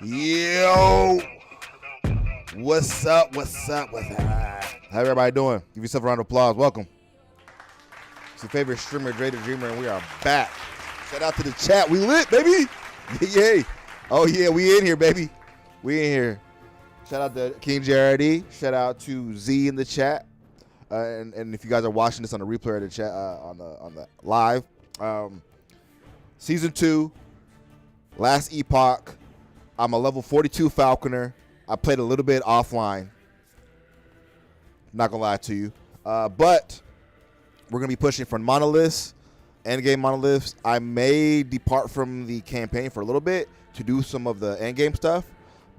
Yo, what's up? What's up? What's up? How everybody doing? Give yourself a round of applause. Welcome. It's your favorite streamer, Dre the Dreamer, and we are back. Shout out to the chat. We lit, baby. Yay. Oh, yeah, we in here, baby. We in here. Shout out to King JRD. Shout out to Z in the chat. And if you guys are watching this on the replay of the chat, on the live, season 2, last Epoch. I'm a level 42 Falconer. I played a little bit offline. Not gonna lie to you, but we're gonna be pushing for monoliths, endgame monoliths. I may depart from the campaign for a little bit to do some of the endgame stuff,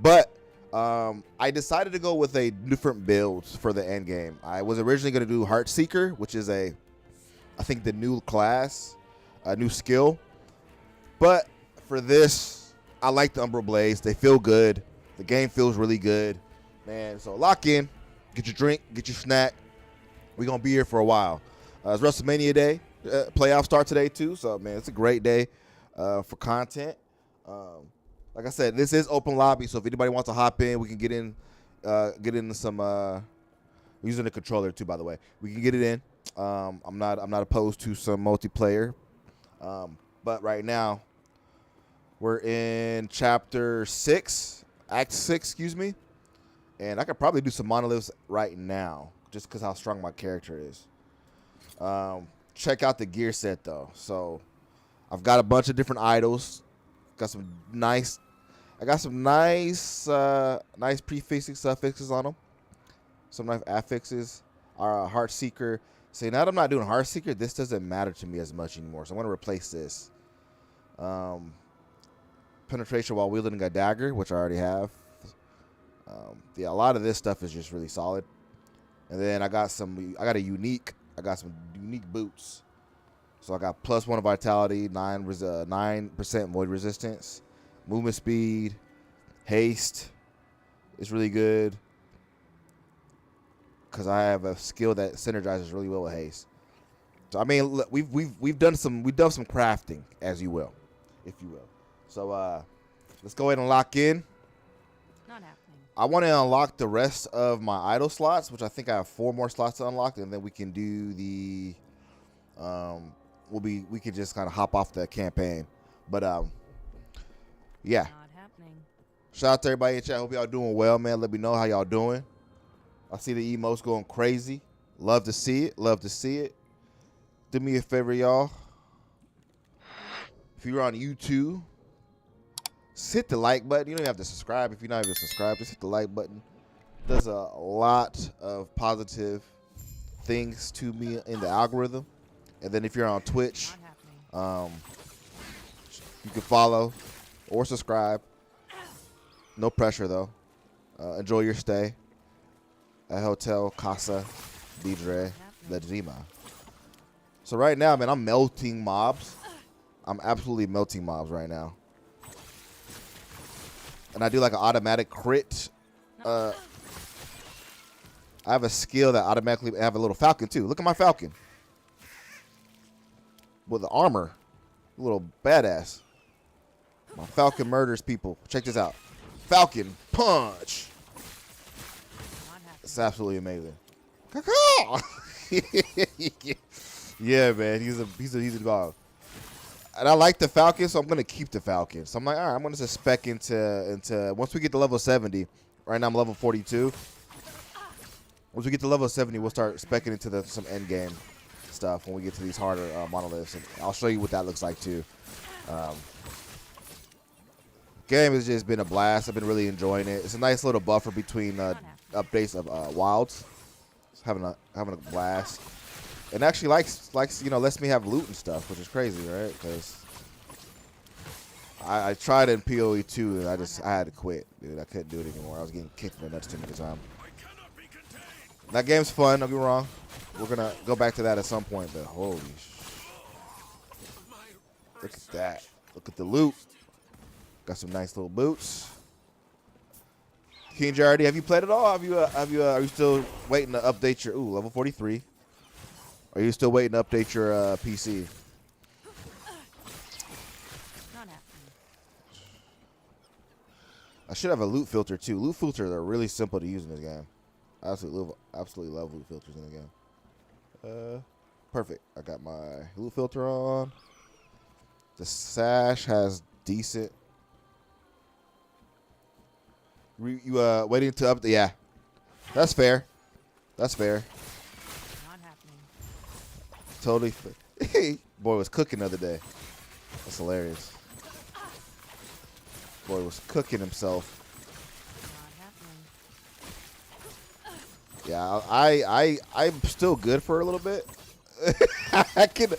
but I decided to go with a different builds for the endgame. I was originally gonna do Heartseeker, which is I think the new class, a new skill, but for this, I like the Umbral Blades. They feel good. The game feels really good, man. So lock in, get your drink, get your snack. We're going to be here for a while. It's WrestleMania Day. Playoffs start today, too. So, man, it's a great day for content. Like I said, this is open lobby. So if anybody wants to hop in, we can get into some we're using the controller, too, by the way. We can get it in. I'm not opposed to some multiplayer. But right now, we're in chapter 6. Act 6, excuse me, and I could probably do some monoliths right now just because how strong my character is. Check out the gear set though. So I've got a bunch of different idols. I got some nice prefixes, suffixes on them. Some nice affixes. Our Heartseeker. See, now that I'm not doing Heartseeker, this doesn't matter to me as much anymore. So I'm going to replace this. Penetration while wielding a dagger, which I already have. Yeah, a lot of this stuff is just really solid. And then I got some unique boots. So I got +1 vitality, 9% void resistance, movement speed, haste. It's really good because I have a skill that synergizes really well with haste. So I mean, look, we've done some crafting, as you will, if you will. So let's go ahead and lock in. Not happening. I want to unlock the rest of my idle slots, which I think I have 4 more slots to unlock, and then we can do the we can just kind of hop off the campaign. But yeah. Not happening. Shout out to everybody in chat. Hope y'all doing well, man. Let me know how y'all doing. I see the emotes going crazy. Love to see it. Love to see it. Do me a favor, y'all. If you're on YouTube, just hit the like button. You don't even have to subscribe. If you're not even subscribed, just hit the like button. Does a lot of positive things to me in the algorithm. And then if you're on Twitch, you can follow or subscribe. No pressure, though. Enjoy your stay at Hotel Casa Vidre Lejima. So right now, man, I'm melting mobs. I'm absolutely melting mobs right now. And I do like an automatic crit. I have a skill that automatically have a little falcon too. Look at my falcon. With the armor. A little badass. My falcon murders people. Check this out. Falcon punch. It's absolutely amazing. Yeah, man. He's a dog. And I like the Falcon, so I'm going to keep the Falcon. So I'm like, all right, I'm going to just spec into once we get to level 70. Right now I'm level 42. Once we get to level 70, we'll start specking into some end game stuff when we get to these harder monoliths. And I'll show you what that looks like too. Game has just been a blast. I've been really enjoying it. It's a nice little buffer between updates of Wilds. Just having a blast. And actually likes lets me have loot and stuff, which is crazy, right? Because I tried it in PoE 2 and I had to quit, dude. I couldn't do it anymore. I was getting kicked in the nuts too many times. That game's fun. Don't get me wrong. We're gonna go back to that at some point, but holy look at that. Look at the loot. Got some nice little boots. King JRD, have you played it all? Are you still waiting to update your level 43? Are you still waiting to update your PC? Not happening. I should have a loot filter too. Loot filters are really simple to use in this game. I absolutely love loot filters in the game. Perfect. I got my loot filter on. The sash has decent. You waiting to up? Yeah, that's fair. That's fair. Not happening. Totally. Boy was cooking the other day. That's hilarious. Boy was cooking himself. Not happening. Yeah, I'm still good for a little bit. I can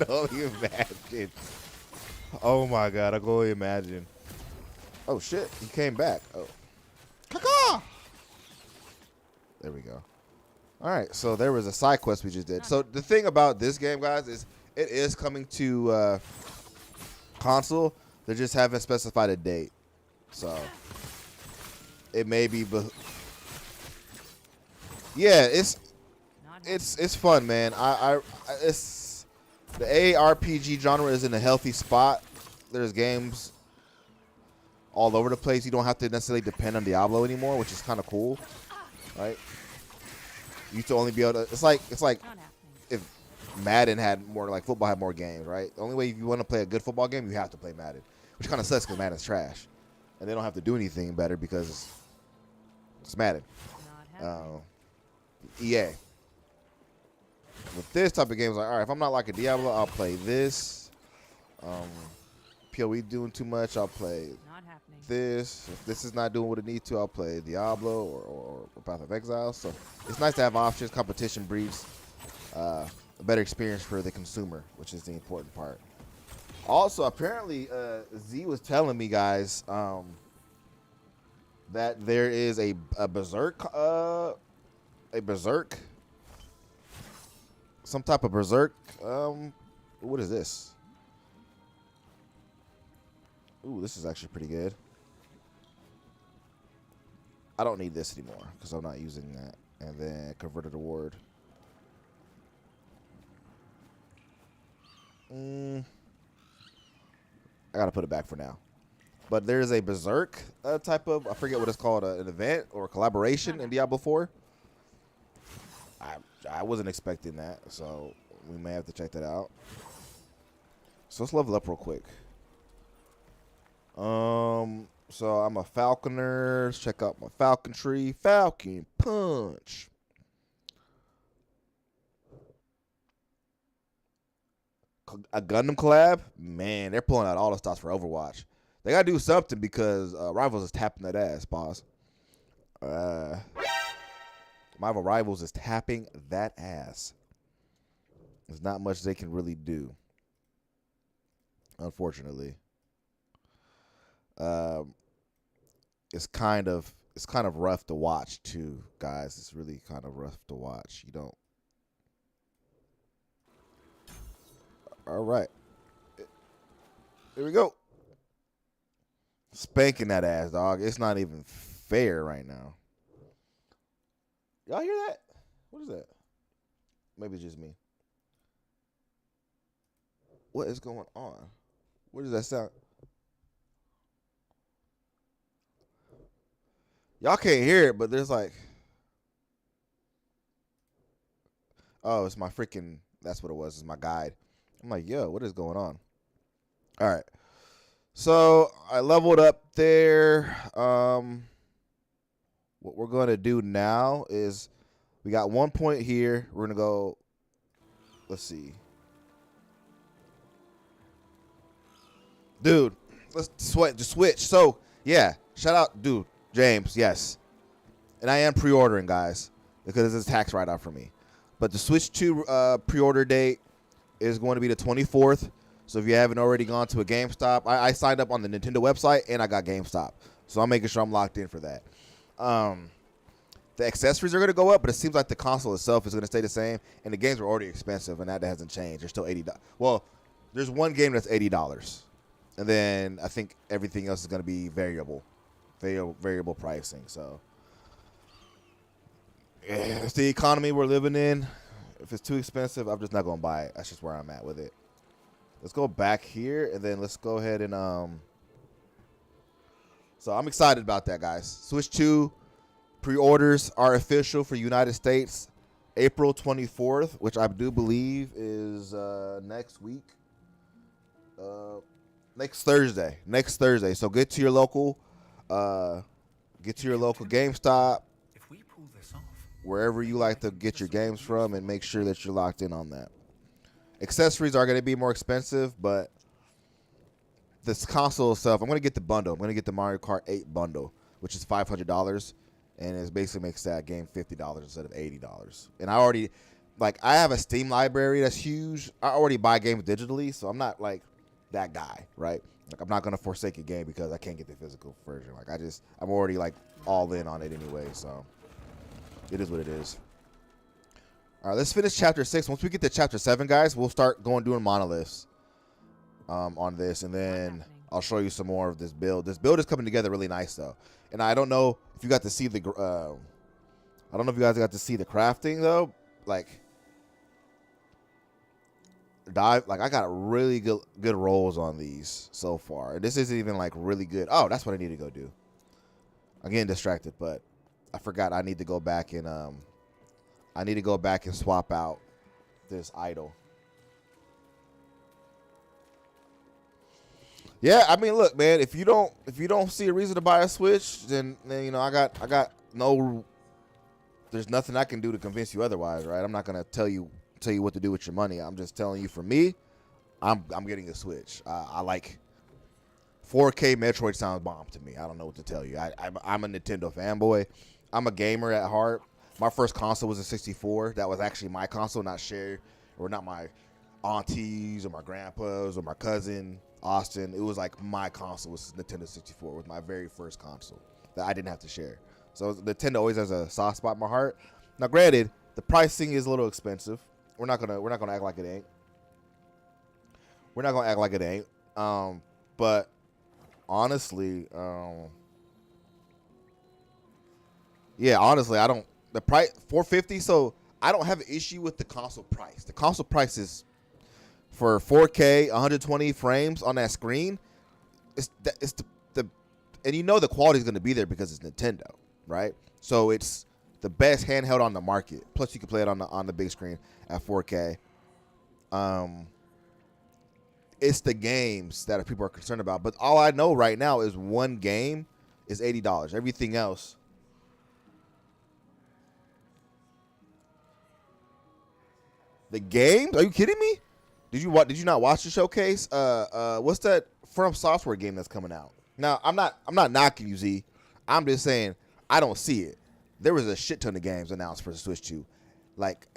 only imagine. Oh my god, I can only imagine. Oh shit, he came back. Oh. Caw-caw! There we go. All right, so there was a side quest we just did. So the thing about this game, guys, is it is coming to console. They just haven't specified a date. So it may be, yeah, it's fun, man. It's the ARPG genre is in a healthy spot. There's games all over the place. You don't have to necessarily depend on Diablo anymore, which is kind of cool, right? You used to only be able to. It's like if Madden had more, like football had more games, right? The only way if you want to play a good football game, you have to play Madden, which kind of sucks because Madden's trash, and they don't have to do anything better because it's Madden. EA. With this type of games, like, all right, if I'm not like a Diablo, I'll play this. PoE doing too much, I'll play this. If this is not doing what it needs to, I'll play Diablo or Path of Exile. So it's nice to have options. Competition breeds a better experience for the consumer, which is the important part. Also, apparently, Z was telling me, guys, that there is a Berserk, some type of Berserk. What is this? Ooh, this is actually pretty good. I don't need this anymore because I'm not using that. And then converted to word. I gotta put it back for now. But there's a Berserk type of, I forget what it's called, an event or a collaboration in Diablo 4. I wasn't expecting that, so we may have to check that out. So let's level up real quick. So I'm a Falconer. Let's check out my falconry. Falcon Punch. A Gundam collab? Man, they're pulling out all the stops for Overwatch. They gotta do something because Rivals is tapping that ass, boss. Marvel Rivals is tapping that ass. There's not much they can really do, unfortunately. It's kind of rough to watch too, guys. It's really kind of rough to watch. You don't. All right. Here we go. Spanking that ass, dog. It's not even fair right now. Y'all hear that? What is that? Maybe it's just me. What is going on? What does that sound? Y'all can't hear it, but there's like... Oh, it's my freaking... That's what it was. It's my guide. I'm like, yo, what is going on? All right. So I leveled up there. What we're going to do now is we got 1 point here. We're going to go... Let's see. Dude, let's switch. So, yeah. Shout out, dude. James, yes. And I am pre-ordering, guys, because it's a tax write-off for me. But the Switch 2 pre-order date is going to be the 24th. So if you haven't already gone to a GameStop, I signed up on the Nintendo website, and I got GameStop. So I'm making sure I'm locked in for that. The accessories are going to go up, but it seems like the console itself is going to stay the same. And the games are already expensive, and that hasn't changed. They're still $80. Well, there's one game that's $80. And then I think everything else is going to be variable pricing. So it's the economy we're living in. If it's too expensive, I'm just not going to buy it. That's just where I'm at with it. Let's go back here, and then let's go ahead and so I'm excited about that, guys. Switch 2 pre-orders are official for United States April 24th, which I do believe is next week. Next Thursday. Next Thursday. So get to your local GameStop, If we pull this off, wherever you like to get your games from, and make sure that you're locked in on that. Accessories are going to be more expensive, but this console itself, I'm going to get the bundle. I'm going to get the Mario Kart 8 bundle, which is $500, and it basically makes that game $50 instead of $80. And I have a Steam library that's huge. I already buy games digitally, so I'm not like that guy, right? Like, I'm not going to forsake a game because I can't get the physical version. Like, I'm already like all in on it anyway, so it is what it is. All right, let's finish chapter 6. Once we get to chapter 7, guys, we'll start doing monoliths on this, and then I'll show you some more of this build. This build is coming together really nice, though. And I don't know if you got to see the crafting though. Like I got really good rolls on these so far. This isn't even like really good. Oh, that's what I need to go do. I'm getting distracted, but I forgot I need to go back and swap out this idol. Yeah, I mean, look, man. If you don't see a reason to buy a Switch, then you know I got no. There's nothing I can do to convince you otherwise, right? I'm not gonna tell you what to do with your money. I'm just telling you, for me, I'm getting a Switch. I like 4K Metroid sounds bomb to me. I don't know what to tell you. I'm a Nintendo fanboy. I'm a gamer at heart. My first console was a 64. That was actually my console, not shared, or not my aunties or my grandpas or my cousin Austin. It was like my console was Nintendo 64. It was my very first console that I didn't have to share. So Nintendo always has a soft spot in my heart. Now, granted, the pricing is a little expensive. We're not gonna act like it ain't. We're not gonna act like it ain't. But honestly, yeah, honestly, I don't. The price $450. So I don't have an issue with the console price. The console price is for 4K, 120 frames on that screen. It's the and you know the quality is going to be there because it's Nintendo, right? So it's the best handheld on the market. Plus, you can play it on the big screen at 4K. It's the games that people are concerned about. But all I know right now is one game is $80. Everything else. The games? Are you kidding me? Did you not watch the showcase? What's that From Software game that's coming out? Now, I'm not knocking you, Z. I'm just saying I don't see it. There was a shit ton of games announced for the Switch 2. Like,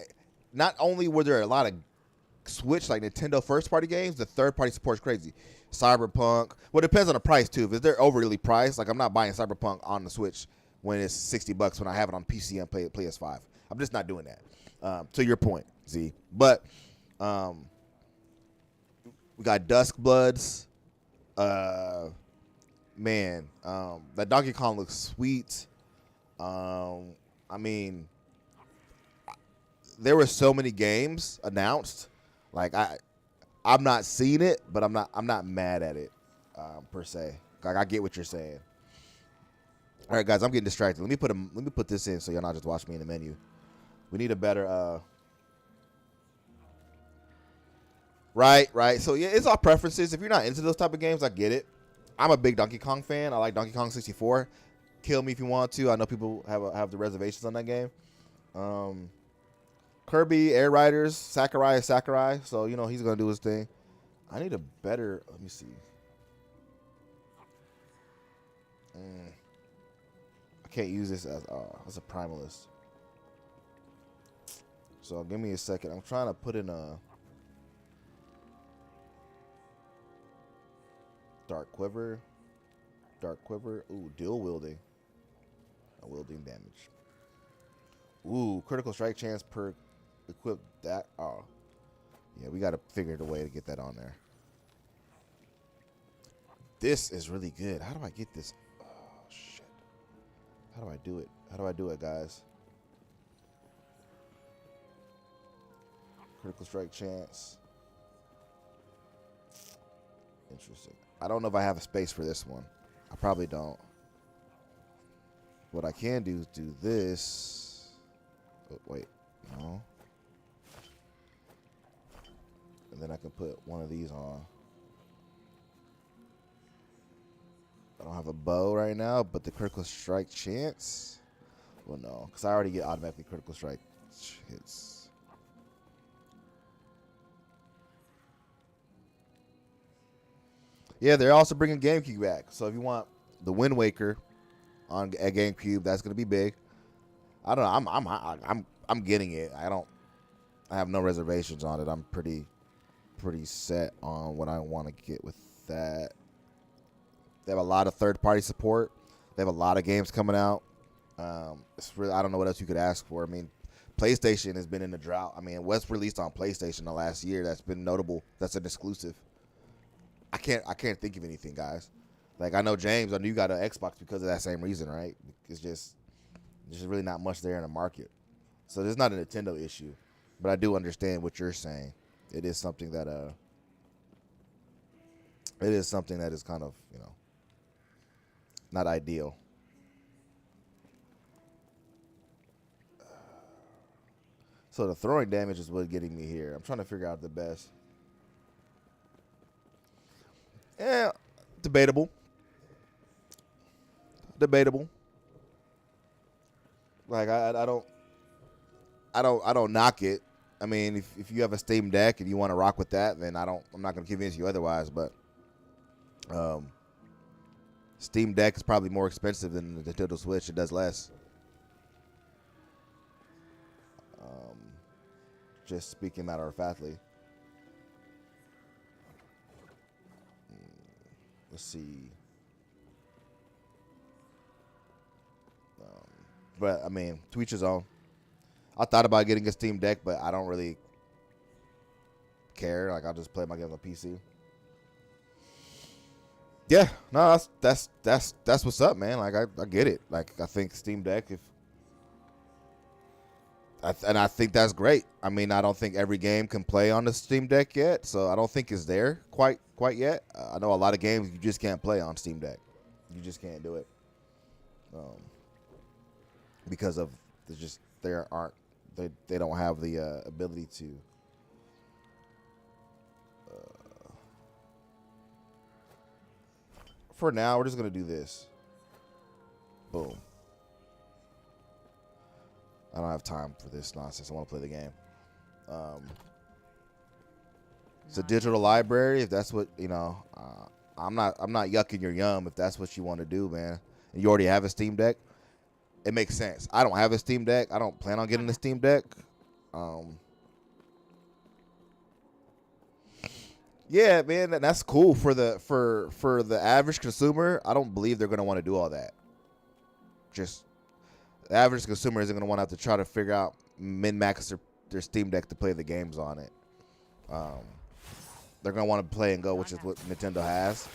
not only were there a lot of Switch, like Nintendo first-party games, the third-party support is crazy. Cyberpunk. Well, it depends on the price, too. If they're overly priced, like I'm not buying Cyberpunk on the Switch when it's $60 when I have it on PC and play PS5. I'm just not doing that. To your point, Z. But we got Dusk Bloods. Man, that Donkey Kong looks sweet. I mean, there were so many games announced. Like I'm not seeing it, but I'm not mad at it per se. Like, I get what you're saying. All right, guys, I'm getting distracted. Let me put this in so y'all not just watch me in the menu. We need a better Right. So yeah, it's all preferences. If you're not into those type of games, I get it. I'm a big Donkey Kong fan. I like Donkey Kong 64. Kill me if you want to. I know people have the reservations on that game. Kirby, Air Riders, Sakurai is Sakurai, so you know he's gonna do his thing. I need a better. Let me see. I can't use this as a primalist. So give me a second. I'm trying to put in a Dark Quiver. Ooh, dual wielding. Wielding damage. Ooh, critical strike chance per equip that. Oh. Yeah, we got to figure out a way to get that on there. This is really good. How do I get this? Oh, shit. How do I do it? How do I do it, guys? Critical strike chance. Interesting. I don't know if I have a space for this one. I probably don't. What I can do is do this. Oh, wait. No. And then I can put one of these on. I don't have a bow right now, but the critical strike chance. Well, no, because I already get automatically critical strike hits. Yeah, they're also bringing GameCube back. So if you want the Wind Waker at GameCube, that's gonna be big. I don't know. I'm getting it. I have no reservations on it. I'm pretty set on what I want to get with that. They have a lot of third-party support. They have a lot of games coming out. It's really, I don't know what else you could ask for. I mean, PlayStation has been in a drought. I mean, what's released on PlayStation the last year that's been notable? That's an exclusive. I can't think of anything, guys. Like, I know James, I know you got an Xbox because of that same reason, right? It's just there's really not much there in the market. So there's not a Nintendo issue, but I do understand what you're saying. It is something that is kind of, not ideal. So the throwing damage is what's getting me here. I'm trying to figure out the best. Yeah, debatable. Like I don't knock it. I mean, if you have a Steam Deck and you want to rock with that, then I'm not going to convince you otherwise. But Steam Deck is probably more expensive than the Nintendo Switch. It does less. Just speaking matter of factly. Let's see. But I mean, to each his own. I thought about getting a Steam Deck, but I don't really care. Like, I'll just play my games on PC. Yeah, no, that's what's up, man. Like, I get it. Like, I think Steam Deck, I think that's great. I mean, I don't think every game can play on the Steam Deck yet, so I don't think it's there quite yet. I know a lot of games you just can't play on Steam Deck. You just can't do it because of they don't have the ability to. For now, we're just gonna do this. Boom. I don't have time for this nonsense. I want to play the game. It's a digital library. If that's what I'm not yucking your yum. If that's what you want to do, man, and you already have a Steam Deck, it makes sense. I don't have a Steam Deck. I don't plan on getting a Steam Deck. Yeah, man, that's cool for the average consumer. I don't believe they're gonna want to do all that. Just the average consumer isn't gonna want to have to try to figure out min-max their Steam Deck to play the games on it. They're gonna want to play and go, which is what Nintendo has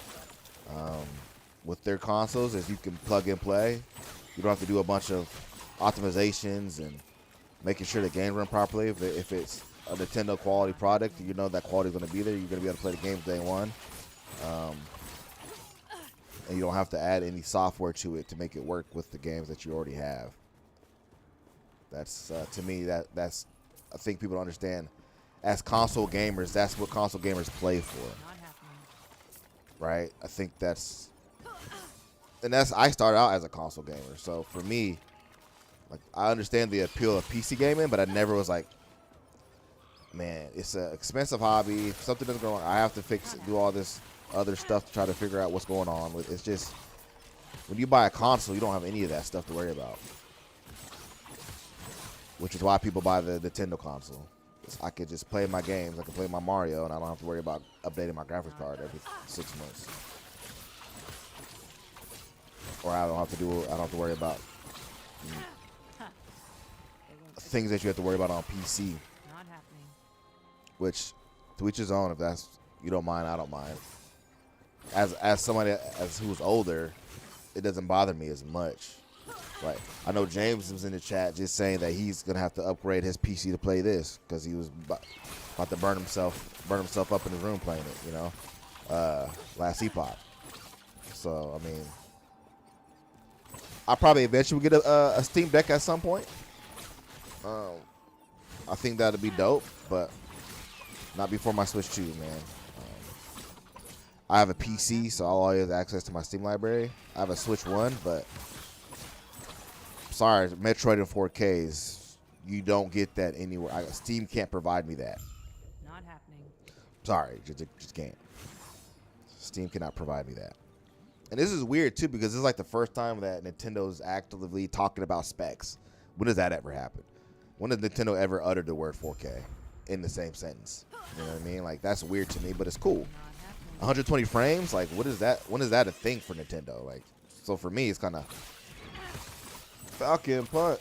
with their consoles. Is you can plug and play. You don't have to do a bunch of optimizations and making sure the games run properly. If it's a Nintendo quality product, you know that quality is going to be there. You're going to be able to play the games day one. And you don't have to add any software to it to make it work with the games that you already have. That's, to me, that's I think people don't understand. As console gamers, that's what console gamers play for. Right? I think that's... And I started out as a console gamer. So for me, like, I understand the appeal of PC gaming, but I never was like, man, it's an expensive hobby. If something doesn't go wrong, I have to do all this other stuff to try to figure out what's going on. It's just, when you buy a console, you don't have any of that stuff to worry about. Which is why people buy the Nintendo console. I could just play my games. I can play my Mario, and I don't have to worry about updating my graphics card every 6 months. Or I don't have to worry about things that you have to worry about on PC. Not happening. Which, to each his own. If that's, you don't mind, I don't mind. As somebody who's older, it doesn't bother me as much. Right. I know James was in the chat just saying that he's gonna have to upgrade his PC to play this because he was about to burn himself up in his room playing it. Last Epoch. So I mean, I'll probably eventually get a Steam Deck at some point. I think that'd be dope, but not before my Switch 2, man. I have a PC, so I'll always have access to my Steam library. I have a Switch 1, but sorry, Metroid in 4Ks, you don't get that anywhere. Steam can't provide me that. Not happening. Sorry, just can't. Steam cannot provide me that. And this is weird, too, because this is like the first time that Nintendo's actively talking about specs. When does that ever happen? When does Nintendo ever utter the word 4K in the same sentence? You know what I mean? Like, that's weird to me, but it's cool. 120 frames? Like, what is that? When is that a thing for Nintendo? Like, so for me, it's kind of Falcon punt.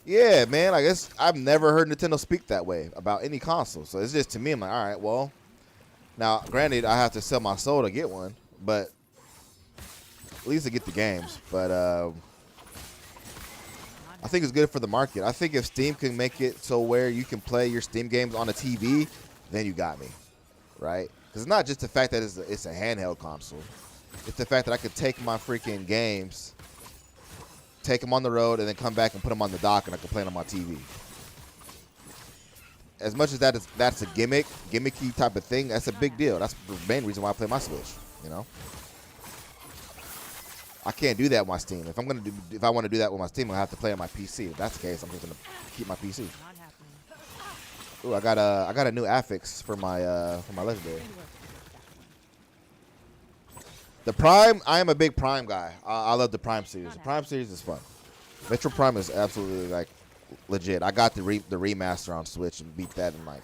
Yeah, man. I guess I've never heard Nintendo speak that way about any console. So it's just, to me, I'm like, all right, well, now, granted, I have to sell my soul to get one, but at least to get the games. But I think it's good for the market. I think if Steam can make it so where you can play your Steam games on a TV, then you got me, right? Because it's not just the fact that it's a handheld console. It's the fact that I could take my freaking games, take them on the road, and then come back and put them on the dock, and I can play them on my TV. As much as that's a gimmicky type of thing, that's a big deal. That's the main reason why I play my Switch, you know? I can't do that with my Steam. If I want to do that with my Steam, I have to play on my PC. If that's the case, I'm just gonna keep my PC. Ooh, I got a new affix for my legendary. The Prime, I am a big Prime guy. I love the Prime series. The Prime series is fun. Metro Prime is absolutely like legit. I got the remaster on Switch and beat that in like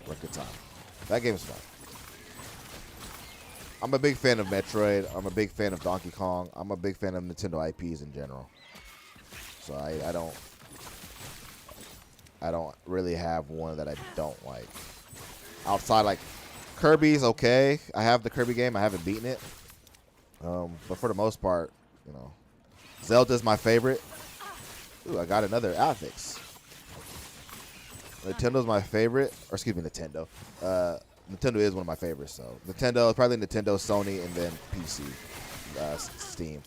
record time. That game is fun. I'm a big fan of Metroid. I'm a big fan of Donkey Kong. I'm a big fan of Nintendo IPs in general. So I don't really have one that I don't like. Outside, like, Kirby's okay. I have the Kirby game. I haven't beaten it. But for the most part, you know, Zelda's my favorite. Ooh, I got another affix. Nintendo's my favorite. Or excuse me, Nintendo. Nintendo is one of my favorites. So Nintendo, probably Nintendo, Sony, and then PC, Steam.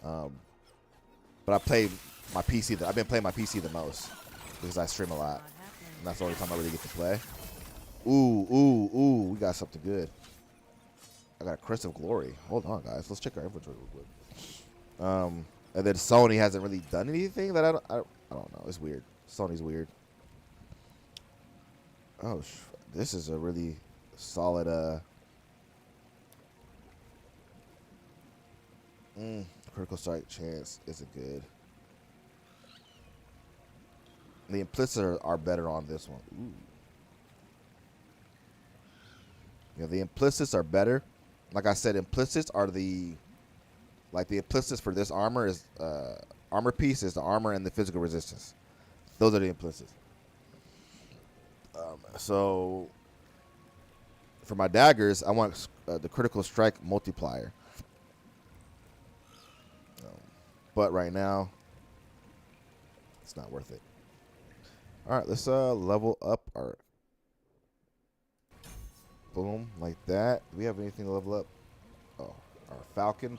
But I play my PC. I've been playing my PC the most because I stream a lot, and that's the only time I really get to play. Ooh, we got something good. I got a Crest of Glory. Hold on, guys. Let's check our inventory real quick. And then Sony hasn't really done anything that I don't know. It's weird. Sony's weird. Oh, this is a really solid. Critical strike chance isn't good. The implicits are better on this one. Ooh. Yeah, the implicits are better. Like I said, implicits are the implicits for this armor is armor piece is the armor and the physical resistance. Those are the implicits. So for my daggers, I want the critical strike multiplier. But right now, it's not worth it. All right, let's level up our boom like that. Do we have anything to level up? Oh, our Falcon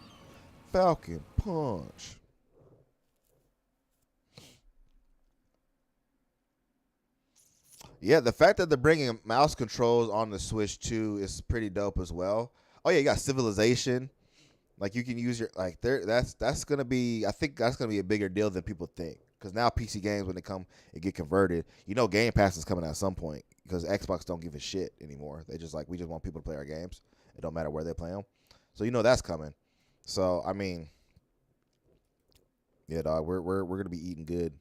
punch. Yeah, the fact that they're bringing mouse controls on the Switch 2 is pretty dope as well. Oh yeah, you got Civilization. Like you can use your that's gonna be, I think that's gonna be a bigger deal than people think. Because now PC games, when they come and get converted, you know Game Pass is coming at some point. Because Xbox don't give a shit anymore. They just we just want people to play our games. It don't matter where they play them. So you know that's coming. So I mean, yeah, dog, we're gonna be eating good.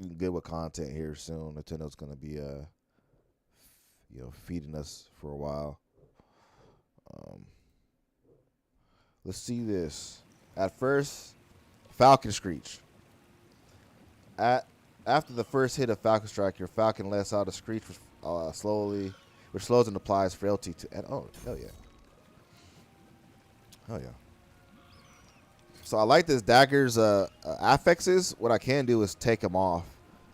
Eating good with content here soon. Nintendo's gonna be feeding us for a while. Let's see this. At first, Falcon Screech. After the first hit of Falcon Strike, your Falcon lets out a screech slowly, which slows and applies frailty to. And oh, hell yeah. Hell yeah. So I like this dagger's affixes. What I can do is take them off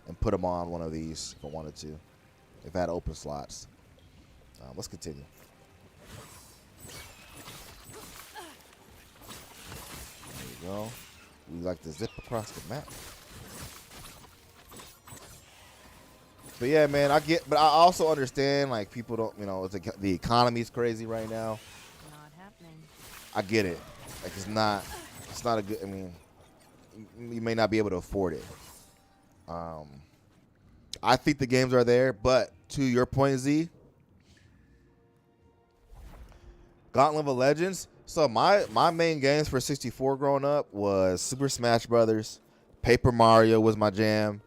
and put them on one of these if I wanted to. If I had open slots. Let's continue. There we go. We like to zip across the map. But yeah, man, but I also understand like people don't, the economy's crazy right now. Not happening. I get it. Like it's not a good. I mean, you may not be able to afford it. I think the games are there, but to your point, Z, Gauntlet of Legends. So my main games for 64 growing up was Super Smash Brothers, Paper Mario was my jam.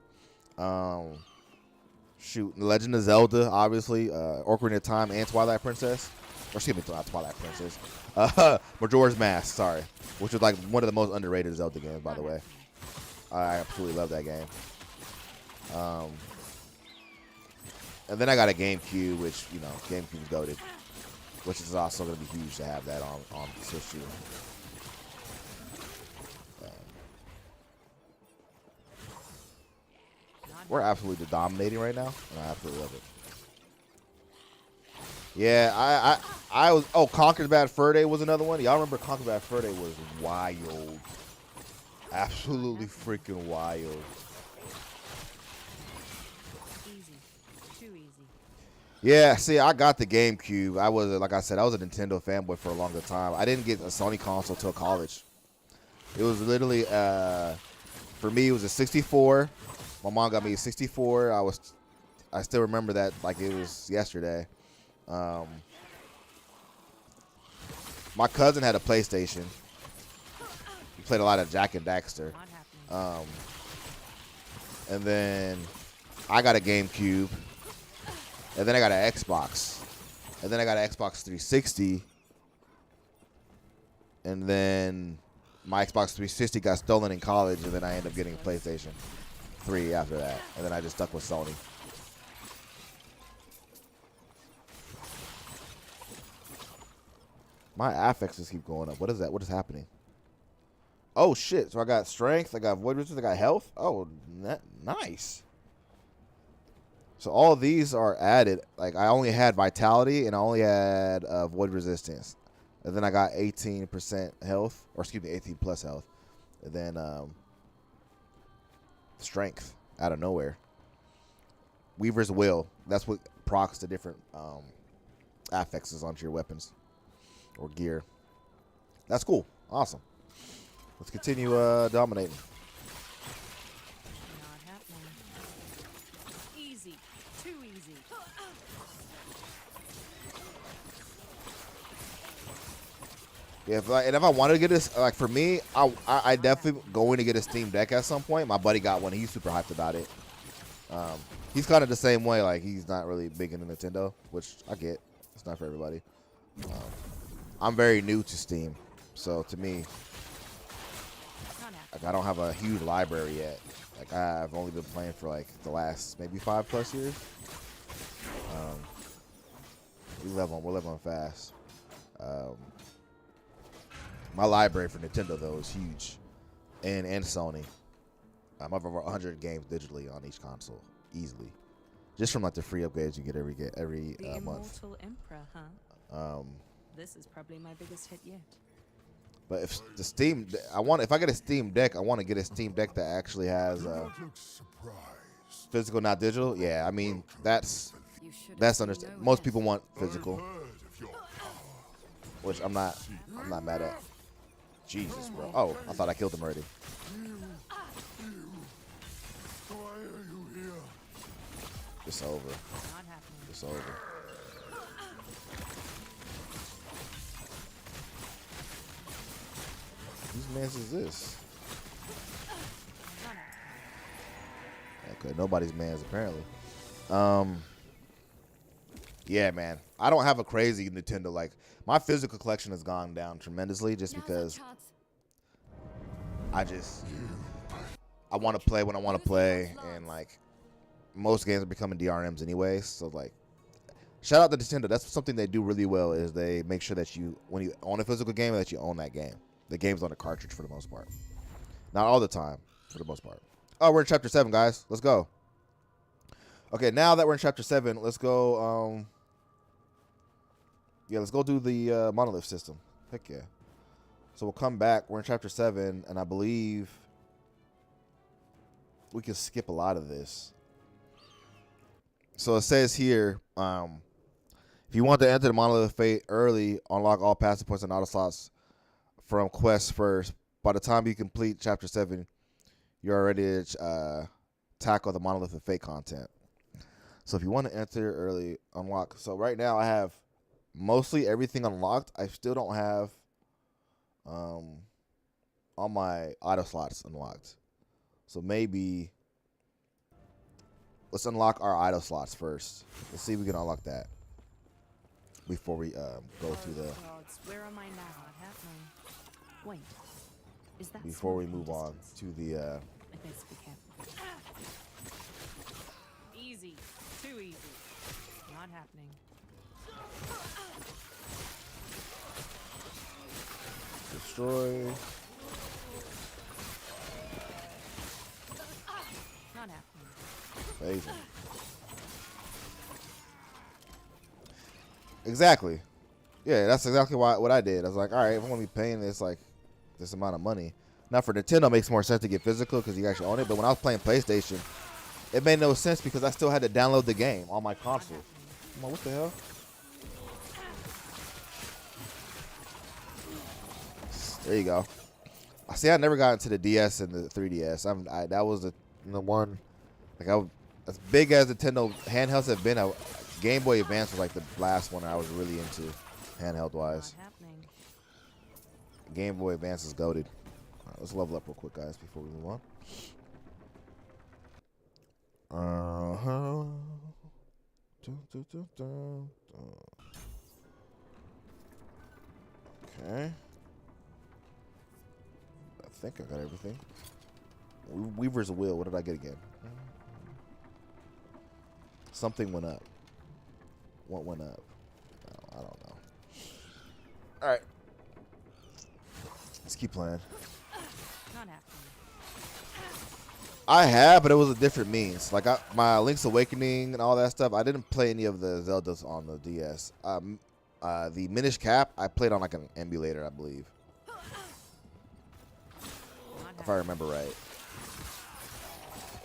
Legend of Zelda, obviously, Ocarina of Time, and Twilight Princess. Or excuse me, not Twilight Princess. Majora's Mask, sorry, which was like one of the most underrated Zelda games, by the way. I absolutely love that game. And then I got a GameCube, which GameCube's goated, which is also going to be huge to have that on Switch too. We're absolutely dominating right now, and I absolutely love it. Yeah, I was. Oh, Conker's Bad Fur Day was another one. Y'all remember Conker's Bad Fur Day was wild, absolutely freaking wild. Easy. Too easy. Yeah, see, I got the GameCube. I was, like I said, I was a Nintendo fanboy for a longer time. I didn't get a Sony console till college. It was literally, for me, it was a 64. My mom got me a 64. I still remember that like it was yesterday. My cousin had a PlayStation. He played a lot of Jack and Daxter. Not happening. And then I got a GameCube. And then I got an Xbox. And then I got an Xbox 360. And then my Xbox 360 got stolen in college, and then I ended up getting a PlayStation 3 after that. And then I just stuck with Sony. My affixes keep going up. What is that? What is happening? Oh, shit. So I got strength. I got void resistance. I got health. Oh, nice. So all of these are added. Like, I only had vitality, and I only had void resistance. And then I got 18% health. Or, excuse me, 18 plus health. And then strength out of nowhere. Weaver's Will. That's what procs the different affixes onto your weapons or gear. That's cool. Awesome. Let's continue dominating. Not happening. Easy. Too easy. Yeah, and if I wanted to get this, like for me, I definitely going to get a Steam Deck at some point. My buddy got one. He's super hyped about it. He's kind of the same way. Like he's not really big into Nintendo, which I get. It's not for everybody. I'm very new to Steam, so to me, like I don't have a huge library yet. Like I've only been playing for like the last maybe 5+ years. We're leveling fast. My library for Nintendo though is huge, and Sony. I have over 100 games digitally on each console, easily, just from like the free upgrades you get every The month. Immortal Emperor, huh? This is probably my biggest hit yet. But if the Steam, if I get a Steam Deck, I want to get a Steam Deck that actually has physical, not digital. Yeah, I mean that's understand. Most people want physical, which I'm not mad at. Jesus, bro. Oh, I thought I killed him already. It's over. Not happening. It's over. Whose man's is this? Okay, nobody's man's apparently. Yeah, man. I don't have a crazy Nintendo. Like my physical collection has gone down tremendously just because I want to play when I want to play, and like most games are becoming DRMs anyways. So like, shout out to Nintendo. That's something they do really well is they make sure that when you own a physical game, that you own that game. The game's on a cartridge for the most part. Not all the time, for the most part. Oh, we're in Chapter 7, guys. Let's go. Okay, now that we're in Chapter 7, let's go. Yeah, let's go do the monolith system. Heck yeah. So we'll come back. We're in Chapter 7, and I believe we can skip a lot of this. So it says here, if you want to enter the Monolith of Fate early, unlock all passive points and auto slots from quests first. By the time you complete Chapter 7, you're ready to tackle the Monolith of Fate content. So if you want to enter early, unlock. So right now I have mostly everything unlocked. I still don't have all my auto slots unlocked. So maybe let's unlock our idle slots first. Let's see if we can unlock that before we go through the. Where am I now? Wait, is that before we move on to the. I guess be careful. Easy, too easy. Not happening. Destroy. Not happening. Amazing. Exactly. Yeah, that's exactly what I did. I was like, all right, if I'm gonna be paying this amount of money. Now for Nintendo, it makes more sense to get physical because you actually own it. But when I was playing PlayStation, it made no sense because I still had to download the game on my console. I'm like, what the hell? There you go. I see. I never got into the DS and the 3DS. That was the one. Like as big as Nintendo handhelds have been, Game Boy Advance was like the last one I was really into, handheld wise. Game Boy Advance is goated. All right, let's level up real quick, guys, before we move on. Okay. I think I got everything. Weaver's Will. What did I get again? Something went up. What went up? I don't know. All right. Let's keep playing. Not happening. I have, but it was a different means. Like my Link's Awakening and all that stuff. I didn't play any of the Zeldas on the DS. The Minish Cap I played on like an emulator, I believe, if I remember right.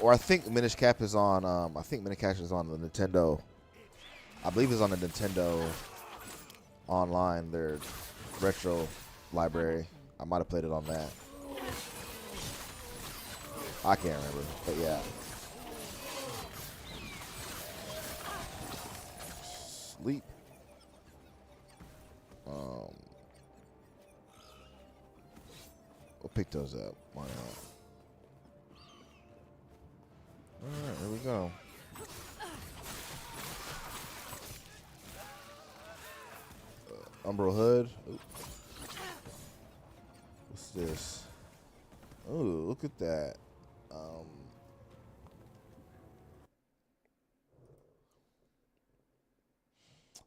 Or I think Minish Cap is on. I think Minish Cap is on the Nintendo. I believe it's on the Nintendo Online, their retro library. I might have played it on that. I can't remember, but yeah. Sleep. We'll pick those up. Why not? All right, here we go. Umbral Hood. Ooh. What's this? Oh, look at that.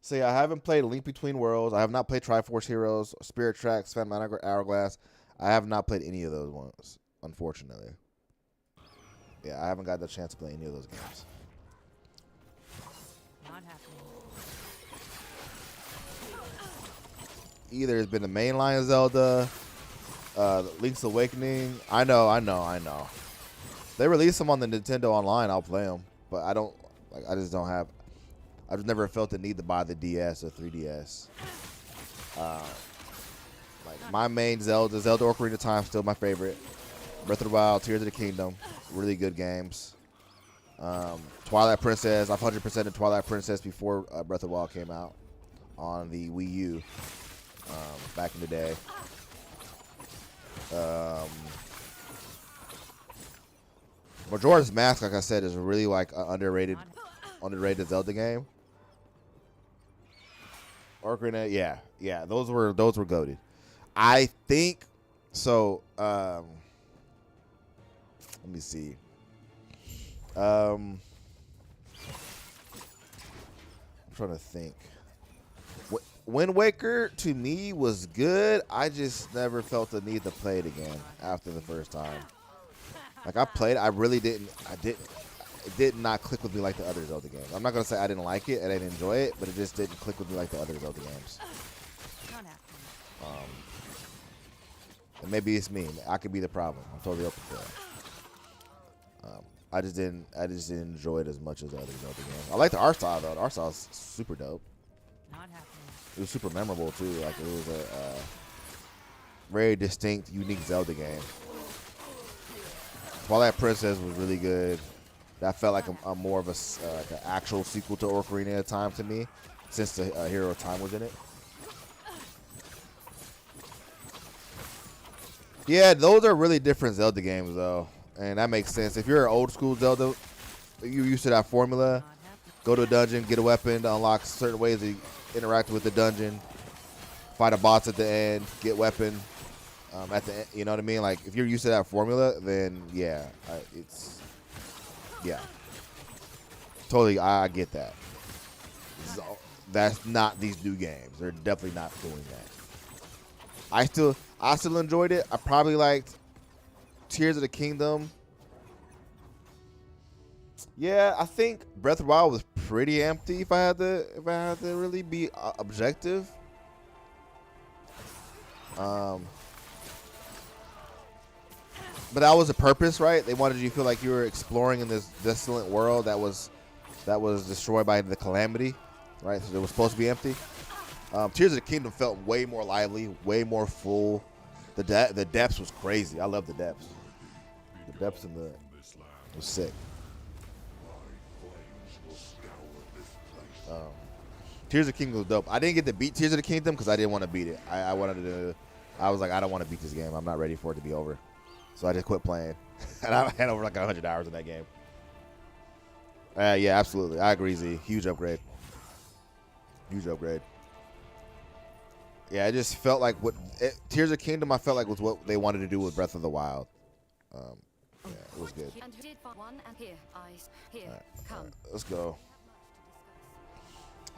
See, I haven't played Link Between Worlds. I have not played Triforce Heroes, Spirit Tracks, Phantom Hourglass. I have not played any of those ones, unfortunately. Yeah, I haven't got the chance to play any of those games. Not happening. Either it's been the mainline Zelda, Link's Awakening. I know. They release them on the Nintendo Online. I'll play them, but I don't. Like, I just don't have. I've just never felt the need to buy the DS or 3DS. Like my main Zelda Ocarina of Time, still my favorite. Breath of the Wild, Tears of the Kingdom, really good games. Twilight Princess, I've 100% in Twilight Princess before Breath of the Wild came out on the Wii U back in the day. Majora's Mask, like I said, is really like an underrated Zelda game. Ocarina, yeah, those were goated. I think so. Let me see. I'm trying to think. Wind Waker to me was good. I just never felt the need to play it again after the first time. Like I played, I really didn't. It did not click with me like the other Zelda games. I'm not gonna say I didn't like it and I didn't enjoy it, but it just didn't click with me like the other Zelda games. And maybe it's me. I could be the problem. I'm totally open for that. I just didn't enjoy it as much as the other Zelda games. I like the art style though. The art style is super dope. Not happening. It was super memorable too. Like it was a very distinct, unique Zelda game. Twilight Princess was really good. That felt like a more of like an actual sequel to Ocarina of Time to me, since the Hero of Time was in it. Yeah, those are really different Zelda games though, and that makes sense. If you're an old school Zelda, you're used to that formula. Go to a dungeon, get a weapon to unlock certain ways to interact with the dungeon. Fight a boss at the end, get weapon at the end. You know what I mean? Like if you're used to that formula, then yeah, yeah, totally. I get that. That's not these new games. They're definitely not doing that. I still enjoyed it. I probably liked Tears of the Kingdom. Yeah, I think Breath of the Wild was pretty empty. If I had to really be objective. But that was the purpose, right? They wanted you to feel like you were exploring in this desolate world that was destroyed by the calamity, right? So it was supposed to be empty. Tears of the Kingdom felt way more lively, way more full. The depths was crazy. I love the depths. The depths in the was sick. Tears of the Kingdom was dope. I didn't get to beat Tears of the Kingdom because I didn't want to beat it. I wanted to. I was like, I don't want to beat this game. I'm not ready for it to be over. So I just quit playing. And I had over like 100 hours in that game. Yeah, absolutely. I agree, Z. Huge upgrade. Huge upgrade. Yeah, it just felt like Tears of the Kingdom, I felt like was what they wanted to do with Breath of the Wild. Yeah, it was good. All right, let's go.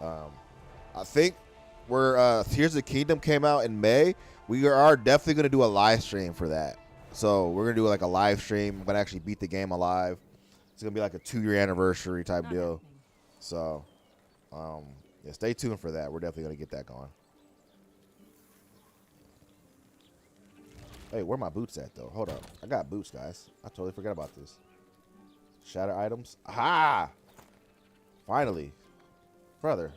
I think Tears of the Kingdom came out in May. We are definitely going to do a live stream for that. So we're going to do like a live stream. I'm going to actually beat the game alive. It's going to be like a 2-year anniversary type deal. So yeah, stay tuned for that. We're definitely going to get that going. Hey, where my boots at though? Hold up. I got boots, guys. I totally forgot about this. Shatter items. Aha! Finally. Brother,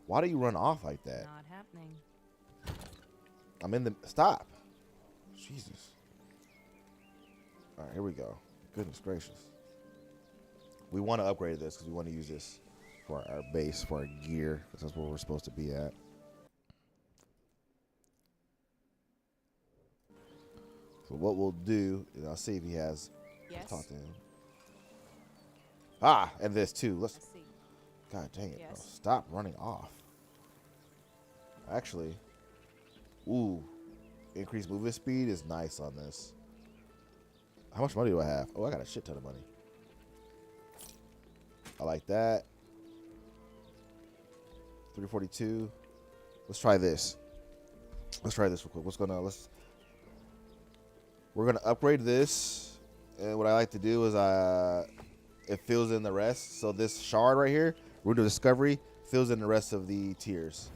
why do you run off like that? Not happening. I'm in the... Stop. Jesus. All right, here we go. Goodness gracious. We want to upgrade this because we want to use this for our base, for our gear, because that's where we're supposed to be at. So what we'll do is I'll see if he has... Yes. Talk to him. Ah, and this too. Let's... See. God dang it, Yes. bro. Stop running off. Actually, ooh, increased movement speed is nice on this. How much money do I have? Oh, I got a shit ton of money. I like that. 342. Let's try this. Let's try this real quick. We're gonna upgrade this, and what I like to do is it fills in the rest. So this shard right here, Root of Discovery, fills in the rest of the tiers.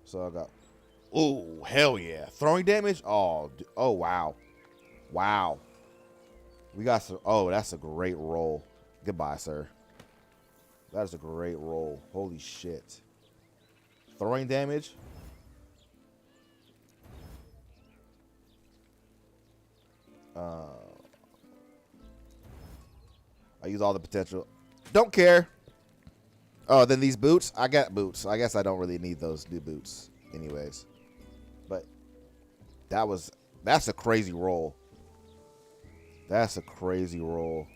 So I got, oh hell yeah, throwing damage. Oh wow, wow. We got some. Oh, that's a great roll. Goodbye, sir. That is a great roll. Holy shit. Throwing damage. I use all the potential. Don't care. Oh, then these boots. I got boots. I guess I don't really need those new boots anyways. But that's a crazy roll. That's a crazy roll.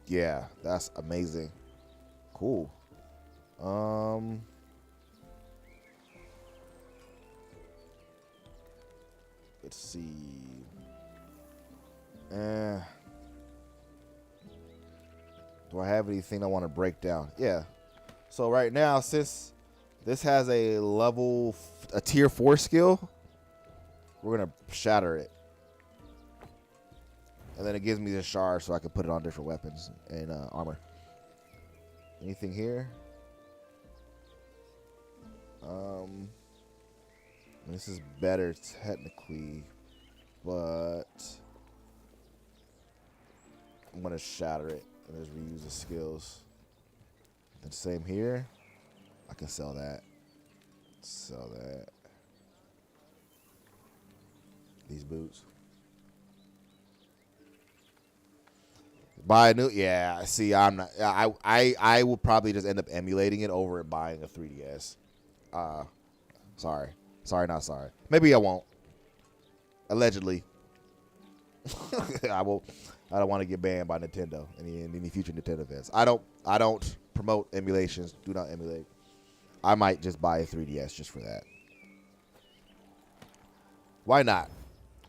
Yeah, that's amazing. Cool. Let's see. Do I have anything I want to break down? Yeah. So right now, since this has a tier 4 skill, we're gonna shatter it, and then it gives me the shard so I can put it on different weapons and armor. Anything here? This is better technically, but I'm gonna shatter it and just reuse the skills. And same here. I can sell that. Sell that. These boots. Buy a new. Yeah. See, I'm not. I will probably just end up emulating it over and buying a 3DS. Sorry. Sorry, not sorry. Maybe I won't. Allegedly. I will. I don't want to get banned by Nintendo. Any future Nintendo events. I don't promote emulations. Do not emulate. I might just buy a 3DS just for that. Why not?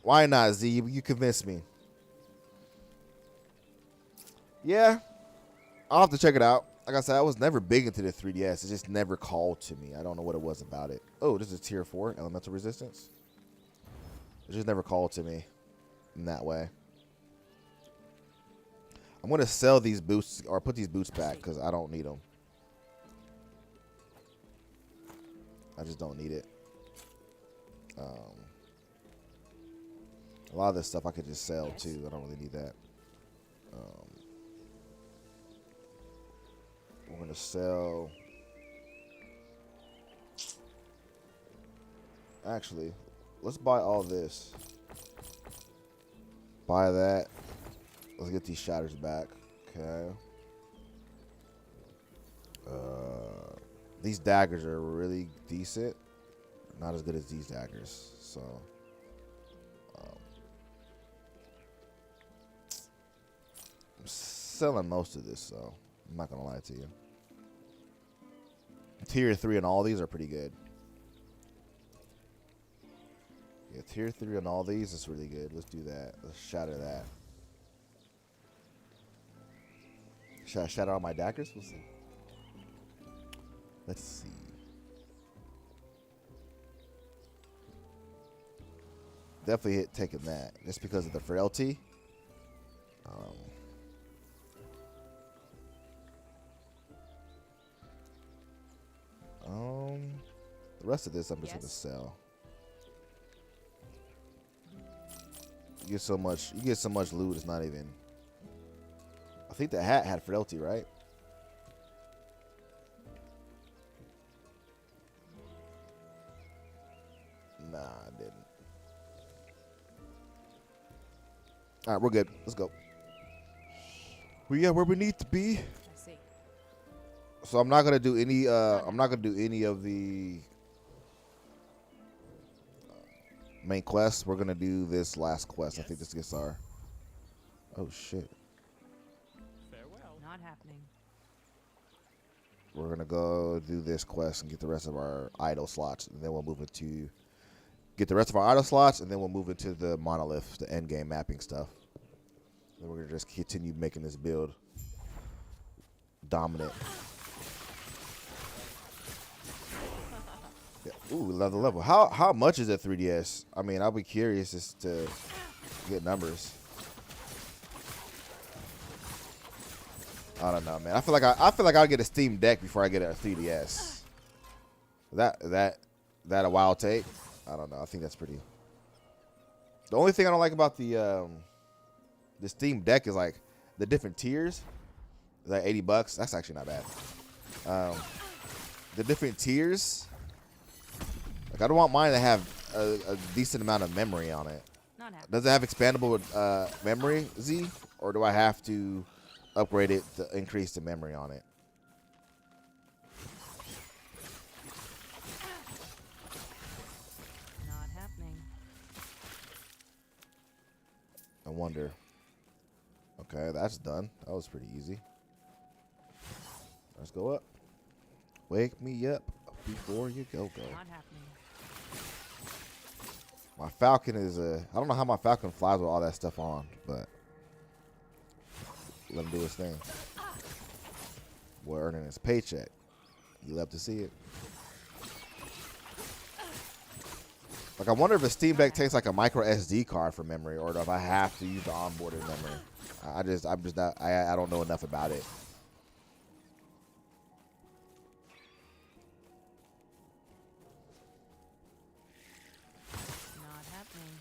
Why not, Z? You convinced me. Yeah. I'll have to check it out. Like I said, I was never big into the 3DS. It just never called to me. I don't know what it was about it. Oh, this is tier 4, elemental resistance. It just never called to me in that way. I'm going to sell these boots or put these boots back because I don't need them. I just don't need it. A lot of this stuff I could just sell too. I don't really need that. We're going to sell. Actually, let's buy all this. Buy that. Let's get these shatters back. Okay. These daggers are really decent. Not as good as these daggers. So. I'm selling most of this, so I'm not going to lie to you. Tier 3 on all these are pretty good. Yeah, tier 3 on all these is really good. Let's do that. Let's shatter that. Should I shatter all my daggers? We'll see. Let's see. Definitely taking that. Just because of the frailty. The rest of this I'm just gonna sell. You get so much loot, it's not even. I think the hat had frailty, right? Nah, I didn't. All right, we're good. Let's go. We got where we need to be. I see. So I'm not gonna do any. I'm not gonna do any of the main quests. We're gonna do this last quest. I think this gets our. Oh shit. Farewell. Not happening. We're gonna go do this quest and get the rest of our idle slots, and then we'll move into get the rest of our idle slots, and then we'll move into the monolith, the end game mapping stuff. Then we're gonna just continue making this build dominant. Yeah. Ooh, level. How much is a 3DS? I mean, I'll be curious as to get numbers. I don't know, man. I feel like I'll get a Steam Deck before I get a 3DS. That a wild take? I don't know. I think that's pretty. The only thing I don't like about the Steam Deck is like the different tiers. It's like $80. That's actually not bad. The different tiers. Like I don't want mine to have a decent amount of memory on it. Not happening. Does it have expandable memory, Z, or do I have to upgrade it to increase the memory on it? Not happening. I wonder. Okay, that's done. That was pretty easy. Let's go up. Wake me up before you go. Not happening. My Falcon is I don't know how my Falcon flies with all that stuff on, but let him do his thing. We're earning his paycheck. You love to see it. Like I wonder if a Steam Deck takes like a micro SD card for memory, or if I have to use the onboarded memory. I'm just not. I don't know enough about it. Not happening.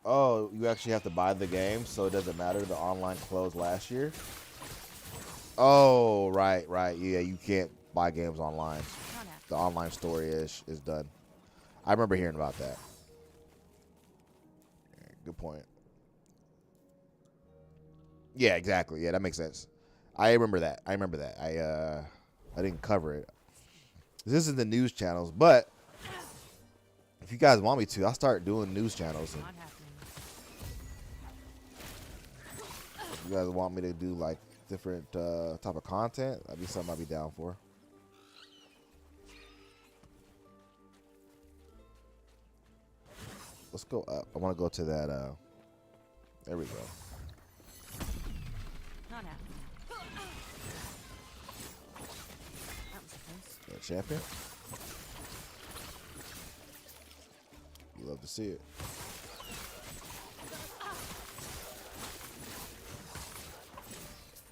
Oh, you actually have to buy the game, so it doesn't matter. The online closed last year. Oh, right. Yeah, you can't buy games online. The online store is done. I remember hearing about that. Good point. Yeah, exactly. Yeah, that makes sense. I remember that. I didn't cover it. This is the news channels, but if you guys want me to, I'll start doing news channels. And if you guys want me to do like different type of content, that'd be something I'd be down for. Let's go up. I want to go to that. There we go. Not happening. That was close. That champion. You love to see it.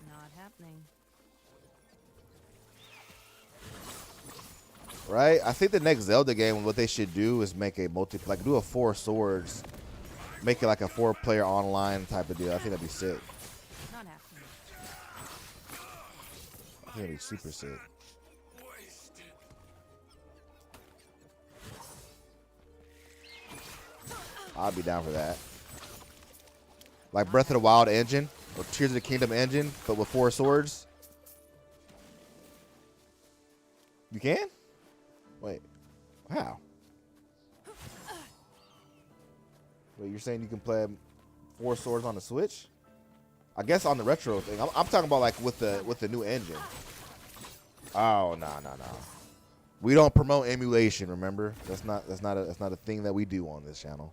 Not happening. Right? I think the next Zelda game, what they should do is make a do a 4 swords, make it like a 4-player online type of deal. I think that'd be sick. Not happening. I think it'd be super sick. I'd be down for that. Like Breath of the Wild engine or Tears of the Kingdom engine, but with 4 swords. You can? Wait. How? Wait, you're saying you can play 4 swords on the Switch? I guess on the retro thing. I'm talking about like with the new engine. Oh no. We don't promote emulation. Remember, that's not a thing that we do on this channel.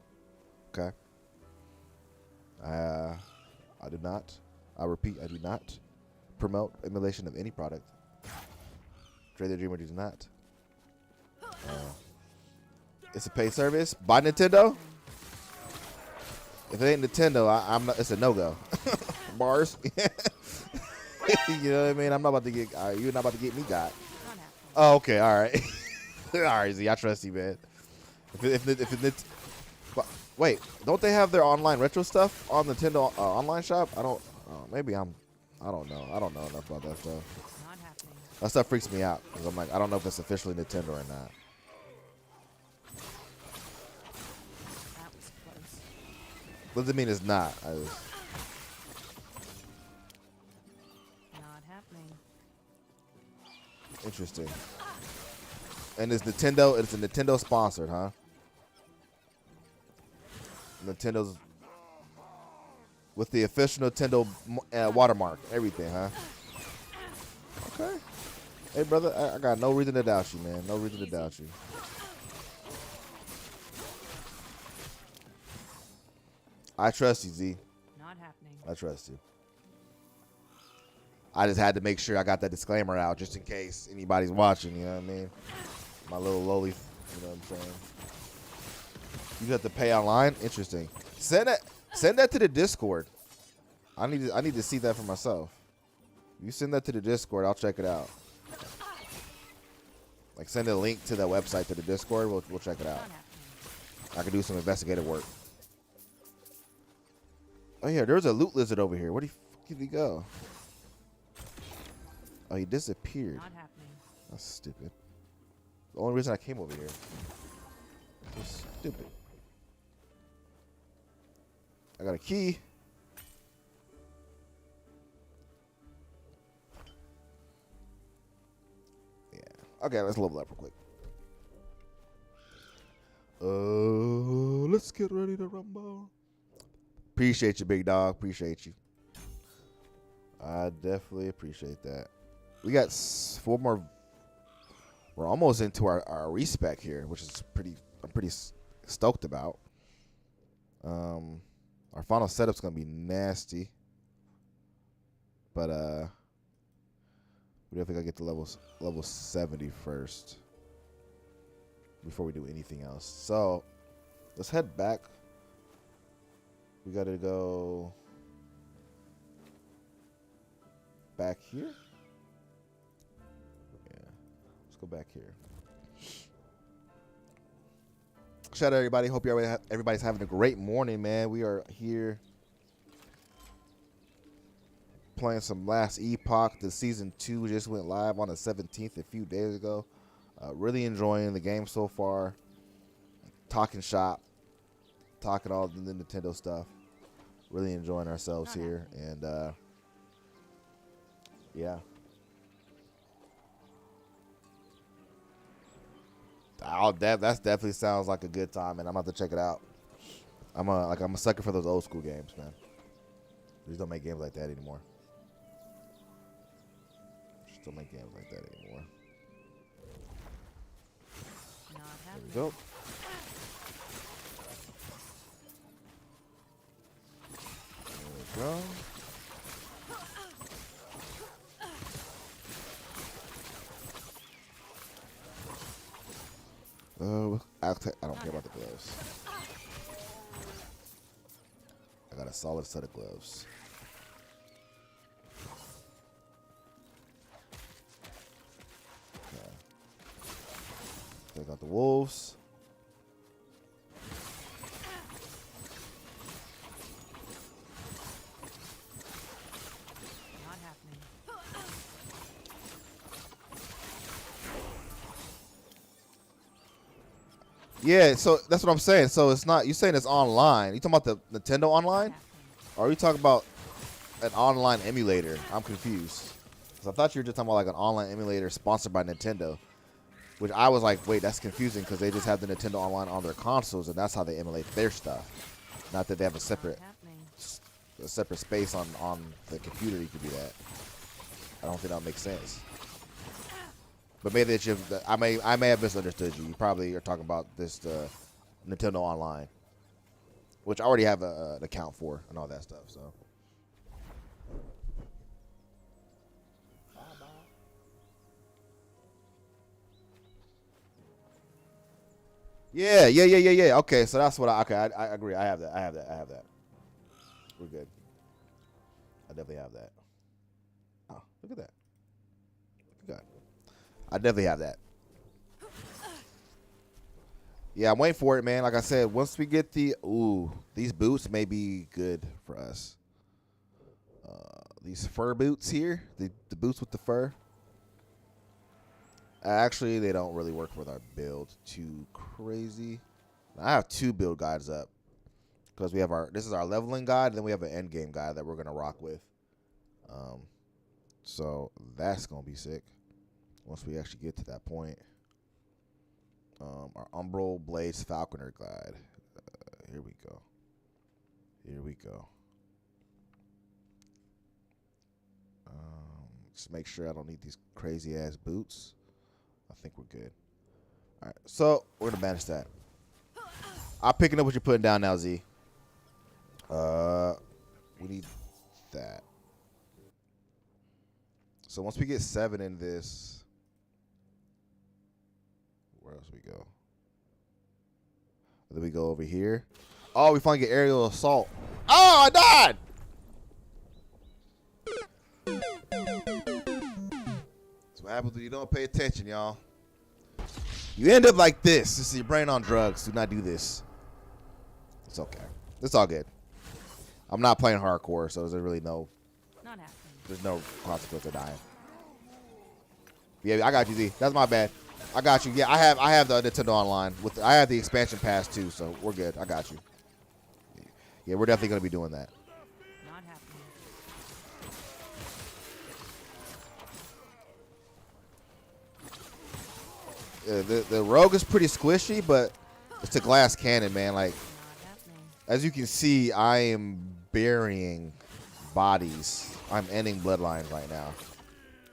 Okay. I do not. I repeat, I do not promote emulation of any product. Dre the Dreamer does not. It's a paid service by Nintendo. If it ain't Nintendo, I'm not. It's a no-go. Bars. You know what I mean? I'm not about to get. You're not about to get me got. Oh, okay. All right. All right, Z. I trust you, man. Wait, don't they have their online retro stuff on Nintendo online shop? I don't. Maybe I'm. I don't know. I don't know enough about that stuff. Not happening. That stuff freaks me out because I'm like, I don't know if it's officially Nintendo or not. That was close. What does it mean it's not? Not happening. Interesting. And it's Nintendo. It's a Nintendo sponsored, huh? Nintendo's with the official Nintendo watermark, everything, huh? Okay. Hey, brother, I got no reason to doubt you, man. No reason to doubt you. I trust you, Z. Not happening. I trust you. I just had to make sure I got that disclaimer out just in case anybody's watching, you know what I mean? My little lowly, you know what I'm saying? You have to pay online? Interesting. Send that to the Discord. I need to see that for myself. You send that to the Discord, I'll check it out. Like send a link to the website to the Discord, we'll check it out. I can do some investigative work. Oh yeah, there's a loot lizard over here. Where the fuck did he go? Oh, he disappeared. Not happening. That's stupid. The only reason I came over here. It's stupid. I got a key. Yeah. Okay, let's level up real quick. Let's get ready to rumble. Appreciate you, big dog. Appreciate you. I definitely appreciate that. We got 4 more. We're almost into our respec here, which is I'm pretty stoked about. Our final setup's gonna be nasty, but we definitely gotta get to level 70 first before we do anything else. So let's head back. We gotta go back here. Yeah, let's go back here. Shout out everybody. Hope everybody's having a great morning, man. We are here playing some last Epoch. The season 2 just went live on the 17th a few days ago. Really enjoying the game so far. Talking shop, talking all the Nintendo stuff. Really enjoying ourselves here, and yeah. That definitely sounds like a good time, and I'm about to check it out. I'm a sucker for those old school games, man. They just don't make games like that anymore. Just don't make games like that anymore. There we go. There we go. I don't care about the gloves. I got a solid set of gloves. Okay. Take out the wolves. Not happening. Yeah, so that's what I'm saying. So it's not, you saying it's online. You talking about the Nintendo online? Or are you talking about an online emulator? I'm confused. Because I thought you were just talking about like an online emulator sponsored by Nintendo. Which I was like, wait, that's confusing because they just have the Nintendo online on their consoles and that's how they emulate their stuff. Not that they have a separate space on the computer you can do that. I don't think that makes sense. But maybe I may have misunderstood you. You probably are talking about this Nintendo Online, which I already have an account for and all that stuff. So, yeah. Okay, so that's what I agree. I have that. We're good. I definitely have that. Oh, look at that. Look at that. I definitely have that. Yeah, I'm waiting for it, man. Like I said, once we get these boots may be good for us. These fur boots here, the boots with the fur. Actually, they don't really work with our build too crazy. I have 2 build guides up because we have this is our leveling guide, and then we have an end game guide that we're gonna rock with. So that's gonna be sick. Once we actually get to that point. Our Umbral Blades Falconer guide. Here we go. Just make sure I don't need these crazy ass boots. I think we're good. All right, so we're gonna manage that. I'm picking up what you're putting down now, Z. We need that. So once we get 7 in this. Where else we go? Then we go over here. Oh, we finally get aerial assault. Oh, I died! That's what happens when you don't pay attention, y'all. You end up like this. This is your brain on drugs. Do not do this. It's okay. It's all good. I'm not playing hardcore, so there's really no consequence of dying. Yeah, I got you, Z. That's my bad. I got you. Yeah, I have the Nintendo Online. I have the expansion pass too, so we're good. I got you. Yeah, we're definitely gonna be doing that. Not happening. The rogue is pretty squishy, but it's a glass cannon, man. Like, as you can see, I am burying bodies. I'm ending bloodlines right now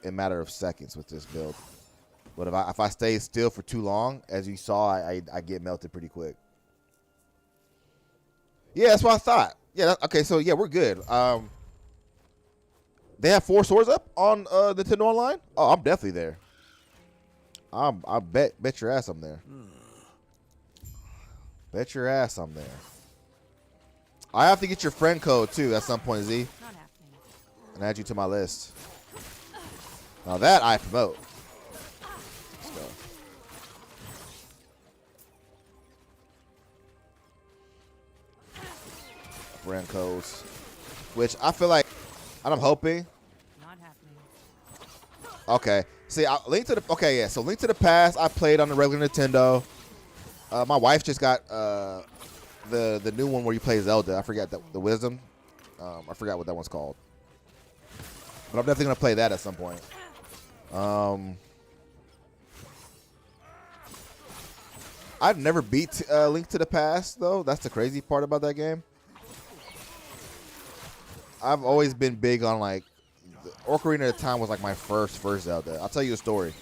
in a matter of seconds with this build. But if I stay still for too long, as you saw, I get melted pretty quick. Yeah, that's what I thought. Yeah, okay, so yeah, we're good. They have 4 swords up on Nintendo Online? Oh, I'm definitely there. I bet your ass I'm there. Bet your ass I'm there. I have to get your friend code too at some point, Z. Not happening. And add you to my list. Now that I promote. Let's go. brand codes, which I feel like, and I'm hoping. Not happening. Okay, see, Link to the so Link to the Past I played on the regular Nintendo. My wife just got the new one where you play Zelda. I forgot the Wisdom. I forgot what that one's called, but I'm definitely gonna play that at some point. I've never beat Link to the Past though. That's the crazy part about that game. I've always been big on like Ocarina of Time was like my first Zelda. I'll tell you a story.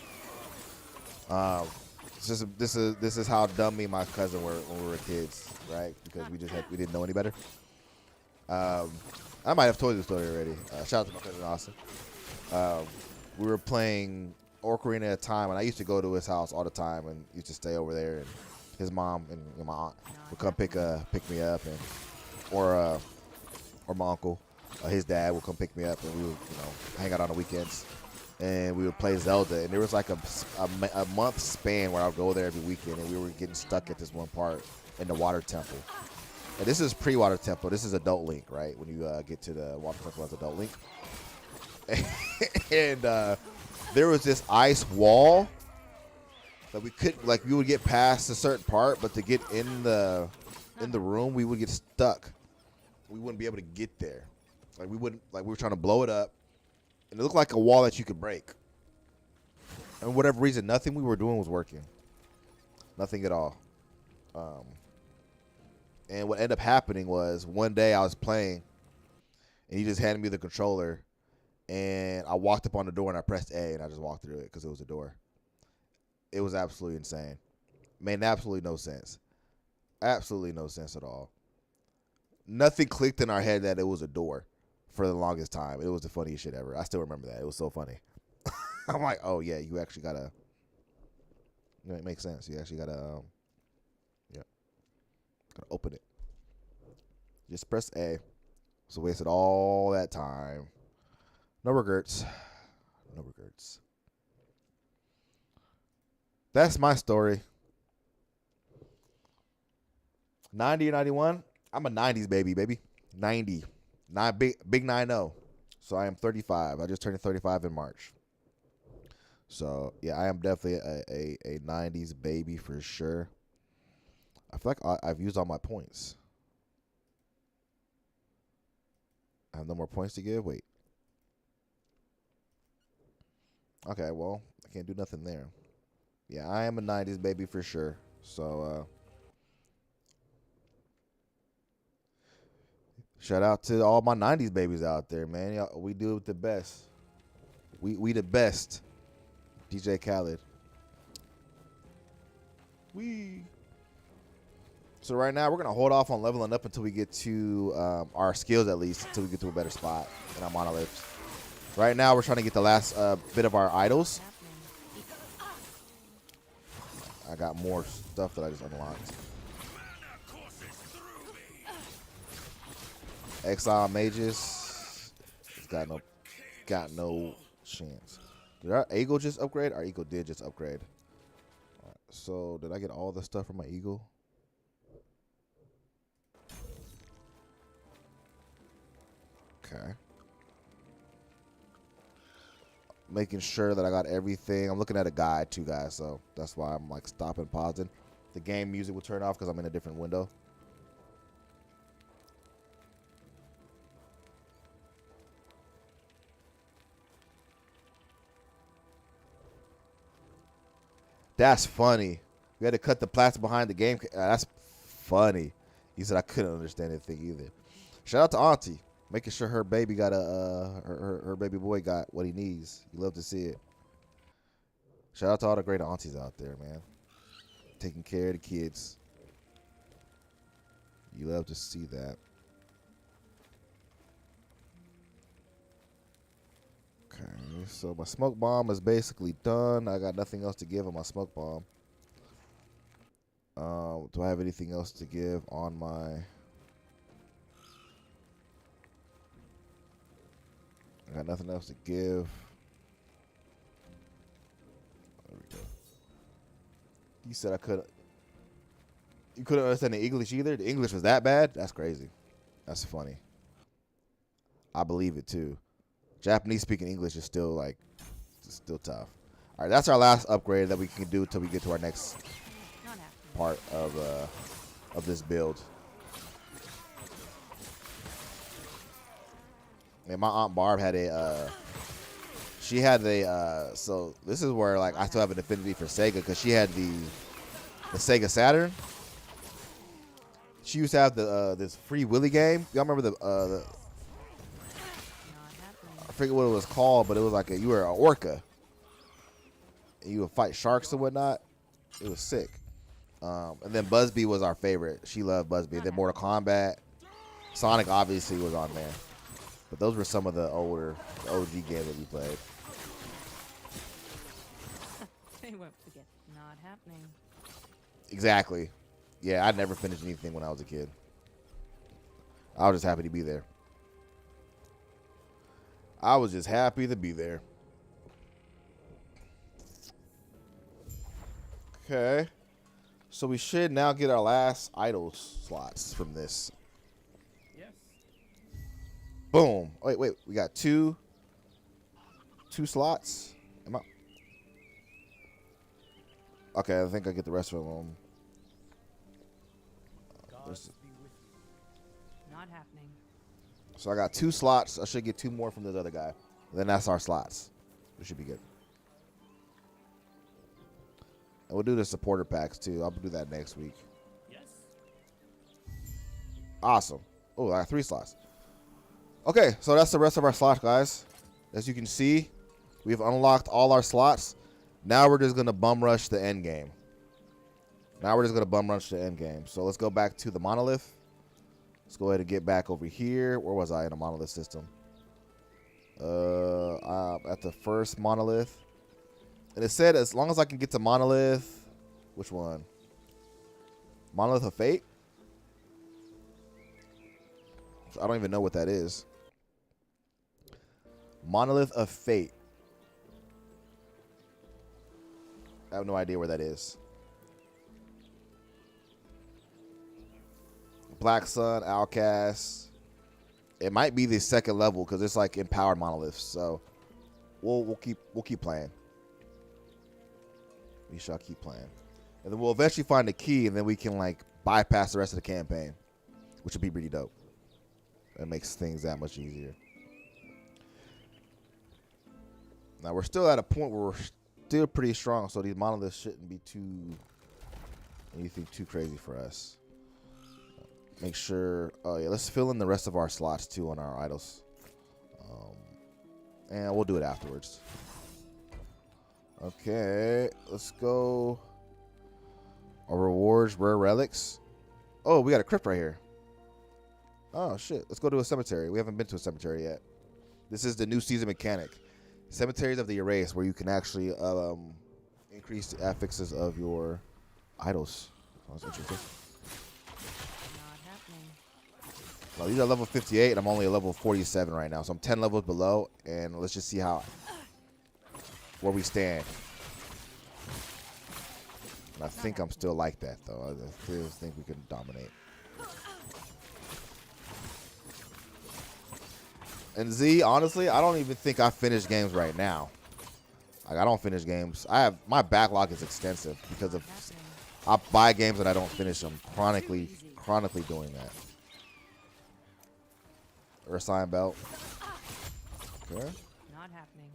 This is how dumb me and my cousin were when we were kids, right? Because we didn't know any better. I might have told you the story already. Shout out to my cousin Austin. We were playing Ocarina of Time, and I used to go to his house all the time, and used to stay over there. And his mom and my aunt would come pick me up, and or my uncle, his dad would come pick me up, and we would hang out on the weekends, and we would play Zelda. And there was like a month span where I would go there every weekend, and we were getting stuck at this one part in the water temple. And this is pre-water temple. This is adult Link, right? When you get to the water temple as adult Link. And there was this ice wall that we couldn't, like, we would get past a certain part, but to get in the room, we would get stuck. We wouldn't be able to get there. Like, we were trying to blow it up, and it looked like a wall that you could break. And for whatever reason, nothing we were doing was working. Nothing at all. And what ended up happening was one day I was playing, and he just handed me the controller, and I walked up on the door and I pressed A, and I just walked through it because it was a door. It was absolutely insane. Made absolutely no sense. Absolutely no sense at all. Nothing clicked in our head that it was a door for the longest time. It was the funniest shit ever. I still remember that. It was so funny. I'm like, oh yeah, you actually gotta. It makes sense. You actually gotta. Gotta open it. Just press A. So wasted all that time. No regrets. No regrets. That's my story. 90 or 91? I'm a 90s baby. 90. Big 9-0. So I am 35. I just turned 35 in March. So, yeah, I am definitely a 90s baby for sure. I feel like I've used all my points. I have no more points to give? Wait. Okay, well, I can't do nothing there. Yeah, I am a 90s baby for sure. So, shout out to all my 90s babies out there, man. We do it the best. We the best. DJ Khaled. So right now, we're going to hold off on leveling up until we get to our skills, at least, until we get to a better spot in our monoliths. Right now, we're trying to get the last bit of our idols. I got more stuff that I just unlocked. Exile Mages. It's got no chance. Did our eagle just upgrade? Our eagle did just upgrade. All right, so did I get all the stuff from my eagle? Okay. Making sure that I got everything. I'm looking at a guide too, guys, so that's why I'm like stopping, pausing. The game music will turn off because I'm in a different window. That's funny. We had to cut the plastic behind the game. That's funny. He said I couldn't understand anything either. Shout out to Auntie, making sure her baby got her baby boy got what he needs. You love to see it. Shout out to all the great aunties out there, man. Taking care of the kids. You love to see that. Okay, so my smoke bomb is basically done. I got nothing else to give on my smoke bomb. Do I have anything else to give on my... I got nothing else to give. There we go. You said I couldn't... You couldn't understand the English either? The English was that bad? That's crazy. That's funny. I believe it too. Japanese speaking English is still like, it's still tough. All right, that's our last upgrade that we can do until we get to our next Not happening. part of this build. And my Aunt Barb had she had so this is where like I still have an affinity for Sega because she had the Sega Saturn. She used to have the this Free Willy game. Y'all remember the Not I forget what it was called, but it was like you were an orca. And you would fight sharks and whatnot. It was sick. And then Busby was our favorite. She loved Busby. And then Mortal Kombat. Sonic obviously was on there. But those were some of the older OG games that we played. They won't forget. Not happening. Exactly. Yeah, I never finished anything when I was a kid. I was just happy to be there. I was just happy to be there. Okay. So we should now get our last idle slots from this. Yes. Boom. Wait. We got two slots. Am I? Okay, I think I get the rest of them. God be with you. Not happening. So I got 2 slots. I should get 2 more from this other guy. Then that's our slots. We should be good. And we'll do the supporter packs too. I'll do that next week. Yes. Awesome. Oh, I got 3 slots. Okay, so that's the rest of our slots, guys. As you can see, we've unlocked all our slots. Now we're just going to bum rush the end game. So let's go back to the monolith. Let's go ahead and get back over here. Where was I in a monolith system? At the first monolith. And it said as long as I can get to monolith. Which one? Monolith of Fate? I don't even know what that is. Monolith of Fate. I have no idea where that is. Black Sun, Outcast. It might be the second level because it's like empowered monoliths. So we'll keep playing. We shall keep playing, and then we'll eventually find a key, and then we can like bypass the rest of the campaign, which would be pretty dope. That makes things that much easier. Now we're still at a point where we're still pretty strong, so these monoliths shouldn't be anything too crazy for us. Make sure. Oh yeah, let's fill in the rest of our slots too on our idols, and we'll do it afterwards. Okay, let's go. Our rewards, rare relics. Oh, we got a crypt right here. Oh shit, let's go to a cemetery. We haven't been to a cemetery yet. This is the new season mechanic. Cemeteries of the Erased, where you can actually increase the affixes of your idols. That's interesting. Not happening. Well, these are level 58, and I'm only a level 47 right now, so I'm 10 levels below, and let's just see where we stand. And I think I'm still like that, though. I still think we can dominate. And Z, honestly, I don't even think I finish games right now. Like, I don't finish games. My backlog is extensive because of I buy games and I don't finish them. Chronically doing that. Ursine belt. Okay. Not happening.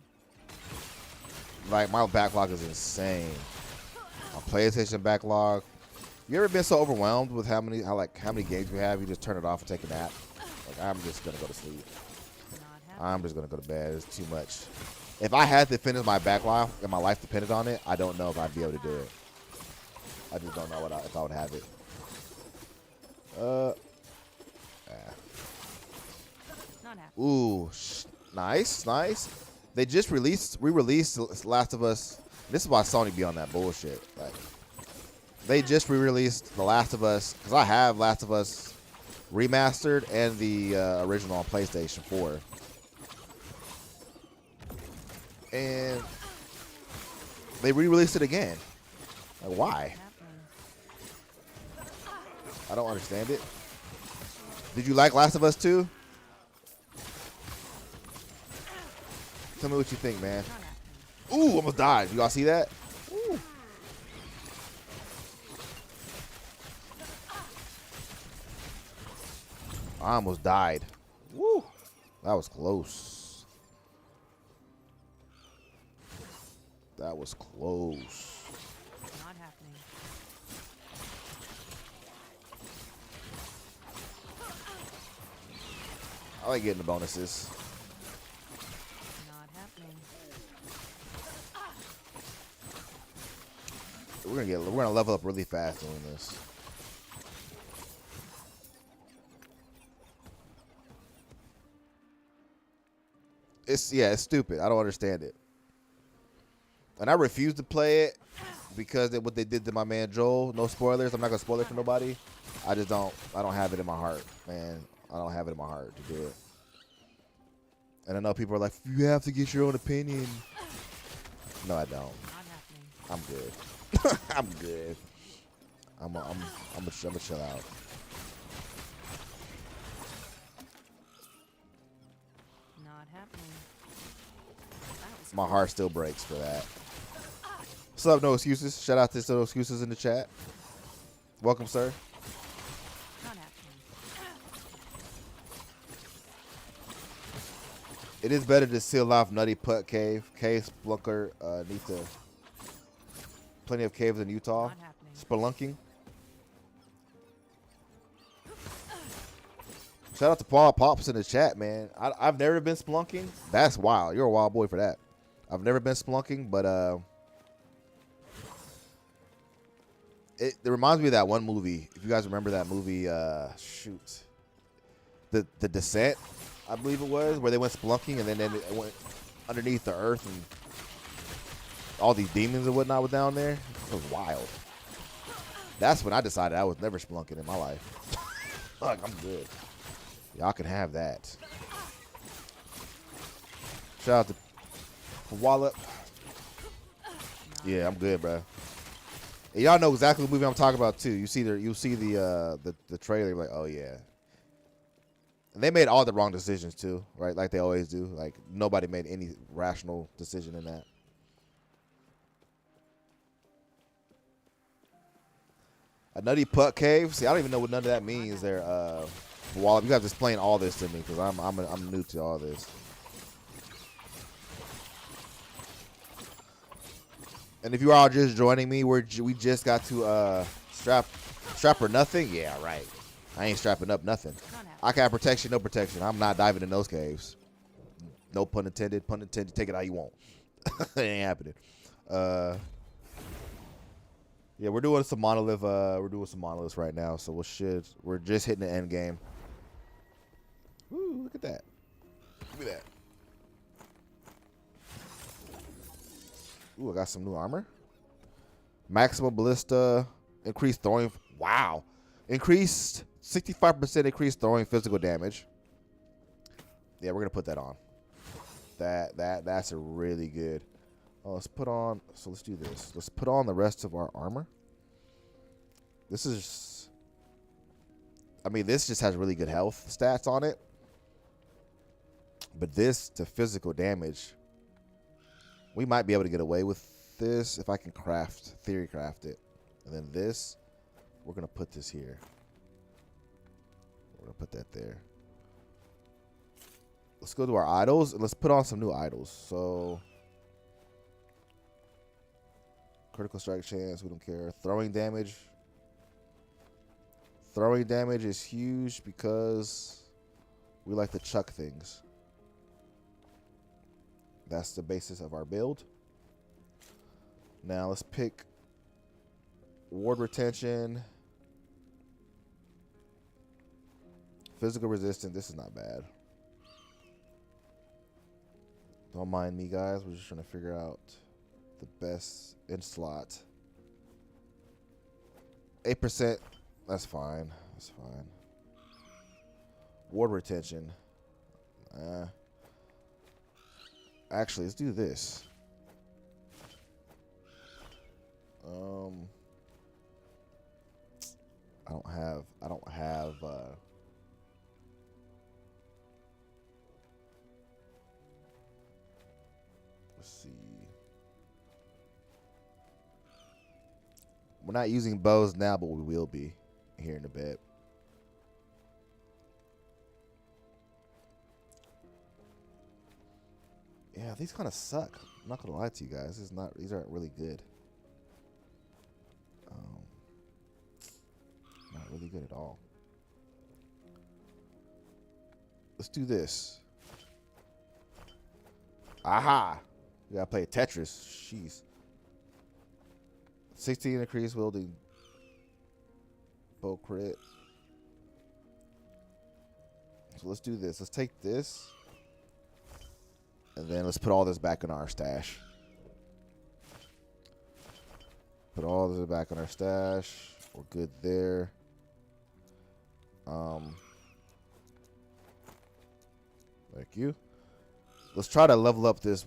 Like, my backlog is insane. My PlayStation backlog. You ever been so overwhelmed with how many games we have? You just turn it off and take a nap. Like, I'm just gonna go to sleep. I'm just gonna go to bed. It's too much. If I had to finish my backlog and my life depended on it, I don't know if I'd be able to do it. I just don't know if I would have it. Not happening. Ooh, nice. They just re-released Last of Us. This is why Sony be on that bullshit. Like, they just re-released The Last of Us because I have Last of Us remastered and the original on PlayStation 4. And they re-released it again. Like, why? Happening. I don't understand it. Did you like Last of Us 2? Tell me what you think, man. Not happening. Ooh, almost died. You all see that? Ooh. I almost died. Woo. That was close. That was close. Not happening. I like getting the bonuses. Not happening. We're gonna level up really fast doing this. It's stupid. I don't understand it. And I refuse to play it because of what they did to my man Joel. No spoilers. I'm not gonna spoil it for nobody. I don't have it in my heart, man. I don't have it in my heart to do it. And I know people are like, you have to get your own opinion. No, I don't. Not happening. I'm good. I'm good. I'm gonna chill out. Not happening. That was My heart still breaks for that. What's up, No Excuses? Shout out to No Excuses in the chat. Welcome, sir. not happening. It is better to seal off Nutty Putt Cave. Cave Splunker need to. Plenty of caves in Utah. Not happening. Spelunking. Shout out to Paul Pops in the chat, man. I've never been spelunking. That's wild. You're a wild boy for that. I've never been spelunking, but it reminds me of that one movie. If you guys remember that movie, shoot, the Descent, I believe it was, where they went spelunking and then it went underneath the earth and all these demons and whatnot were down there. It was wild. That's when I decided I was never spelunking in my life. Fuck, I'm good. Y'all can have that. Shout out to Wallop. Yeah, I'm good, bro. And y'all know exactly the movie I'm talking about too. You see the trailer, you're like, oh yeah. And they made all the wrong decisions too, right? Like they always do. Like nobody made any rational decision in that. A Nutty Putt Cave. See, I don't even know what none of that means there. Wallop, you guys explain all this to me because I'm new to all this. And if you are just joining me, we just got to strap or nothing. Yeah, right. I ain't strapping up nothing. I can have protection, no protection. I'm not diving in those caves. No pun intended. Pun intended. Take it how you want. It ain't happening. Yeah, we're doing some monolith. We're doing some monoliths right now, so we're just hitting the end game. Woo! Look at that. Look at that. Ooh, I got some new armor. Maximum ballista, increased throwing. Wow, increased 65% increased throwing physical damage. Yeah, we're gonna put that on. That's a really good. Oh, let's put on. So let's do this. Let's put on the rest of our armor. This is. I mean, this just has really good health stats on it. But this to physical damage, we might be able to get away with this if I can theory craft it. And then this, we're going to put this here. We're going to put that there. Let's go to our idols and let's put on some new idols. So, critical strike chance, we don't care. Throwing damage. Throwing damage is huge because we like to chuck things. That's the basis of our build. Now let's pick ward retention, physical resistance. This is not bad. Don't mind me, guys. We're just trying to figure out the best in slot. 8%. That's fine. That's fine. Ward retention. Actually, let's do this. I don't have Let's see. We're not using bows now, but we will be here in a bit. Yeah, these kind of suck. I'm not gonna lie to you guys. These aren't really good. Not really good at all. Let's do this. Aha! We gotta play Tetris. Jeez. 16 increase wielding bow crit. So let's do this. Let's take this. And then let's put all this back in our stash. Put all this back in our stash. We're good there. Thank you. Let's try to level up this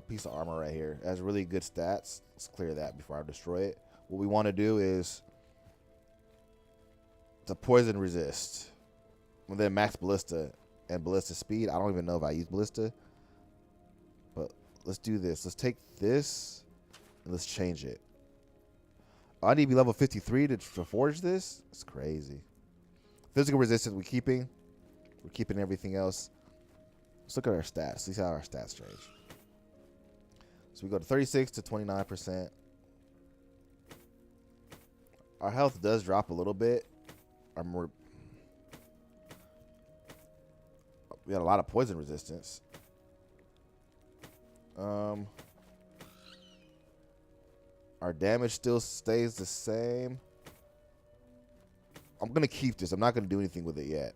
piece of armor right here. It has really good stats. Let's clear that before I destroy it. What we want to do is the poison resist. And then max ballista and ballista speed. I don't even know if I use ballista. But let's do this. Let's take this and let's change it. I need to be level 53 to forge this. It's crazy. Physical resistance we're keeping. We're keeping everything else. Let's look at our stats. See how our stats change. So we go to 36 to 29%. Our health does drop a little bit. We got a lot of poison resistance. Our damage still stays the same. I'm gonna keep this. I'm not gonna do anything with it yet.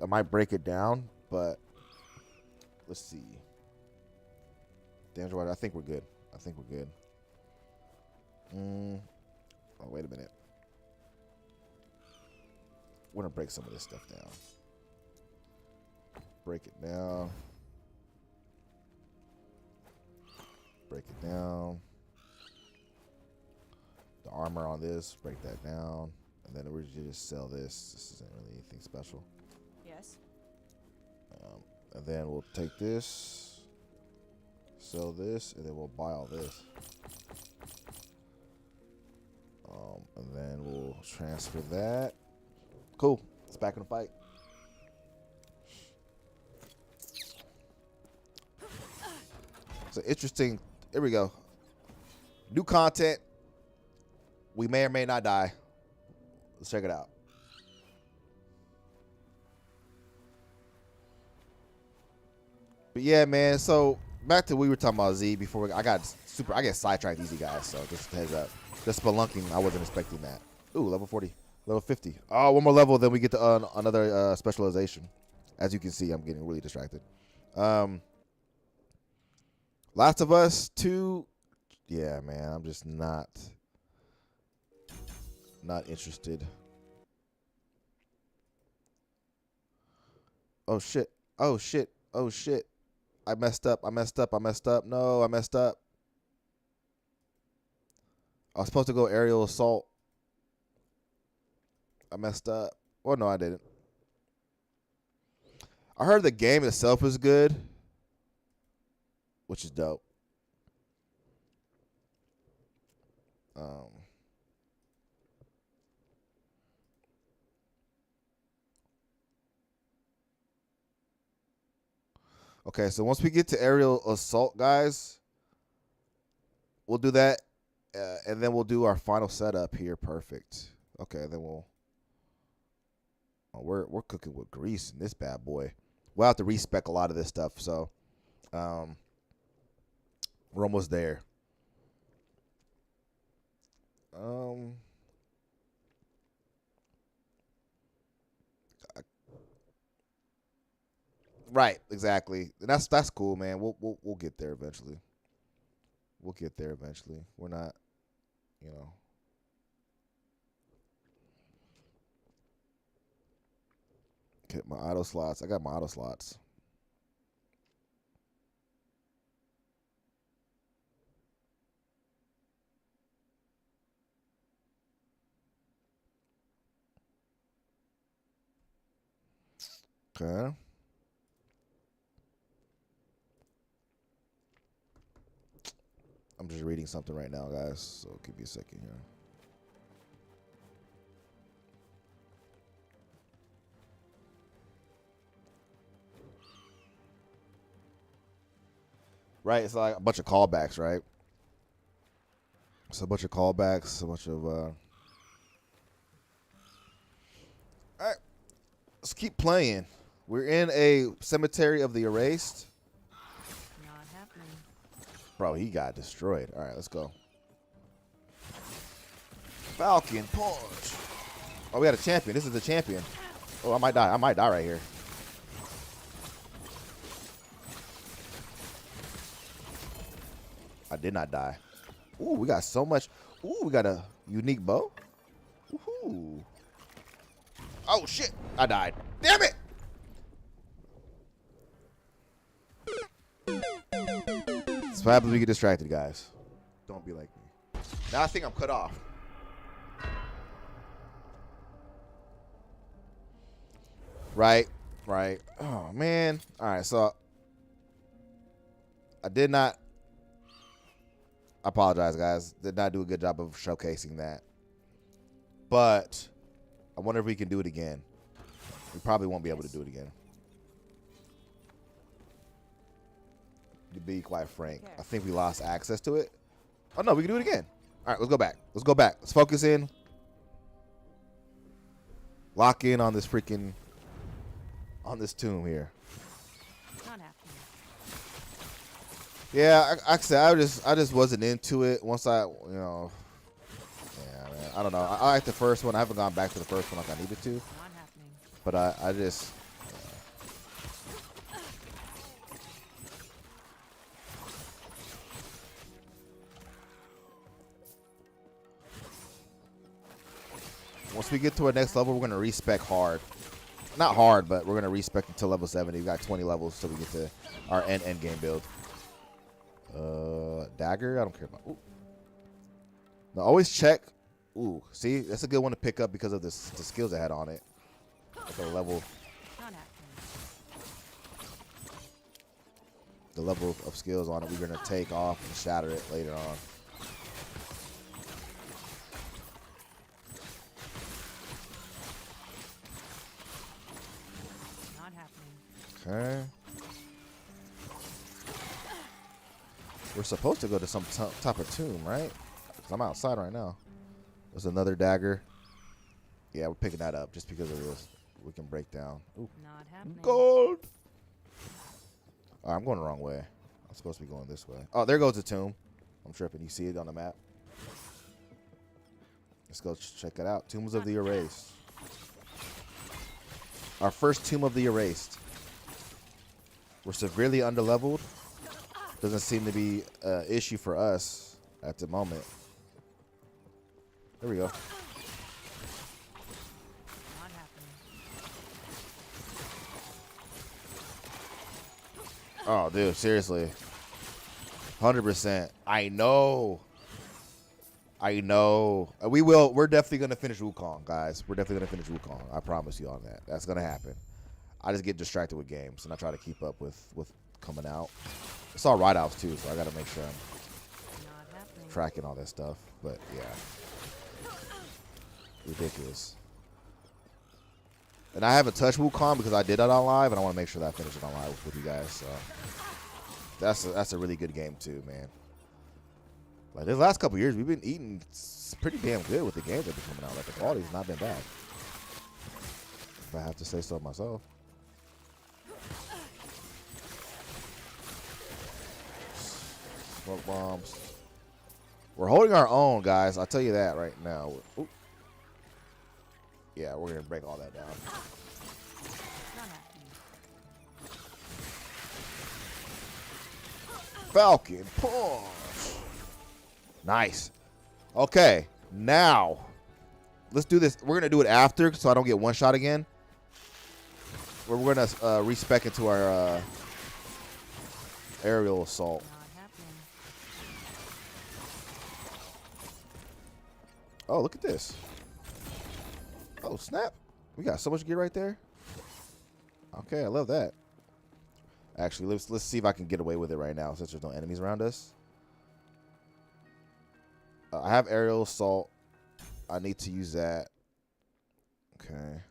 I might break it down, but let's see. Damage rider. I think we're good. Oh, wait a minute. We're gonna break some of this stuff down. Break it down. Break it down. The armor on this, break that down. And then we're just sell this. This isn't really anything special. Yes. And then we'll take this, sell this, and then we'll buy all this. And then we'll transfer that. Cool. Let's back in the fight. So interesting. Here we go. New content. We may or may not die. Let's check it out. But yeah, man. So back to what we were talking about Z before. I get sidetracked easy, guys. So just a heads up. The spelunking, I wasn't expecting that. Ooh, level 40, level 50. Oh, one more level, then we get to another specialization. As you can see, I'm getting really distracted. Last of Us 2. Yeah, man. I'm just not interested. Oh shit. Oh shit. Oh shit. I messed up. No, I messed up. I was supposed to go aerial assault. I messed up. Well, no, I didn't. I heard the game itself is good, which is dope. Okay, so once we get to aerial assault, guys, we'll do that, and then we'll do our final setup here. Perfect. Okay, then we'll. Oh, we're cooking with grease in this bad boy. We'll have to respec a lot of this stuff, so we're almost there. Right, exactly. And that's cool, man. We'll get there eventually. We're not, you know. Okay, my auto slots. I got my auto slots. Okay. I'm just reading something right now, guys. So give me a second here. Right, it's like a bunch of callbacks, right? It's a bunch of callbacks, a bunch of. All right, let's keep playing. We're in a cemetery of the erased. Not happening. Bro, he got destroyed. All right, let's go. Falcon punch. Oh, we got a champion. This is the champion. Oh, I might die. I might die right here. I did not die. Ooh, we got so much. Ooh, we got a unique bow. Ooh. Oh, shit. I died. Damn it. It's what happens when we get distracted, guys. Don't be like me. Now I think I'm cut off. Right. Oh, man. All right, so I did not. I apologize, guys. Did not do a good job of showcasing that. But I wonder if we can do it again. We probably won't be able to do it again. To be quite frank, I think we lost access to it. Oh, no, we can do it again. All right, let's go back. Let's go back. Let's focus in. Lock in on this freaking... on this tomb here. Not happening. Yeah, I said I just wasn't into it. Once I, you know, yeah, man, I don't know. I like the first one. I haven't gone back to the first one like I needed to. Not happening. But I just. Once we get to our next level, we're gonna respec hard. Not hard, but we're gonna respec until level 70. We got 20 levels till we get to our end game build. Dagger. I don't care about. Ooh. Now always check. Ooh, see, that's a good one to pick up because of the skills I had on it. The level. Not happening. The level of skills on it. We're gonna take off and shatter it later on. Not happening. Okay. We're supposed to go to some type of tomb, right? 'Cause I'm outside right now. There's another dagger. Yeah, we're picking that up just because of this. We can break down. Ooh. Not happening. Gold. All right, I'm going the wrong way. I'm supposed to be going this way. Oh, there goes the tomb. I'm tripping. You see it on the map? Let's go check it out. Tombs of the Erased. Our first Tomb of the Erased. We're severely underleveled. Doesn't seem to be an issue for us at the moment. There we go. Not happening. Oh, dude, seriously. 100%. I know. We will. We're definitely going to finish Wukong, guys. We're definitely going to finish Wukong. I promise you on that. That's going to happen. I just get distracted with games, and I try to keep up with coming out. It's all Ride Outs, too, so I got to make sure I'm Not happening. tracking all that stuff. But, yeah. Ridiculous. And I haven't touched Wukong because I did that on live, and I want to make sure that I finish it on live with you guys. So that's a really good game, too, man. Like, the last couple years, we've been eating pretty damn good with the games that have been coming out. Like, the quality's not been bad. If I have to say so myself. Smoke bombs. We're holding our own, guys. I'll tell you that right now. Ooh. Yeah, we're going to break all that down. Not happening. Falcon punch. Nice. Okay, now let's do this. We're gonna do it after, so I don't get one shot again. We're gonna respec into our aerial assault. Not happening. Oh, look at this. Oh, snap. We got so much gear right there. Okay, I love that. Actually, let's see if I can get away with it right now since there's no enemies around us. I have aerial assault. I need to use that. Okay.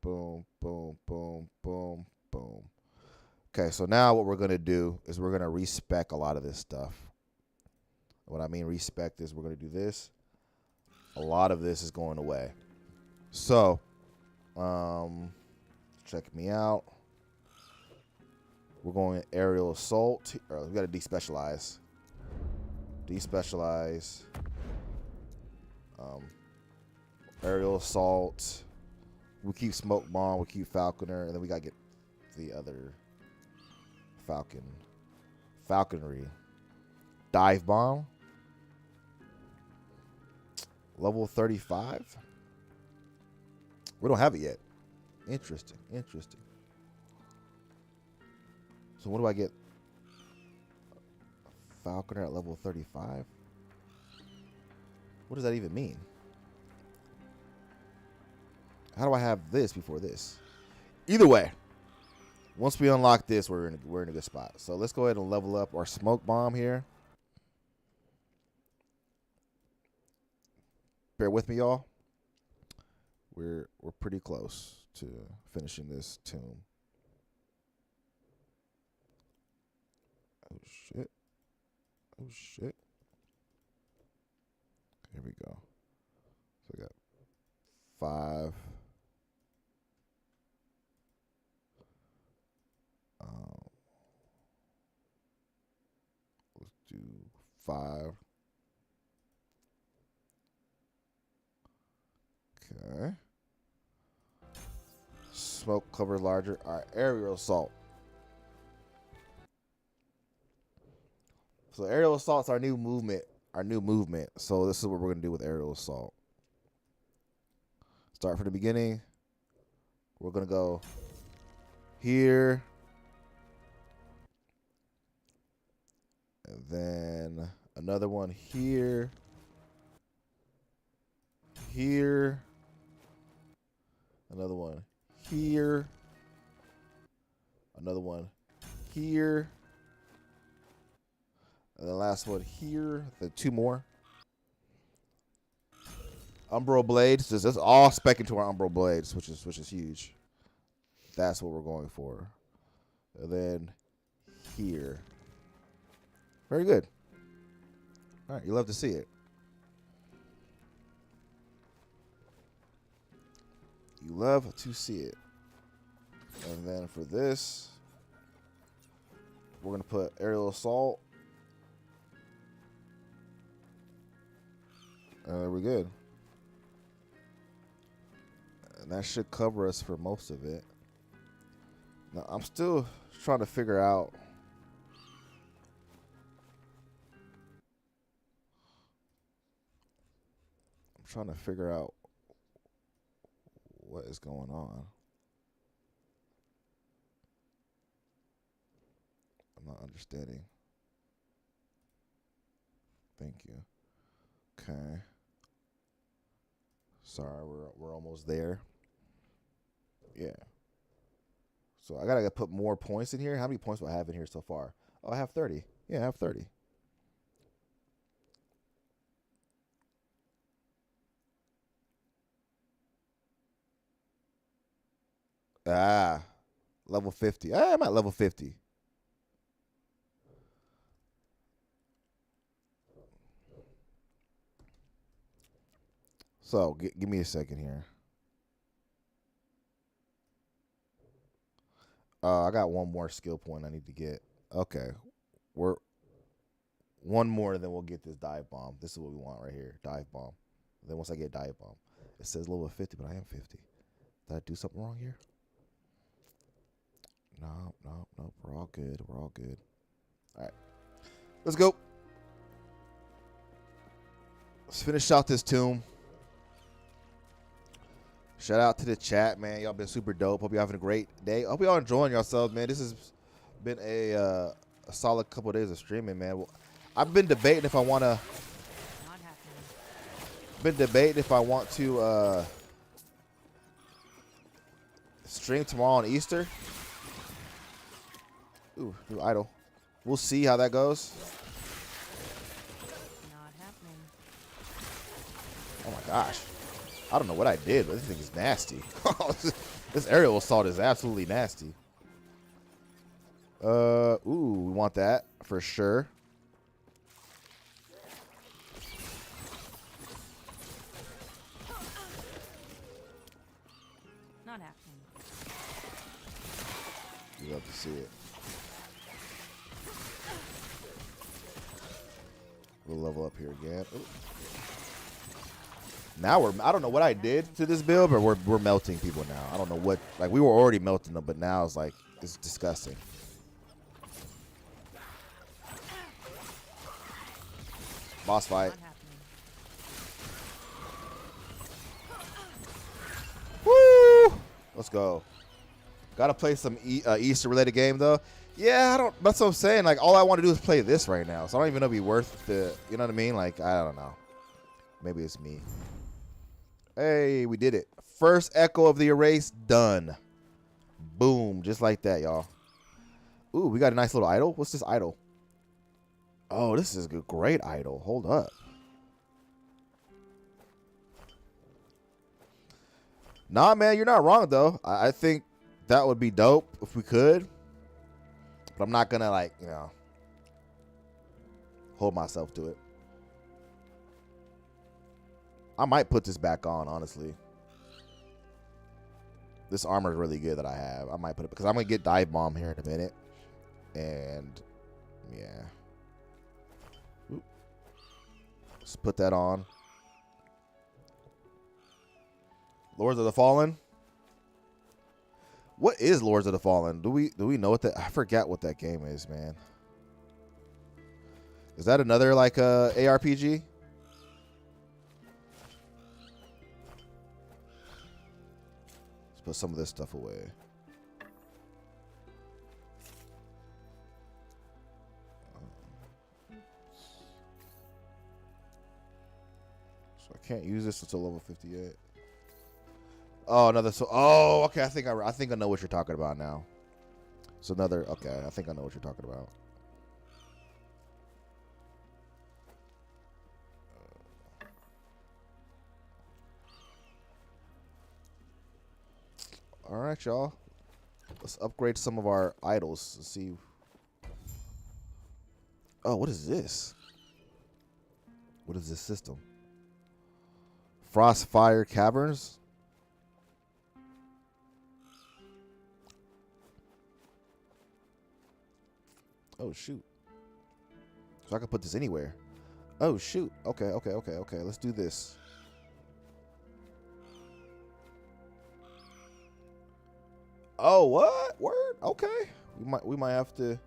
Boom, boom, boom, boom, boom. Okay, so now what we're going to do is we're going to respec a lot of this stuff. What I mean respec is we're going to do this. A lot of this is going away. So, check me out. We're going aerial assault. We got to despecialize. Despecialize. Aerial assault. We keep smoke bomb. We keep falconer, and then we got to get the other falconry. Dive bomb. Level 35. We don't have it yet. Interesting. So what do I get? Falconer at level 35? What does that even mean? How do I have this before this? Either way, once we unlock this, we're in a good spot. So let's go ahead and level up our smoke bomb here. Bear with me, y'all. We're pretty close to finishing this tomb. Oh shit. Here we go. So we got 5. Let's do 5. Okay. Smoke cover larger. All right, aerial assault. So aerial assault's our new movement. So this is what we're gonna do with aerial assault. Start from the beginning. We're gonna go here. And then another one here. Here. Another one here. Another one here. And the last one here. The 2 more. Umbral Blades. This is all spec into our Umbral Blades, which is huge. That's what we're going for. And then here. Very good. All right, you love to see it. You love to see it. And then for this, we're going to put aerial assault. And there we're good. And that should cover us for most of it. Now, I'm still trying to figure out what is going on. I'm not understanding. Thank you. Okay. Sorry, we're almost there. Yeah. So I gotta put more points in here. How many points do I have in here so far? Oh, I have 30. Yeah, I have 30. Level 50. I'm at level 50. So, give me a second here. I got one more skill point I need to get. Okay. We're one more, then we'll get this dive bomb. This is what we want right here. Dive bomb. Then once I get dive bomb. It says level 50, but I am 50. Did I do something wrong here? No. We're all good. All right. Let's go. Let's finish out this tomb. Shout out to the chat, man. Y'all been super dope. Hope y'all having a great day. Hope y'all enjoying yourselves, man. This has been a solid couple of days of streaming, man. Well, I've been debating if I want to. Not happening. Been debating if I want to stream tomorrow on Easter. Ooh, new idol. We'll see how that goes. Oh my gosh. I don't know what I did, but this thing is nasty. This aerial assault is absolutely nasty. Ooh, we want that for sure. Not happening. You love to see it. We'll level up here again. Ooh. Now I don't know what I did to this build, but we're melting people now. I don't know what, like we were already melting them, but now it's like, it's disgusting. Boss fight. Not happening. Woo! Let's go. Gotta play some Easter related game though. Yeah, I don't. That's what I'm saying. Like all I want to do is play this right now, so I don't even know if it'd be worth the. You know what I mean? Like I don't know. Maybe it's me. Hey, we did it. First echo of the erase done. Boom, just like that, y'all. Ooh, we got a nice little idol. What's this idol? Oh, this is a great idol. Hold up. Nah, man, you're not wrong though. I think that would be dope if we could. But I'm not gonna like, you know, hold myself to it. I might put this back on, honestly. This armor is really good that I have. I might put it because I'm gonna get dive bomb here in a minute. And yeah. Oop. Let's put that on. Lords of the Fallen. What is Lords of the Fallen? Do we know what that? I forgot what that game is, man. Is that another like ARPG? Let's put some of this stuff away. So I can't use this until level 58. Oh, another. So, oh, okay. I think I know what you're talking about now. So another. Okay, I think I know what you're talking about. All right, y'all. Let's upgrade some of our idols. Let's see. Oh, what is this? What is this system? Frostfire Caverns. Oh, shoot. So I can put this anywhere. Oh, shoot. Okay. Let's do this. Oh, what? Word? Okay. We might have to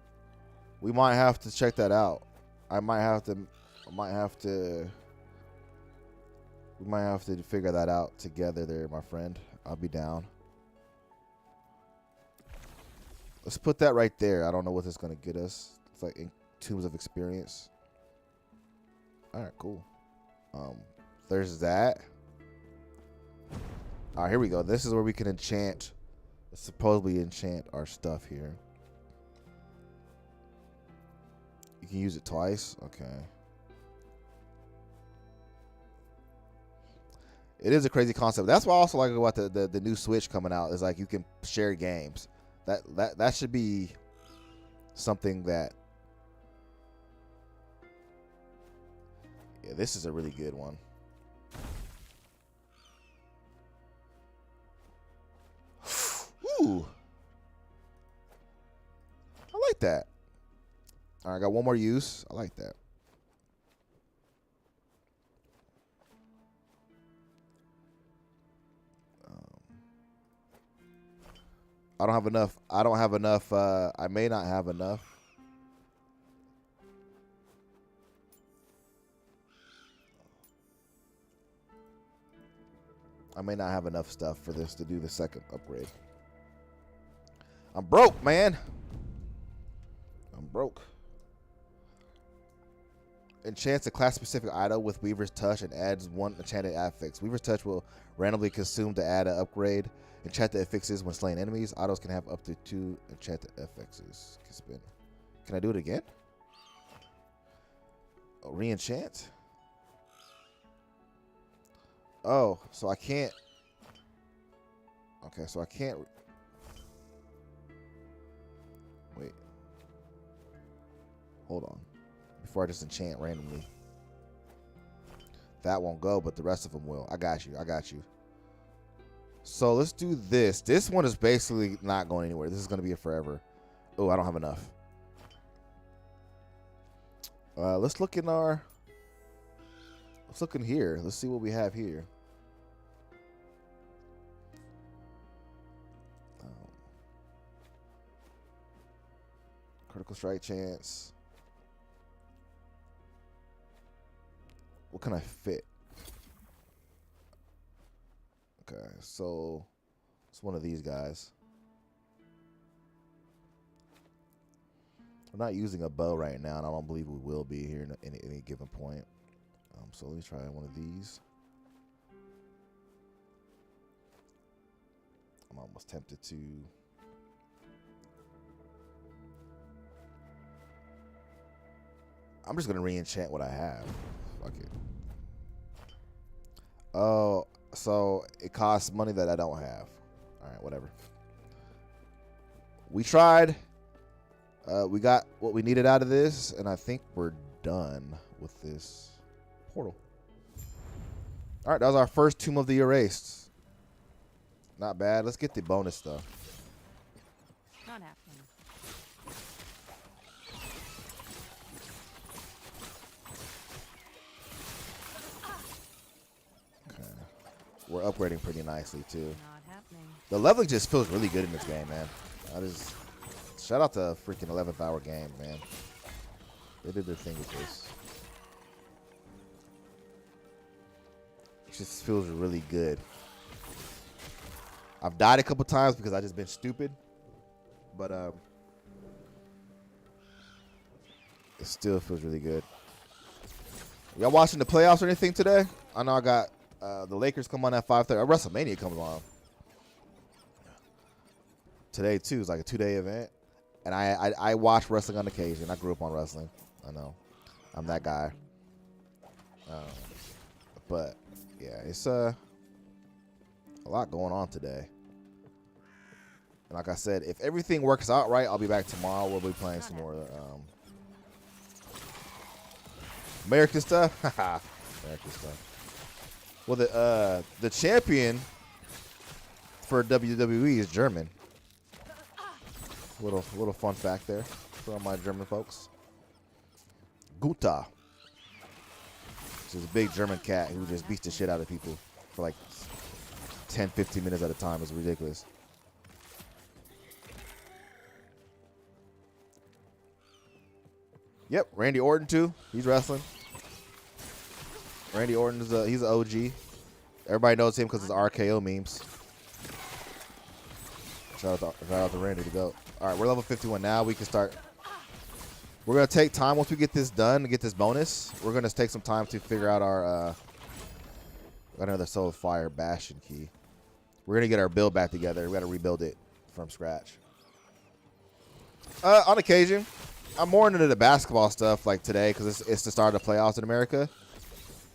check that out. We might have to figure that out together there, my friend. I'll be down. Let's put that right there. I don't know what that's going to get us. It's like in Tombs of Experience. All right, cool. There's that. All right, here we go. This is where we can enchant, supposedly enchant our stuff here. You can use it twice. Okay. It is a crazy concept. That's what I also like about the new Switch coming out is like you can share games. That should be something that. Yeah, this is a really good one. Ooh. I like that. All right, I got one more use. I like that. I don't have enough. I don't have enough. I may not have enough. I may not have enough stuff for this to do the second upgrade. I'm broke, man. I'm broke. Enchants a class-specific item with Weaver's Touch and adds one enchanted affix. Weaver's Touch will randomly consume to add an upgrade. Enchant the affixes when slaying enemies. Idols can have up to 2 enchanted affixes. Can I do it again? Oh, re-enchant? Oh, so I can't. Okay, so I can't. Wait. Hold on. Before I just enchant randomly. That won't go, but the rest of them will. I got you. I got you. So let's do this. This one is basically not going anywhere. This is going to be a forever. Oh, I don't have enough. Let's look in our... Let's look in here. Let's see what we have here. Critical strike chance. What can I fit? Okay, so it's one of these guys. We're not using a bow right now, and I don't believe we will be here in any given point. So let me try one of these. I'm almost tempted to. I'm just gonna re-enchant what I have. Fuck it. Oh, so it costs money that I don't have. All right, whatever. We tried. We got what we needed out of this, and I think we're done with this portal. All right, that was our first Tomb of the Erased. Not bad. Let's get the bonus stuff. Not happening. Okay. We're upgrading pretty nicely, too. Not happening. The leveling just feels really good in this game, man. Shout out to freaking 11th Hour Games, man. They did their thing with this. It just feels really good. I've died a couple times because I just been stupid, but it still feels really good. Y'all watching the playoffs or anything today? I know I got the Lakers come on at 5:30. WrestleMania comes on today too. It's like a 2-day event, and I watch wrestling on occasion. I grew up on wrestling. I know, I'm that guy. But yeah, it's a lot going on today. And like I said, if everything works out right, I'll be back tomorrow. We'll be playing some more American stuff. American stuff. Well, the champion for WWE is German. Little fun fact there for all my German folks. Guta. This is a big German cat who just beats the shit out of people for like 10, 15 minutes at a time. It's ridiculous. Yep, Randy Orton too. He's wrestling. Randy Orton is he's an OG. Everybody knows him because it's RKO memes. Shout out to Randy to go. All right, we're level 51 now. We can start. We're gonna take time once we get this done to get this bonus. We're gonna take some time to figure out our another Soul of Fire Bastion key. We're gonna get our build back together. We gotta rebuild it from scratch. On occasion, I'm more into the basketball stuff like today because it's the start of the playoffs in America.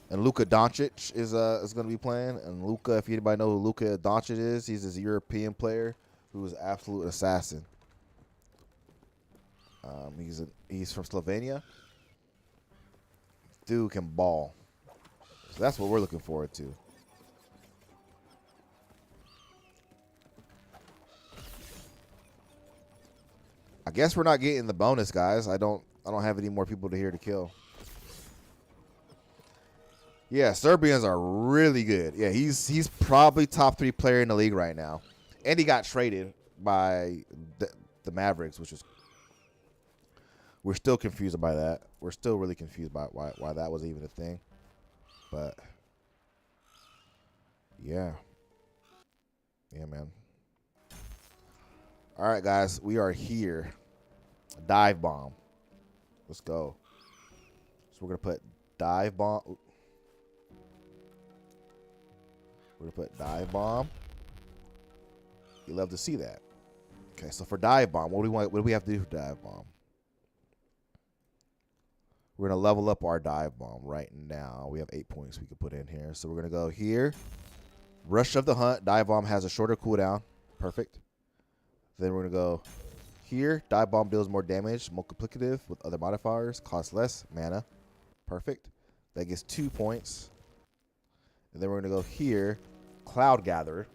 And Luka Doncic is going to be playing. And Luka, if anybody know who Luka Doncic is, he's this European player who is an absolute assassin. He's from Slovenia. Dude can ball. So that's what we're looking forward to. I guess we're not getting the bonus, guys. I don't have any more people here to kill. Yeah, Serbians are really good. Yeah, he's probably top 3 player in the league right now. And he got traded by the Mavericks, which is we're still confused by that. We're still really confused by why that was even a thing. But yeah. Yeah, man. All right, guys, we are here. Dive bomb. Let's go. So we're gonna put dive bomb. We're gonna put dive bomb. You love to see that. Okay, so for dive bomb, what do we have to do for dive bomb? We're going to level up our dive bomb right now. We have 8 points we can put in here. So we're going to go here. Rush of the Hunt. Dive bomb has a shorter cooldown. Perfect. Then we're going to go here. Dive bomb deals more damage. Multiplicative with other modifiers. Costs less mana. Perfect. That gets 2 points. And then we're going to go here. Cloud Gatherer.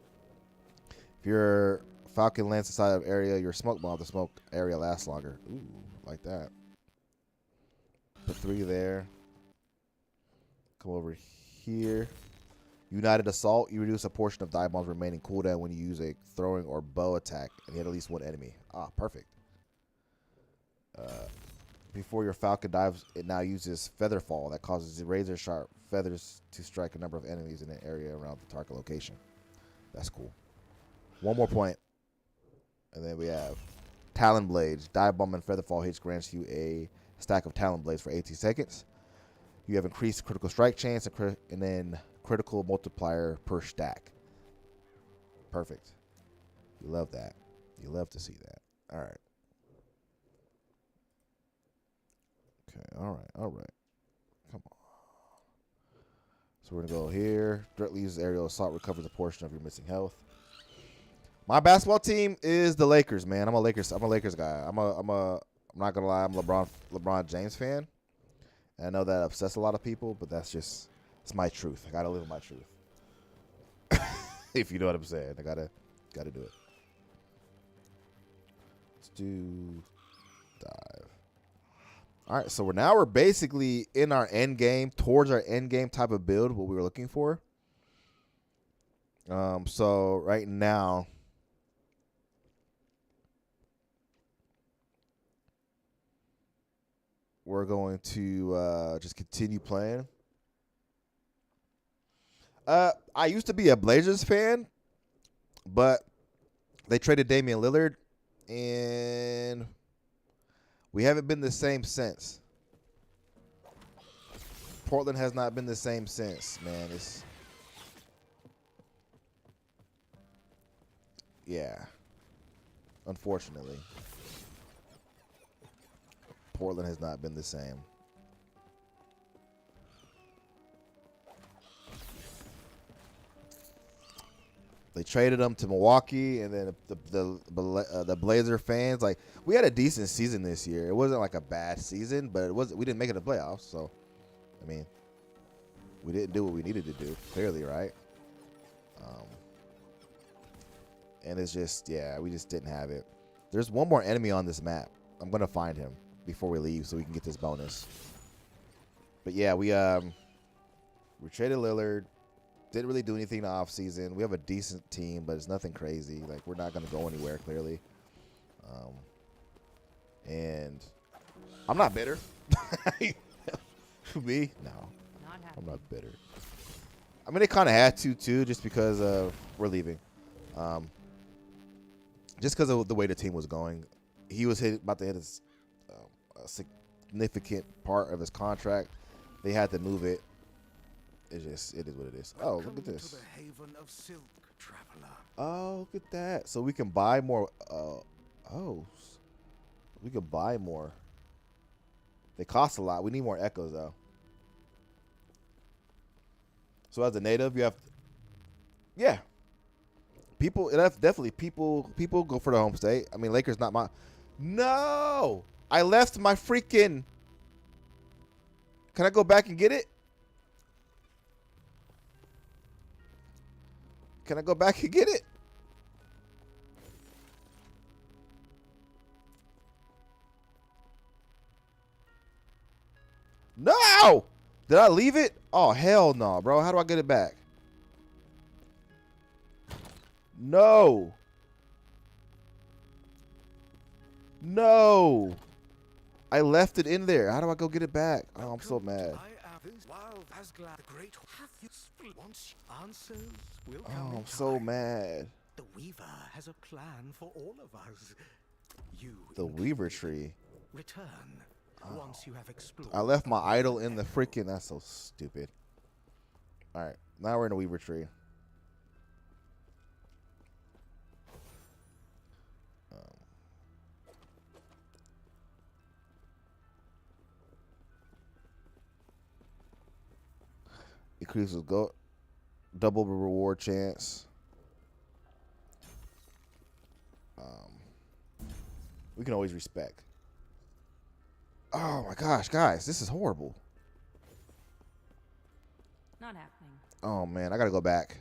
If your Falcon lands inside of area, your smoke bomb, the smoke area lasts longer. Ooh, like that. Put 3 there. Come over here. United Assault. You reduce a portion of dive bomb's remaining cooldown when you use a throwing or bow attack and hit at least one enemy. Ah, perfect. Before your Falcon dives, it now uses Feather Fall that causes razor sharp feathers to strike a number of enemies in an area around the target location. That's cool. 1 more point. And then we have Talon Blades. Dive bomb and Feather Fall hits grants you a stack of Talon Blades for 18 seconds. You have increased critical strike chance and then critical multiplier per stack. Perfect. You love that. You love to see that. All right. Okay. All right. All right. Come on. So we're going to go here. Directly uses aerial assault. Recovers a portion of your missing health. My basketball team is the Lakers, man. I'm a Lakers guy. I'm not gonna lie, I'm a LeBron James fan. And I know that upsets a lot of people, but it's my truth. I gotta live with my truth. If you know what I'm saying. I gotta do it. Let's do dive. Alright, so we're basically in our end game, towards our end game type of build, what we were looking for. So right now, we're going to just continue playing. I used to be a Blazers fan, but they traded Damian Lillard, and we haven't been the same since. Portland has not been the same since, man. Yeah. Unfortunately. Portland has not been the same. They traded him to Milwaukee, and then the Blazer fans, like, we had a decent season this year. It wasn't like a bad season, but we didn't make it to the playoffs. So, I mean, we didn't do what we needed to do. Clearly, right? And it's just, yeah, we just didn't have it. There's one more enemy on this map. I'm gonna find him before we leave so we can get this bonus. But yeah, we traded Lillard. Didn't really do anything in the offseason. We have a decent team, but it's nothing crazy. Like, we're not going to go anywhere, clearly. And I'm not bitter. Me? No. Not happy. I'm not bitter. I mean, they kind of had to, too, just because we're leaving. Just because of the way the team was going. He was about to hit his a significant part of his contract. They had to move it. It is what it is. Oh, look at this. Oh, look at that. So we can buy more. We can buy more. They cost a lot. We need more echoes, though. So as a native, you have, yeah. People, definitely people go for the home state. I mean, Lakers not my. No, I left my freaking. Can I go back and get it? Can I go back and get it? No! Did I leave it? Oh, hell no, bro. How do I get it back? No. No. I left it in there. How do I go get it back? Oh, I'm so mad. Oh, I'm so mad. The Weaver has a plan for all of us. The Weaver tree. Return once you have explored. I left my idol in the freaking. That's so stupid. All right, now we're in the Weaver tree. Decreases go double reward chance. We can always respect. Oh my gosh, guys, this is horrible. Not happening. Oh man, I gotta go back.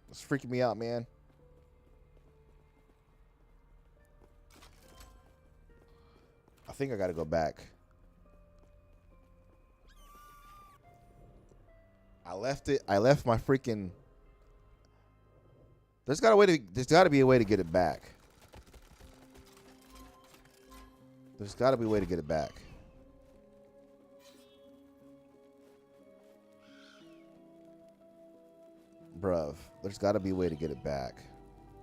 It's freaking me out, man. I think I gotta go back. I left my freaking. There's gotta be a way to get it back. There's gotta be a way to get it back. Bruv, there's gotta be a way to get it back.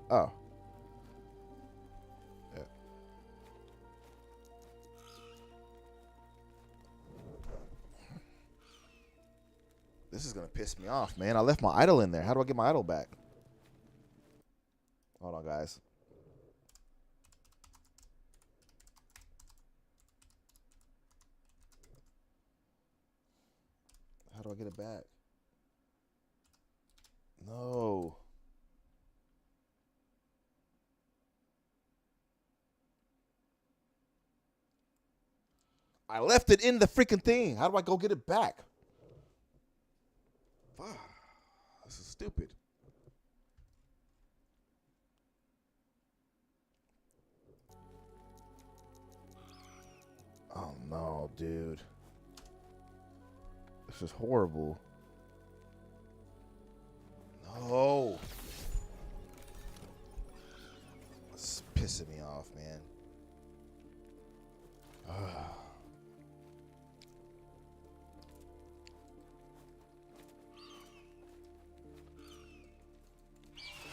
Oh. Yeah. This is gonna piss me off, man. I left my idol in there. How do I get my idol back? Hold on, guys. How do I get it back? No. I left it in the freaking thing. How do I go get it back? Fuck. This is stupid. Oh no, dude. This is horrible. No. It's pissing me off, man.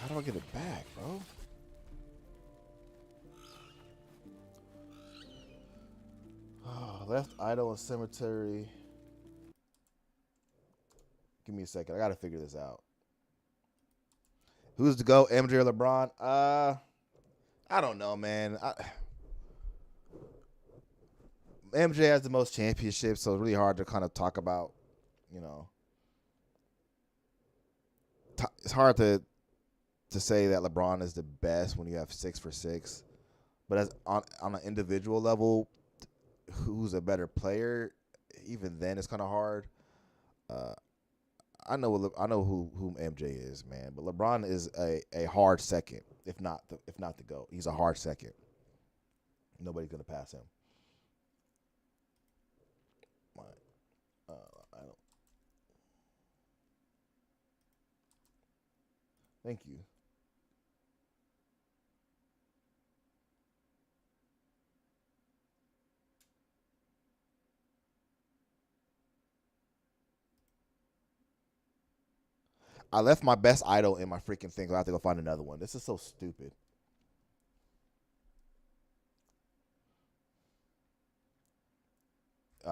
How do I get it back, bro? Left idol in cemetery. Give me a second. I gotta figure this out. Who's to go, MJ or LeBron? I don't know, man. MJ has the most championships, so it's really hard to kind of talk about, you know. It's hard to say that LeBron is the best when you have 6 for 6. But as on an individual level, who's a better player, even then it's kind of hard. I know who MJ is, man, but LeBron is a hard second, if not the GOAT. He's a hard second. Nobody's gonna pass him. I don't. Thank you. I left my best idol in my freaking thing. I have to go find another one. This is so stupid.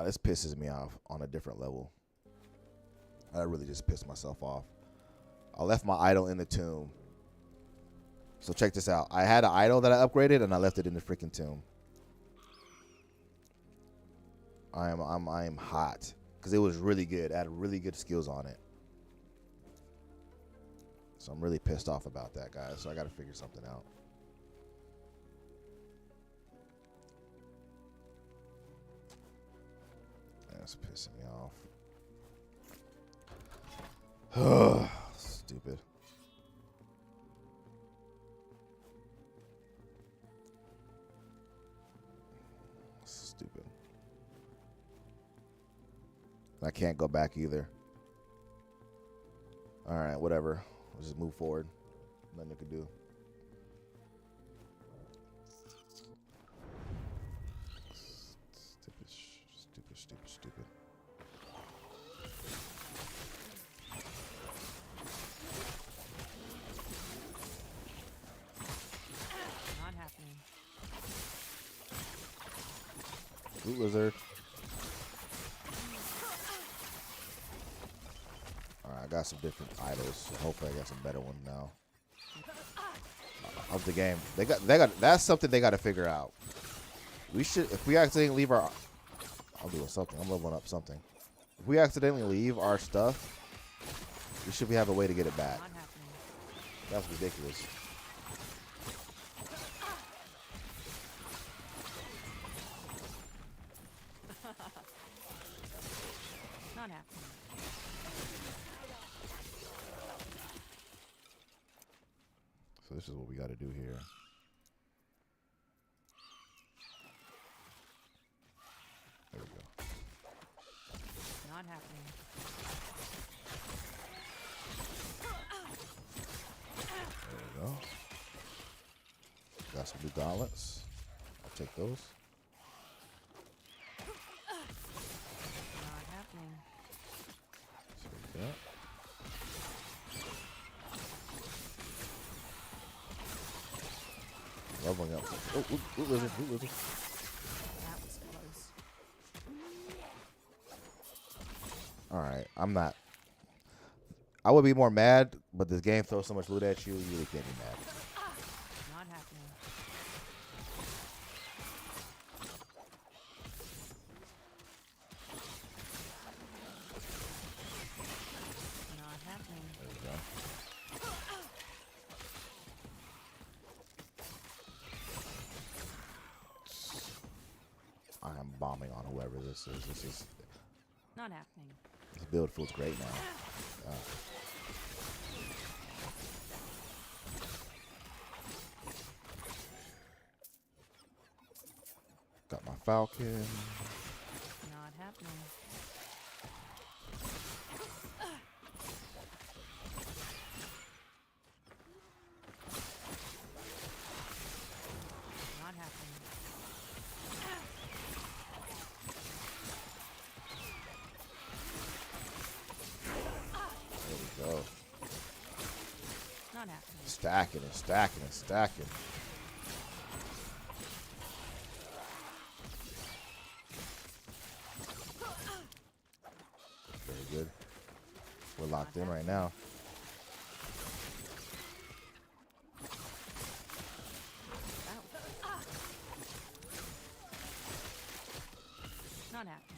This pisses me off on a different level. I really just pissed myself off. I left my idol in the tomb. So check this out. I had an idol that I upgraded, and I left it in the freaking tomb. I am hot because it was really good. I had really good skills on it. So I'm really pissed off about that, guys. So I got to figure something out. That's pissing me off. Stupid. Stupid. I can't go back either. All right, whatever. We'll just move forward. Nothing I can do. Stupid. Not happening. Loot lizard. Alright, I got some different idols. So hopefully I got some better ones now. Of the game. They got that's something they gotta figure out. We should, if we actually leave our, I'll do something. I'm leveling up something. If we accidentally leave our stuff, we should have a way to get it back. Not happening. That's ridiculous. Not happening. So this is what we got to do here. There we go. Not happening. There we go. Got some new gauntlets. I'll take those. Not happening. Take that. Leveling up. Oh, lizard, lizard. That was close. All right, I'm not. I would be more mad, but this game throws so much loot at you, you really can't be mad. Not happening. Not happening. There we go. I am bombing on whoever this is. Not happening. This build feels great now. Got my Falcon. Not happening. Not happening. There we go. Not happening. Stacking and stacking and stacking. Very good. We're locked in right now. Not happening.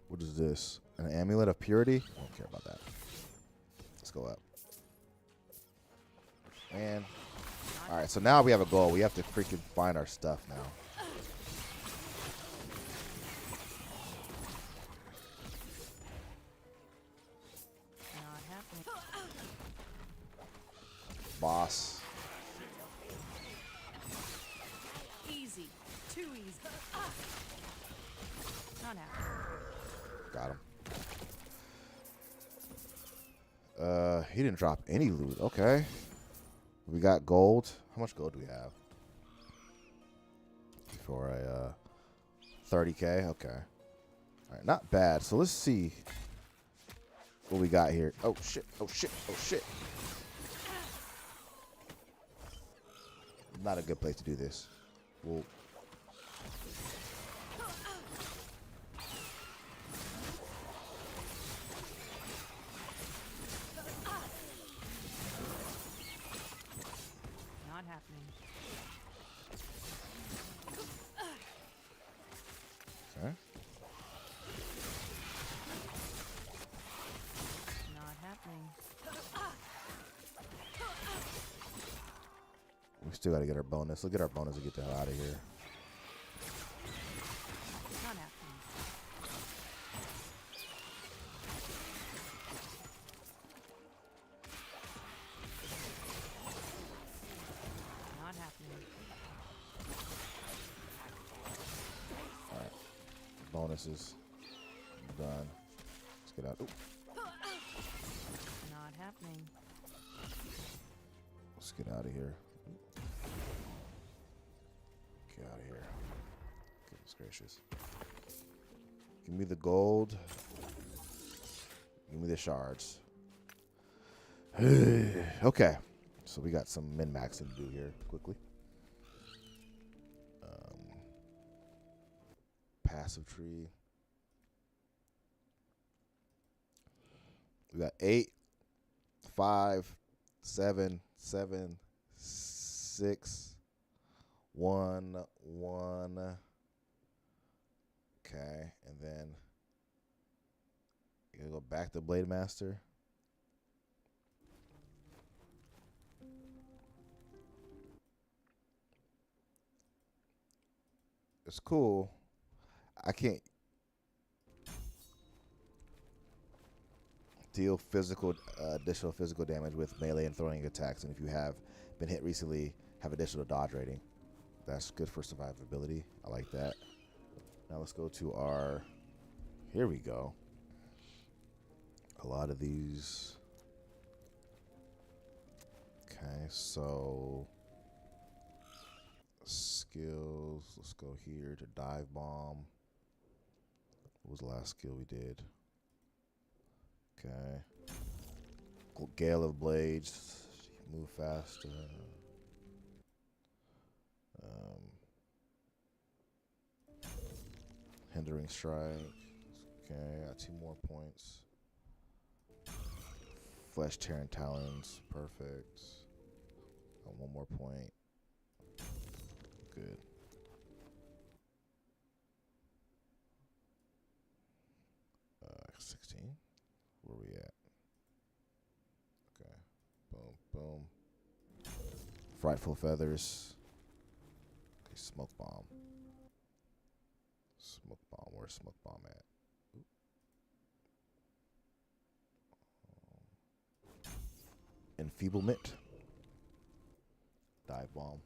What is this? An amulet of purity? I don't care about that. Let's go up. And all right, so now we have a goal. We have to freaking find our stuff now. Not happening. Boss. Easy. Too easy. Not happening. Got him. He didn't drop any loot. Okay. We got gold. How much gold do we have? For a 30K. Okay. All right, not bad. So let's see what we got here. Oh shit. Oh shit. Oh shit. Not a good place to do this. We'll Not happening. okay. Not happening. We still got to get our bonus. Let's get our bonus and get the hell out of here. Not happening. Not happening. All right. Bonuses. Done. Let's get out. Ooh. Not happening. Let's get out of here. Get out of here. Goodness gracious. Give me the gold. Give me the shards. Okay. So we got some min-maxing to do here quickly. Passive tree. We got 8, 5, 7, 7, 6. 1, 1. Okay, and then you go back to Blade Master. It's cool. I can't deal additional physical damage with melee and throwing attacks, and if you have been hit recently, have additional dodge rating. That's good for survivability. I like that. Now let's go to our. Here we go. A lot of these. Okay, so skills. Let's go here to dive bomb. What was the last skill we did? Okay. Gale of Blades. Move faster. Hindering Strike. Okay, got 2 more points. Flesh Tearing Talons. Perfect. Got 1 more point. Good. Uh, 16. Where we at? Okay. Boom, boom. Frightful Feathers. Okay, Smoke Bomb. Smoke Bomb. Where's Smoke Bomb at? Enfeeblement. Dive Bomb.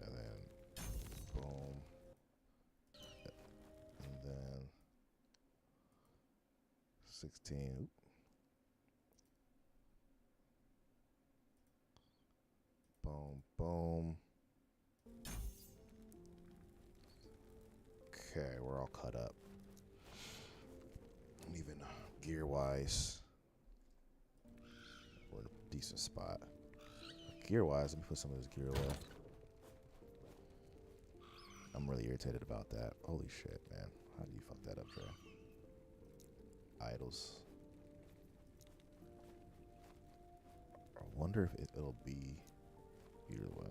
And then boom. And then 16. Oop. Boom, boom. Okay, we're all cut up. Even gear-wise, we're in a decent spot. Gear-wise, let me put some of this gear away. I'm really irritated about that. Holy shit, man. How do you fuck that up, Trey? Idols. I wonder if it'll be either way.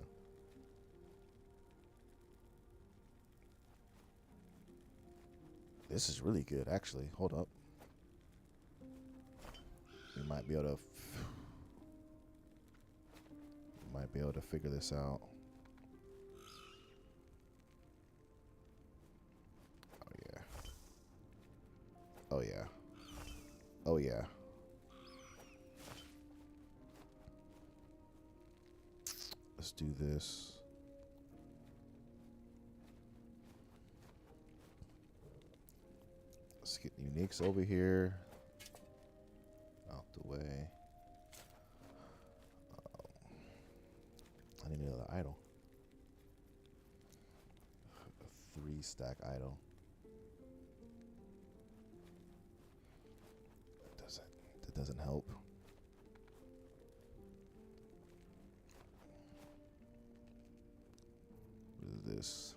This is really good, actually. Hold up. We might be able to figure this out. Oh yeah. Oh yeah. Oh yeah. Let's do this. Let's get uniques over here. Out the way. I need another idol. A 3-stack idol. That doesn't help. What is this?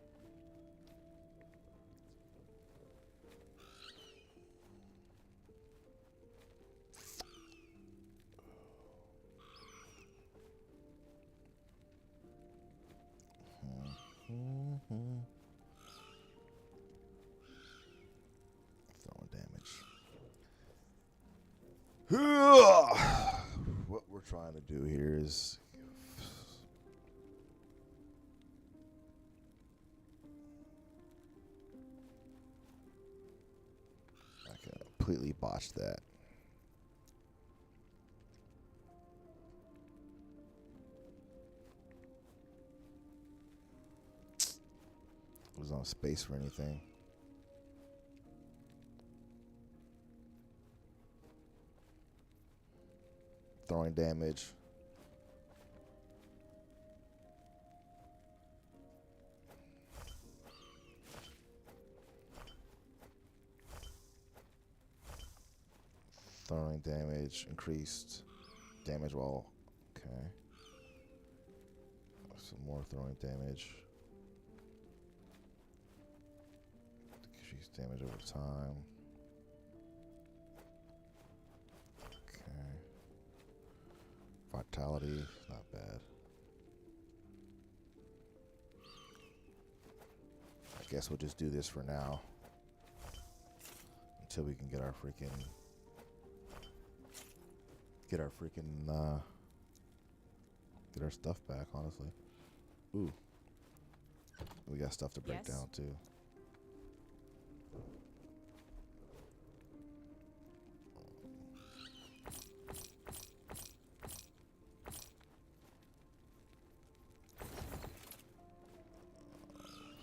Throwing damage. What we're trying to do here is I completely botched that. Was on space for anything. Throwing damage. Throwing damage. Increased damage roll. Okay. Some more throwing damage. damage over time. Okay. Vitality, not bad. I guess we'll just do this for now. Until we can get our freaking... Get our stuff back, honestly. Ooh. We got stuff to break down, too.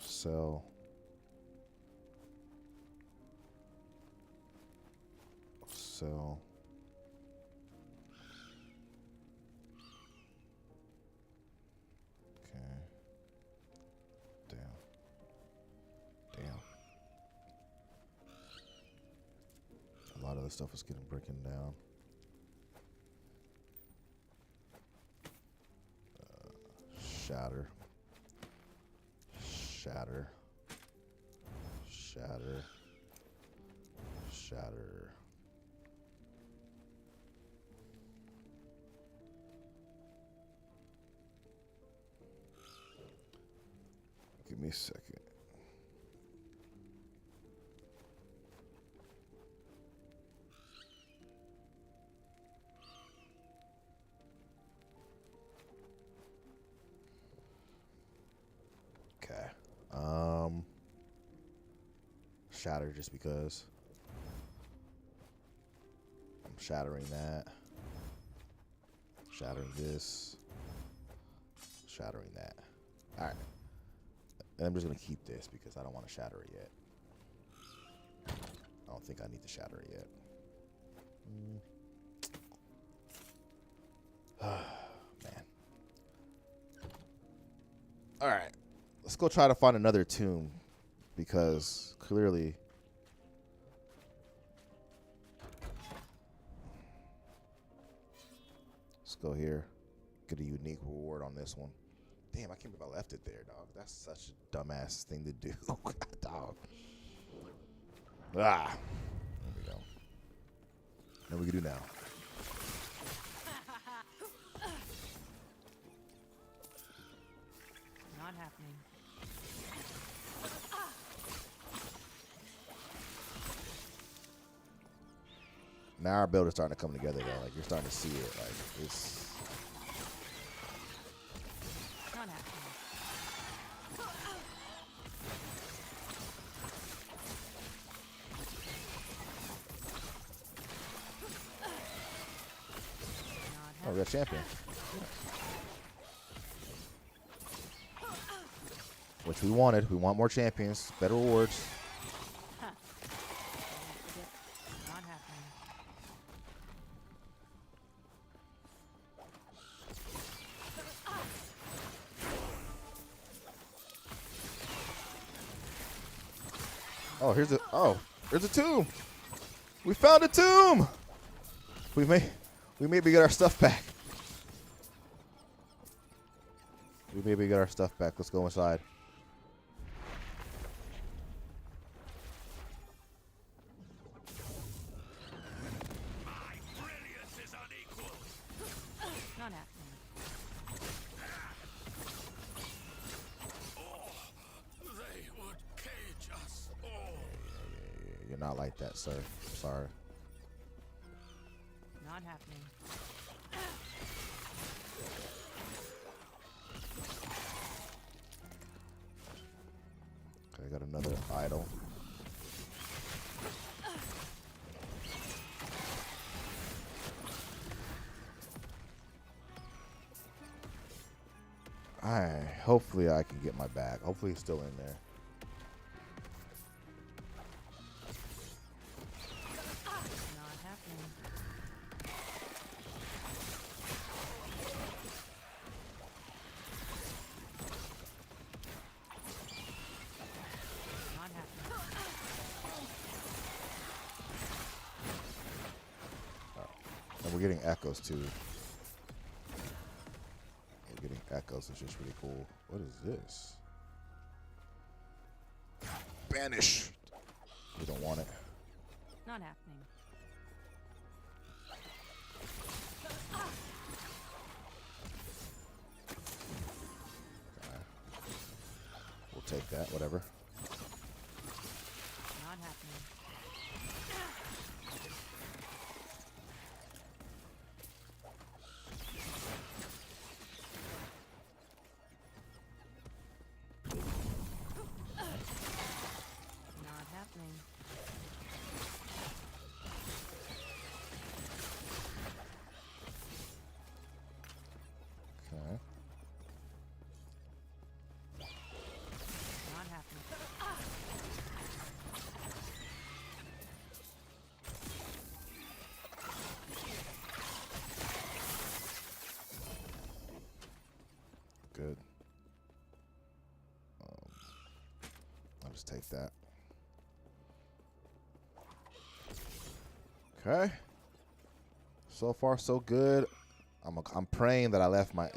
Sell. Sell. Okay. Damn. A lot of the stuff is getting broken down. Shatter. Shatter. Give me a second. Okay. Shatter just because. I'm shattering that. Shattering this. Shattering that. Alright. And I'm just going to keep this because I don't want to shatter it yet. I don't think I need to shatter it yet. Man. Alright. Let's go try to find another tomb. Because clearly... Let's go here. Get a unique reward on this one. Damn, I can't believe I left it there, dog. That's such a dumbass thing to do. Dog. Ah. There we go. What we can do now? Not happening. Now our build is starting to come together, though. Like, you're starting to see it. Like, it's... Not happening. Oh, we got champion. Which we wanted. We want more champions. Better rewards. Not happening. Oh, there's a tomb. We found a tomb. We maybe get our stuff back. Let's go inside. My brilliance is unequaled. Not happening. Oh, they would cage us all. Yeah, you're not like that, sir. I'm sorry. Not happening. Okay, I got another idol. Hopefully I can get my bag. Hopefully it's still in there. Not happening. Not happening. And we're getting echoes too. We're getting echoes, which is really cool. What is this? Banish. We don't want it. Not happening. We'll take that, whatever. Not happening. Not happening. Okay. Not happening. Good. I'll just take that. Okay. So far, so good. I'm praying that I left my. Not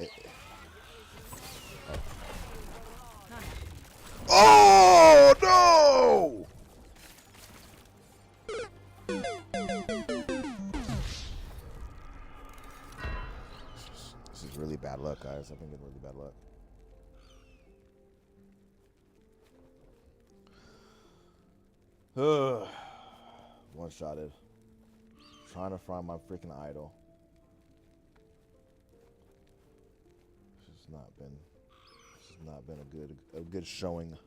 happening. Oh no! This is really bad luck, guys. I think it's really bad luck. One-shotted. Trying to find my freaking idol. This has not been a good showing.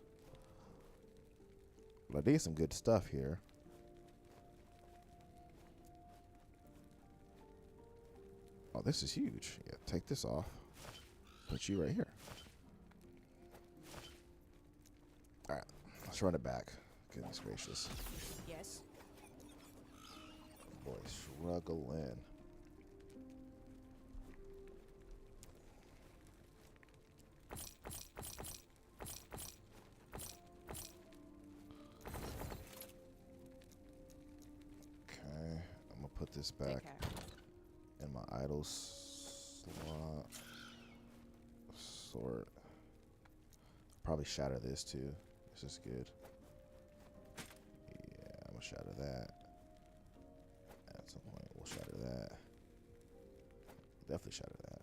But I did some good stuff here. Oh, this is huge. Yeah, take this off. Put you right here. All right, let's run it back. Goodness gracious. Yes. Boy, struggling. Okay, I'm gonna put this back Take care. in my idle slot. Sort. Probably shatter this too. This is good. Yeah, I'm gonna shatter that. At some point, we'll shatter that. Definitely shatter that.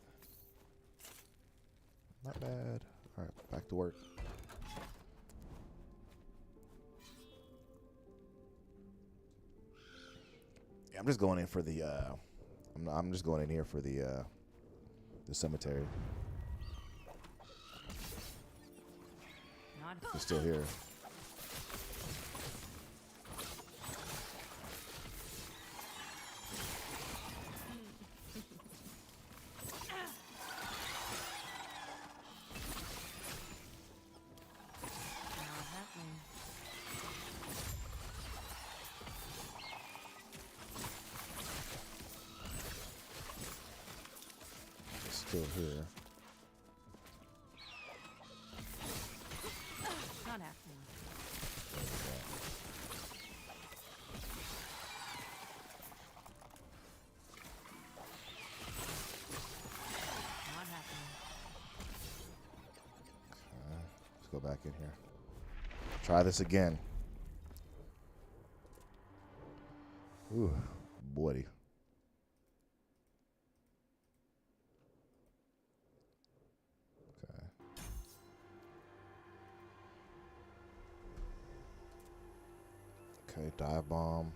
Not bad. All right, back to work. Yeah, I'm just going in for the. I'm just going in here for the cemetery. Not It's still here. not happening. It's still here. Not happening. Not happening. Let's go back in here. Try this again. Ooh, buddy. Okay. Okay, dive bomb.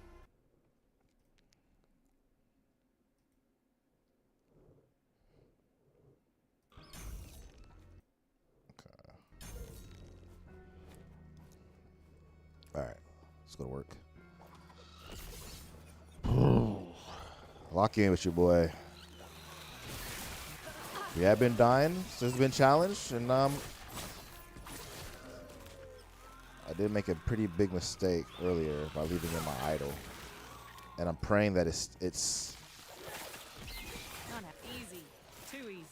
Okay. All right, let's go to work. Lock in with your boy. We have been dying since been challenged, and I did make a pretty big mistake earlier by leaving in my idol, and I'm praying that it's Not easy. Too easy.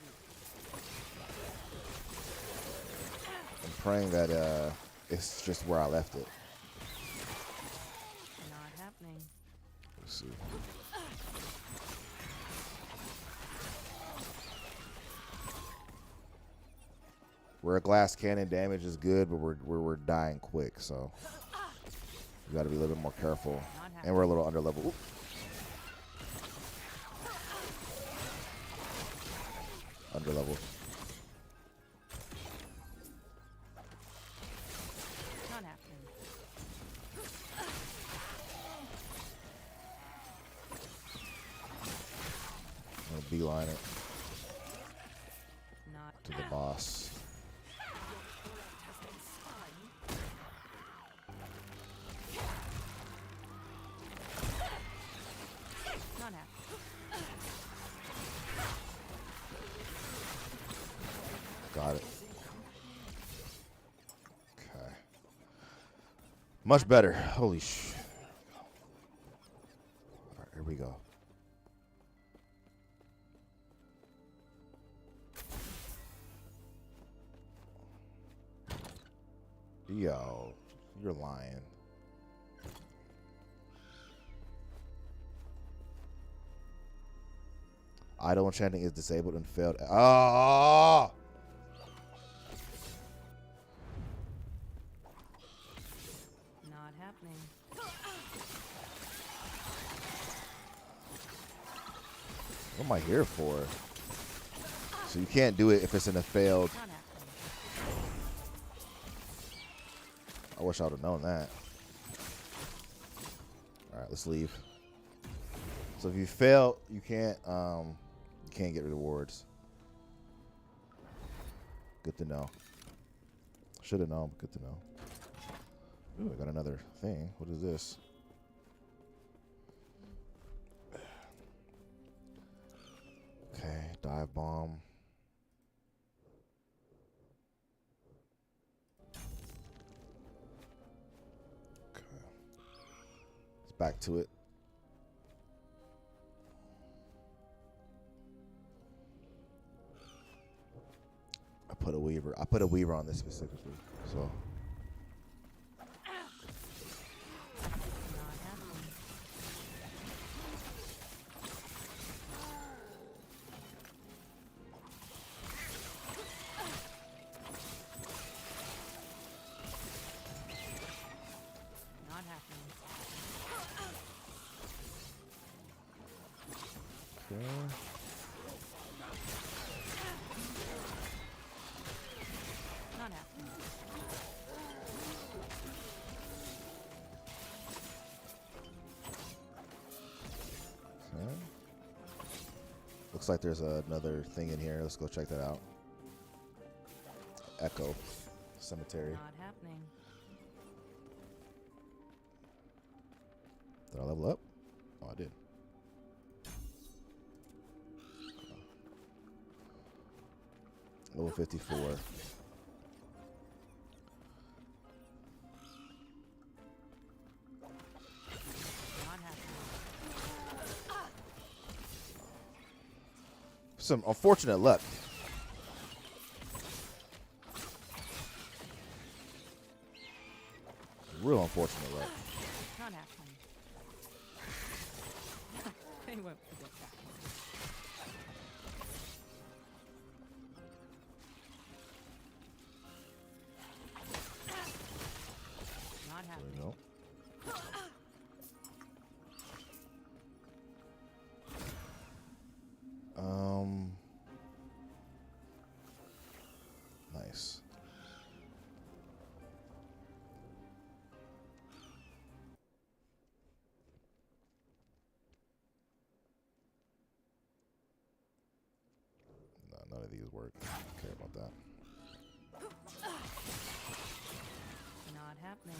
I'm praying that it's just where I left it. Not happening. Let's see. Where a glass cannon damage is good, but we're dying quick, so We got to be a little bit more careful. Not And happening. we're a little under level. Oop. Under level. Not happening. I'm gonna beeline it Not. to the boss. Not happening. Got it. Okay. Much better. Holy sh. All right, here we go. Yo, you're lying. Idle enchanting is disabled and failed. Oh! Not happening. What am I here for? So you can't do it if it's in a failed. Not happening. I wish I would have known that. All right, let's leave. So if you fail, you can't get rewards. Good to know. Should have known, but good to know. Ooh, I got another thing. What is this? Okay, dive bomb. Okay. Let's back to it. I put a weaver on this specifically. So Not happening. Not happening. okay. Not happening. Okay. Looks like there's another thing in here. Let's go check that out. Echo Cemetery. Not happening. Did I level up? Oh, I did. Level 54. Not happening. Some unfortunate luck. Real unfortunate luck. Not happening. They won't forget that one. Not There happening. we go. Nice. No, none of these work. I don't care about that. Not happening.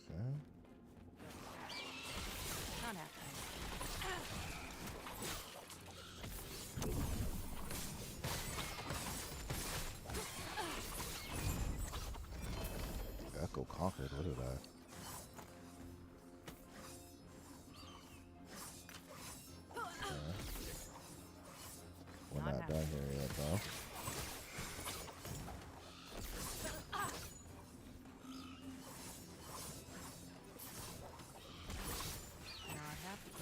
Okay. Not happening. Echo conquered. What did I? Okay. We're Not not done here yet, though. Not happening.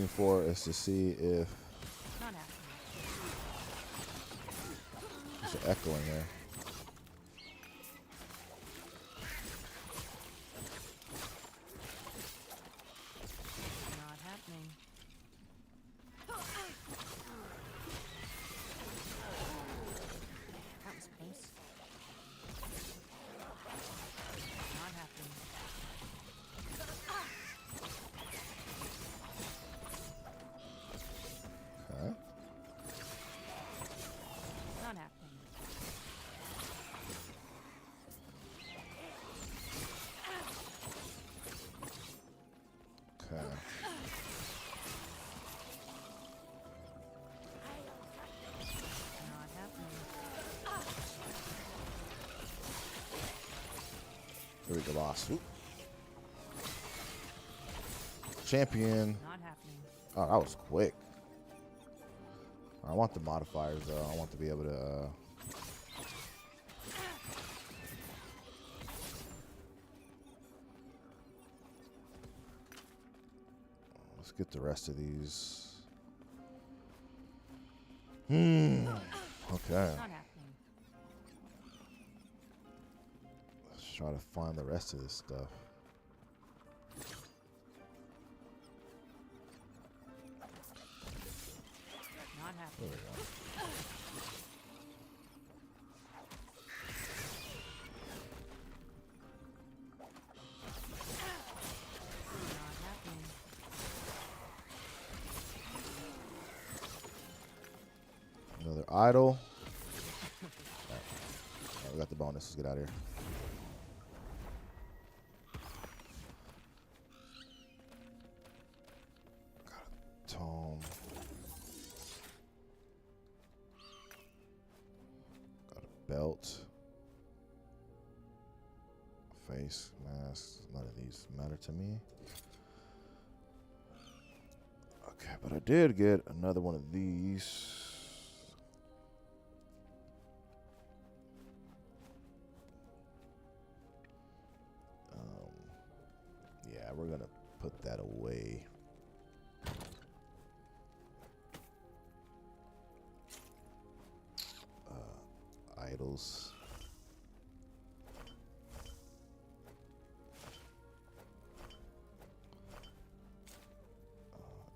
looking for is to see if Not happening. there's an echo in there. Not happening. That was close. Not happening. Okay. Not happening. Okay. Not happening. Here we go, boss. Oop. Champion. Not happening. Oh, that was quick. I want the modifiers though. I want to be able to. Let's get the rest of these. Okay. Not happening. Let's try to find the rest of this stuff. Not There happening. we go. Not happening. Another idol. Alright, we got the bonus. Let's get out of here. Got a tome. Got a belt. Face mask. None of these matter to me. Okay, but I did get another one of these. Yeah, we're gonna put that away. Idols.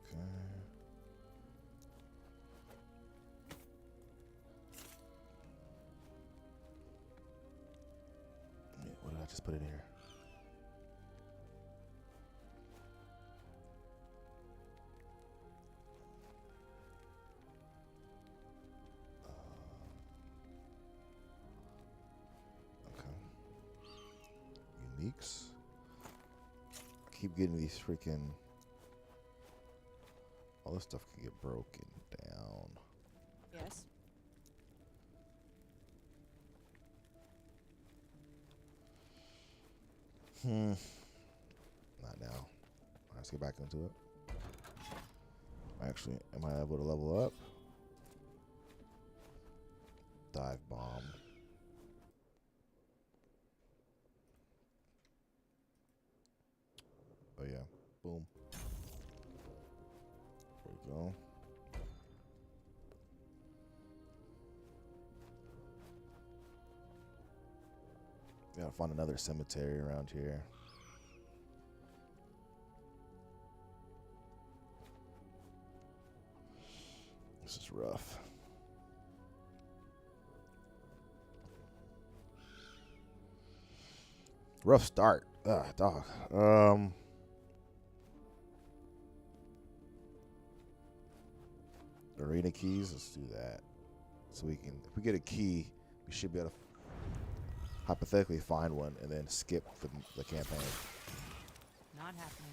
Okay. Wait, what did I just put in here? Uniques. I keep getting these freaking. All this stuff can get broken down. Yes. Not now. Alright, let's get back into it. Actually, am I able to level up? Dive bomb. Oh yeah. Boom. There we go. Gotta find another cemetery around here. This is rough. Rough start. Dog. Arena keys. Let's do that. So we can, if we get a key, we should be able to hypothetically find one and then skip the campaign. Not happening.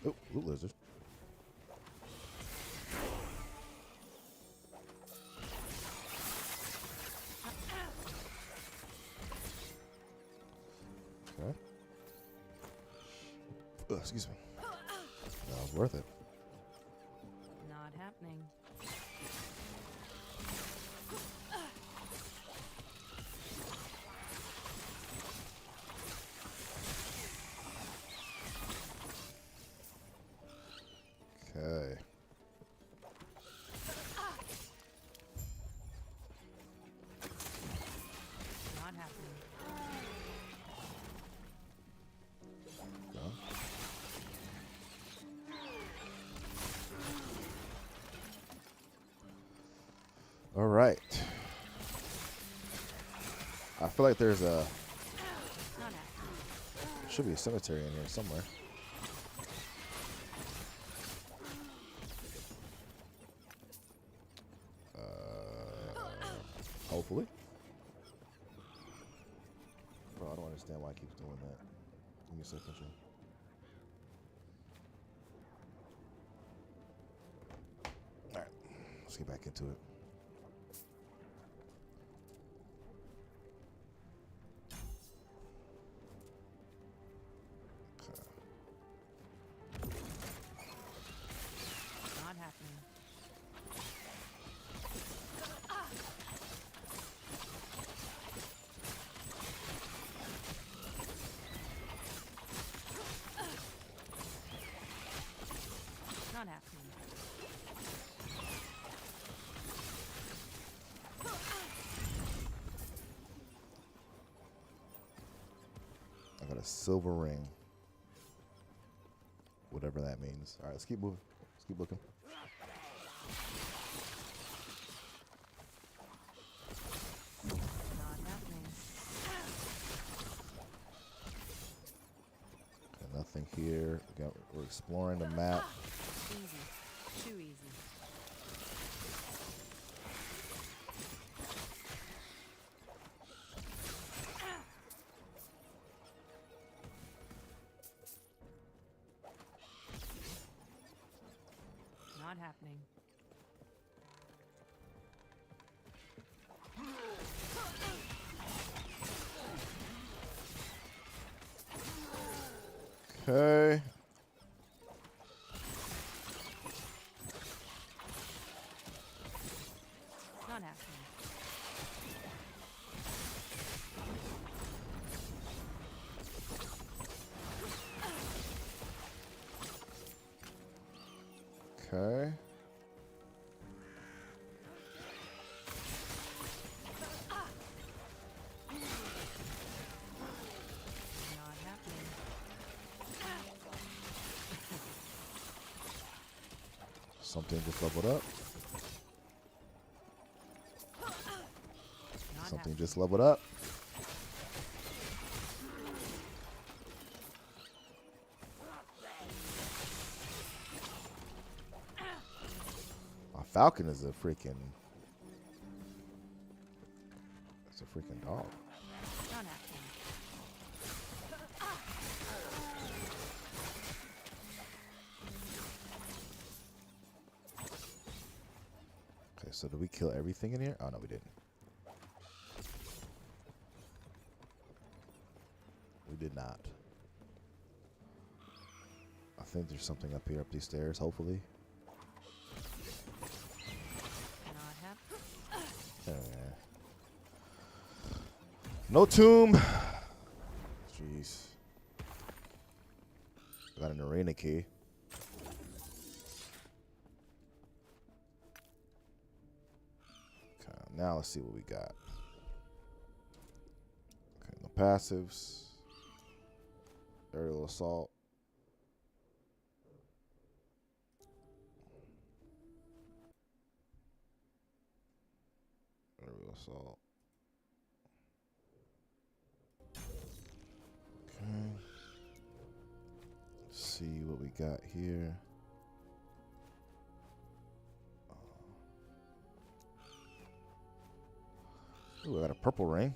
Oh, loot lizard. Okay. Excuse me. That was worth it. Not happening. feel like there's a Not happening. should be a cemetery in here somewhere. Hopefully. Bro, I don't understand why it keeps doing that. Give me a second, Jay. Alright, let's get back into it. Not happening. Not happening. I got a silver ring. Whatever that means. Alright, let's keep moving. Let's keep looking. Not happening. Okay, nothing here. We're exploring the map. Easy. Too easy. Not happening. Okay. Not happening. Okay. Not happening. Something just leveled up. Not Something happening. just leveled up. My Falcon is a freaking. It's a freaking dog. Not happening. Okay, so did we kill everything in here? Oh no, we didn't. We did not. I think there's something up here, up these stairs, hopefully. Not happening. Yeah. No tomb. Jeez. Got an arena key. Okay, now let's see what we got. Okay, no passives. Aerial assault. Aerial assault. Okay. Let's see what we got here. Ooh, I got a purple ring.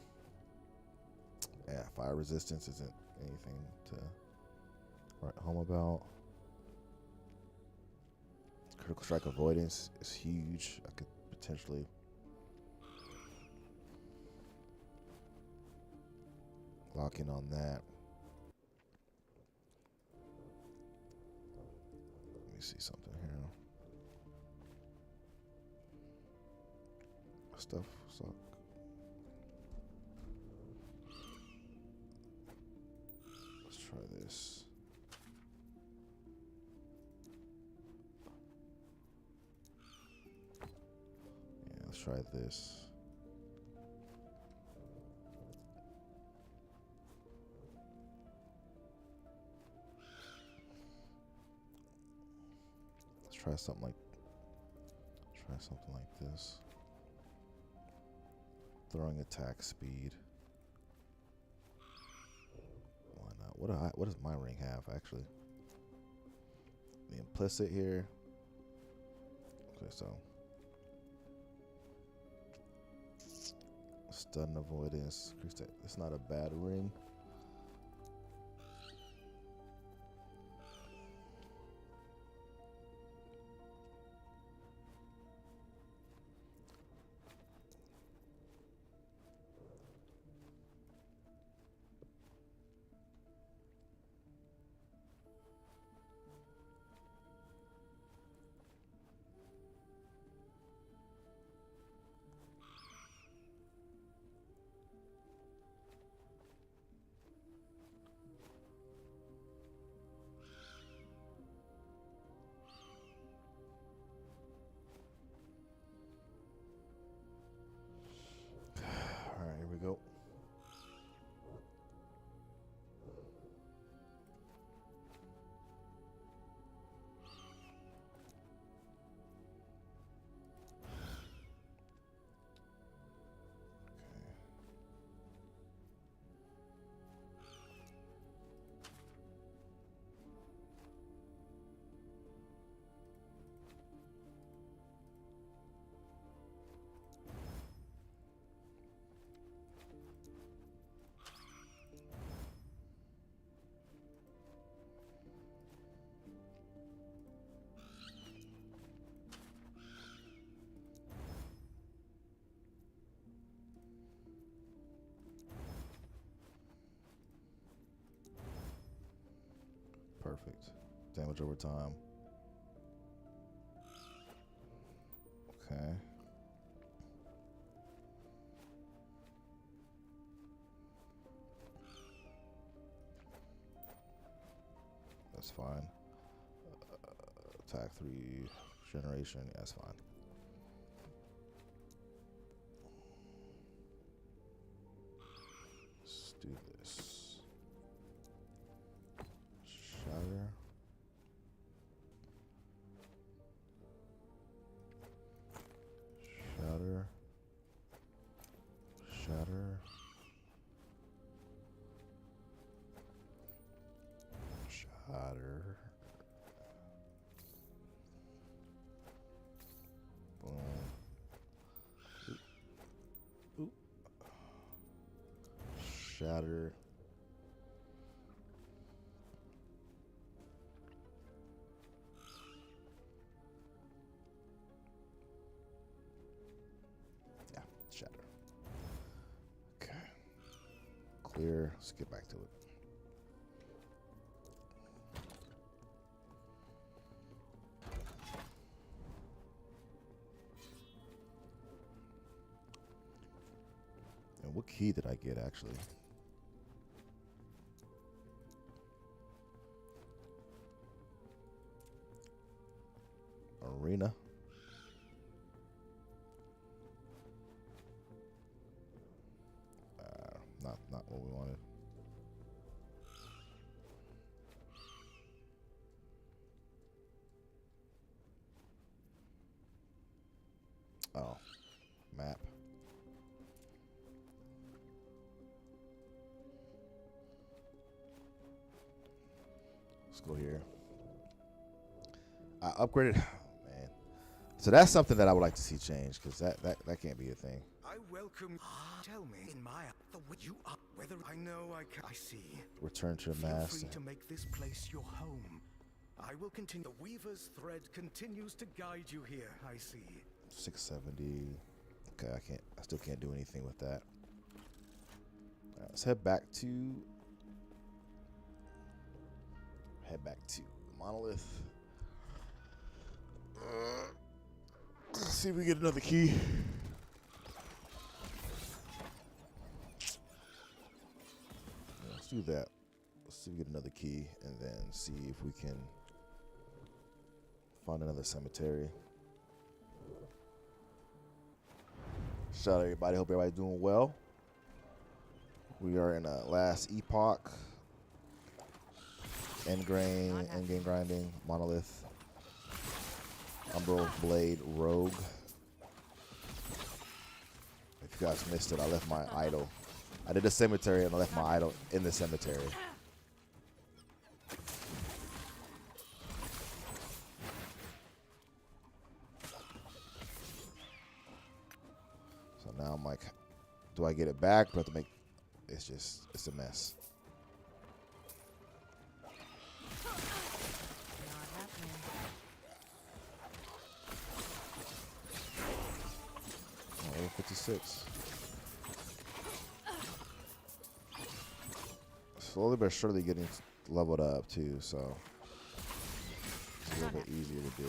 Yeah, fire resistance isn't anything to write home about. Critical strike avoidance is huge. I could potentially lock in on that. Let me see something here. Stuff suck. Let's try this. Yeah, let's try this. Let's try something like this. Throwing attack speed. what does my ring have actually? The implicit here. Okay, so stun avoidance. It's not a bad ring. All right, here we go. Perfect. Damage over time. Okay. That's fine. Attack 3 generation. That's fine. Let's do this. Shatter. Shatter. Shatter. Shatter. Boom. Oop. Oop. Shatter. Yeah, shatter. Okay. Clear. Let's get back to it. And what key did I get actually? Arena. Not what we wanted. Oh, map. Let's go here. I upgraded. Man. So that's something that I would like to see change, because that can't be a thing. I welcome. Tell me, in my the way you are, whether I know I see. Return to Feel mass. free to make this place your home. I will continue. The Weaver's thread continues to guide you here. I see. 670. Okay, I still can't do anything with that. All right, let's head back to Monolith. Let's see if we get another key. Yeah, let's do that. Let's see if we get another key, and then see if we can find another cemetery. Shout out everybody. Hope everybody's doing well. We are in a last epoch. Endgame grinding, Monolith, Umbral Blade Rogue. If you guys missed it, I left my idol. I did a cemetery and I left my idol in the cemetery. like, do I get it back? But I have to make. It's a mess. Not happening. Level 56. Slowly but surely getting leveled up too, so it's a little bit easier to do.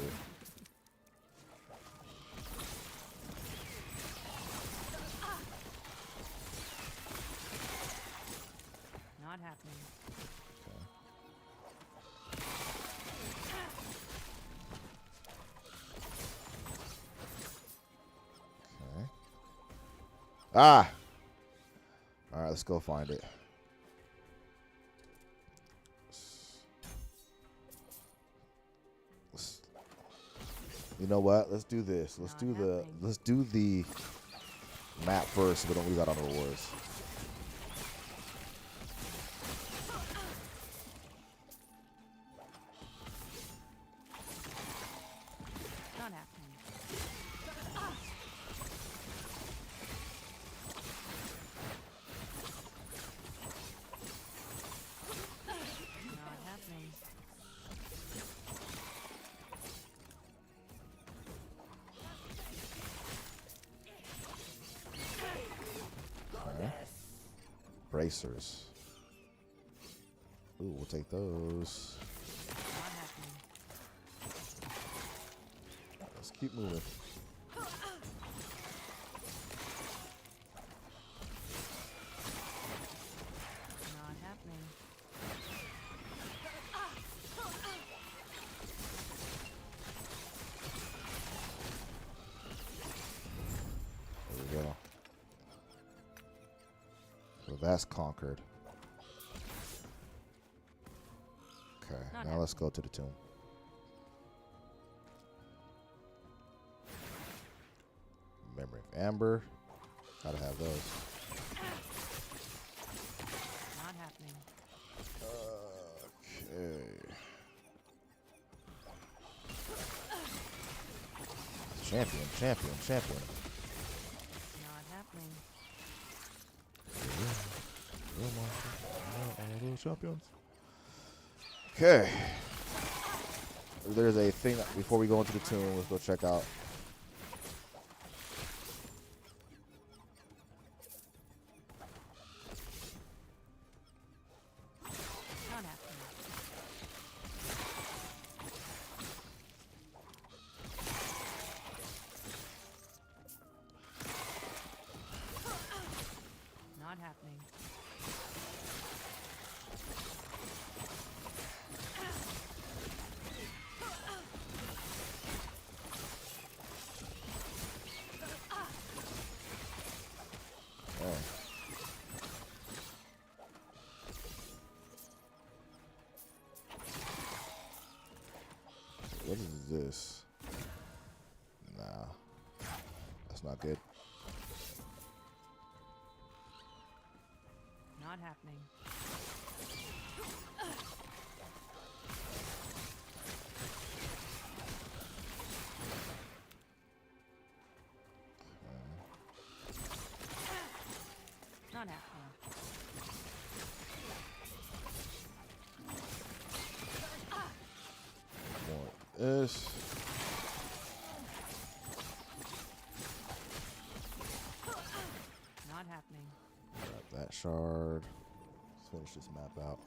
Not happening. Okay. Ah! Alright, let's go find it. You know what? Let's do this. Let's do the map first so we don't lose out on the rewards. Not happening. Not happening. Okay. Bracers. Ooh, we'll take those. Not happening. Let's keep moving. Not happening. There we go. So that's conquered. Okay, now let's go to the tomb. Memory of Amber. Gotta have those. Not happening. Okay. Champion. Not happening. Champions. Okay. There's a thing before we go into the tomb. Let's go check out. Not happening. Not happening. Oh. What is this? Nah. That's not good. Not happening. Not happening. More this. Not happening. Grab that shard. Let's finish this map out.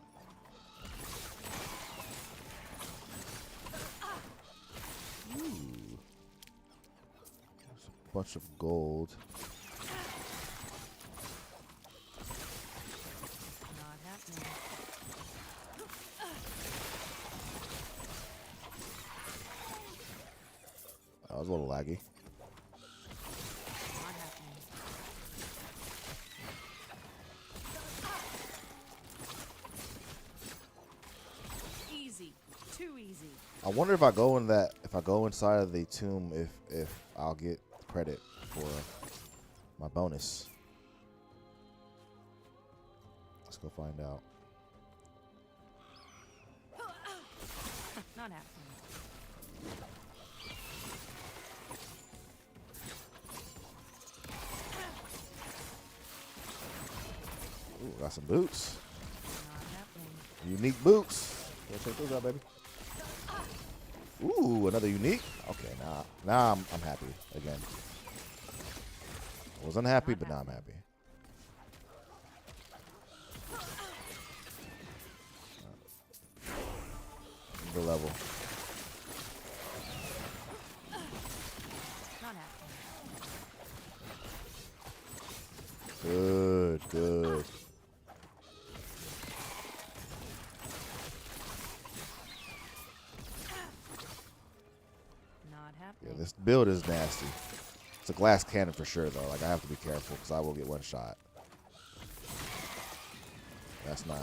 Ooh. There's a bunch of gold. Not happening. That was a little laggy. Not happening. Easy. Too easy. I wonder if I go inside of the tomb, if I'll get credit for my bonus. Let's go find out. Not happening. Got some boots. Not happening. Unique boots. Yeah, check those out, baby. Ooh, another unique. Okay, now I'm happy again. I was unhappy, but now I'm happy. The level. Not happening. Good, good. Not Yeah, happening. this build is nasty. It's a glass cannon for sure, though. Like, I have to be careful because I will get one shot. That's not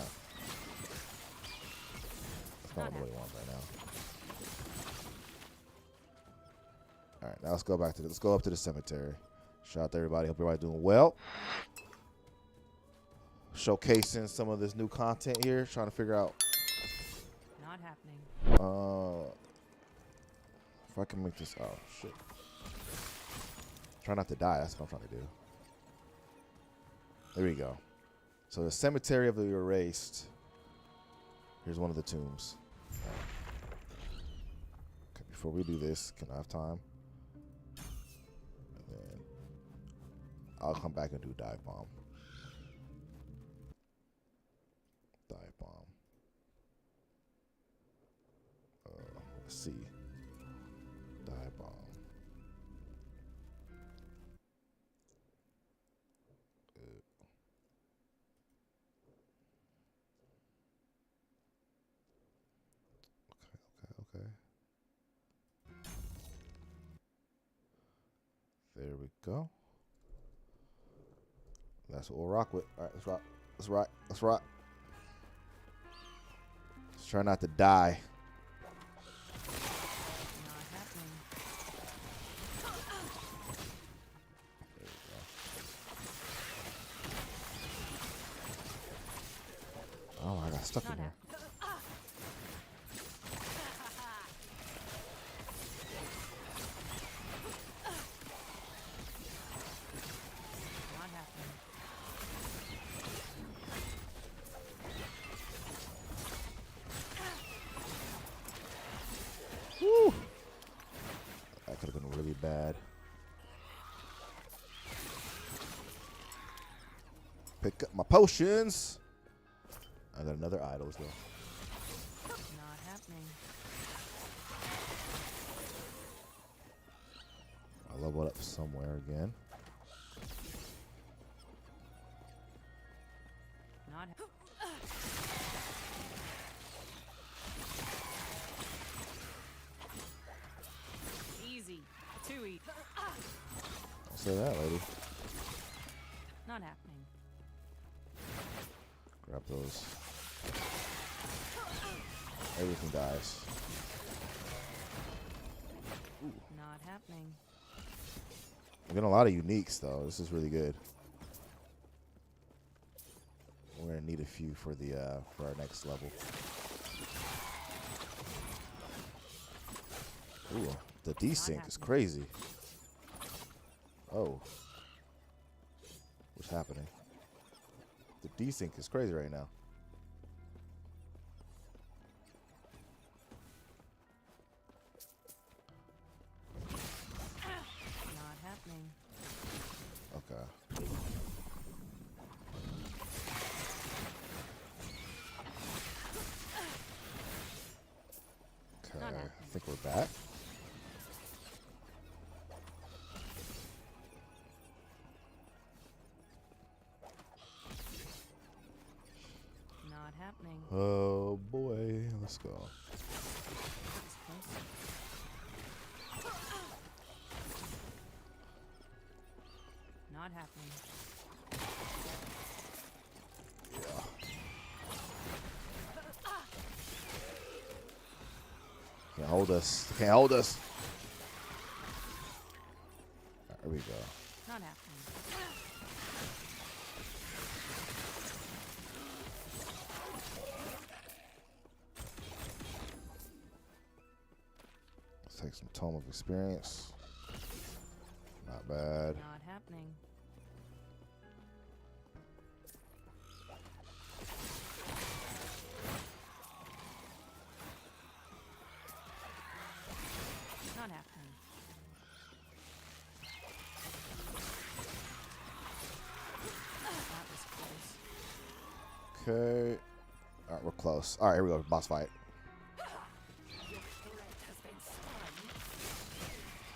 what I want right now. All right, now let's go up to the cemetery. Shout out to everybody. Hope everybody's doing well. Showcasing some of this new content here. Trying to figure out Not happening. if I can make this. Oh shit! Try not to die. That's what I'm trying to do. There we go. So the cemetery of the erased. Here's one of the tombs. Okay, before we do this, can I have time? And then I'll come back and do dive bomb. Dive bomb. Let's see. Dive bomb. Okay. There we go. That's what we'll rock with. All right, let's rock. Let's rock. Let's try not to die. Not happening. There we go. Oh, I got stuck in Not here. happening. Not happening. Woo. That could have been really bad. Pick up my potions. I got another idol as well. Not happening. I leveled up somewhere again. Not easy. Too easy. I'll say that, lady. Not happening. Grab those. Everything dies. Not happening. I'm getting a lot of uniques, though. This is really good. We're gonna need a few for our next level. Ooh, the desync is crazy. Oh, what's happening? The desync is crazy right now. Not happening. Okay. Okay, I think we're back. Not happening. Oh boy, let's go. That was close. Not happening. Can't hold us. Can't hold us. There we go. Not happening. Let's take some Tome of Experience. Not bad. Not happening. Okay. All right, we're close. All right, here we go. Boss fight.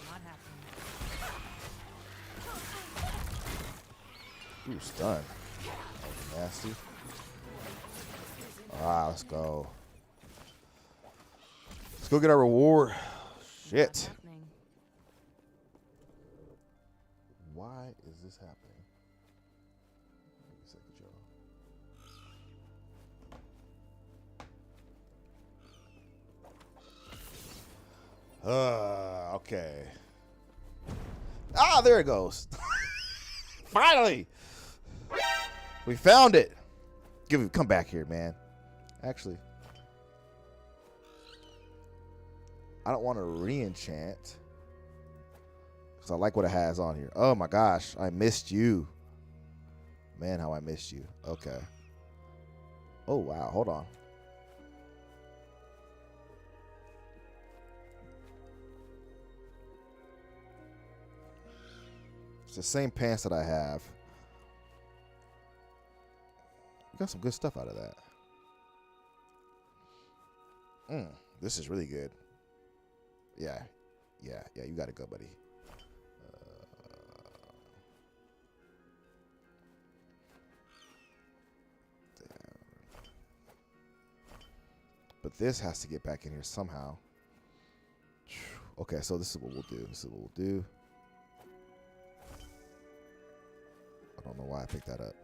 Not happening. Ooh, stun. That was nasty. All right, let's go. Let's go get our reward. Shit. Not happening. Why is this happening? Wait a second, Joe. Okay. Ah, there it goes. Finally, we found it. Come back here, man. Actually, I don't want to re-enchant because I like what it has on here. Oh my gosh, I missed you. Man, how I missed you. Okay. Oh wow, hold on. It's the same pants that I have. We got some good stuff out of that. This is really good. Yeah. You got to go, buddy. But this has to get back in here somehow. Okay, so this is what we'll do. I don't know why I picked that up.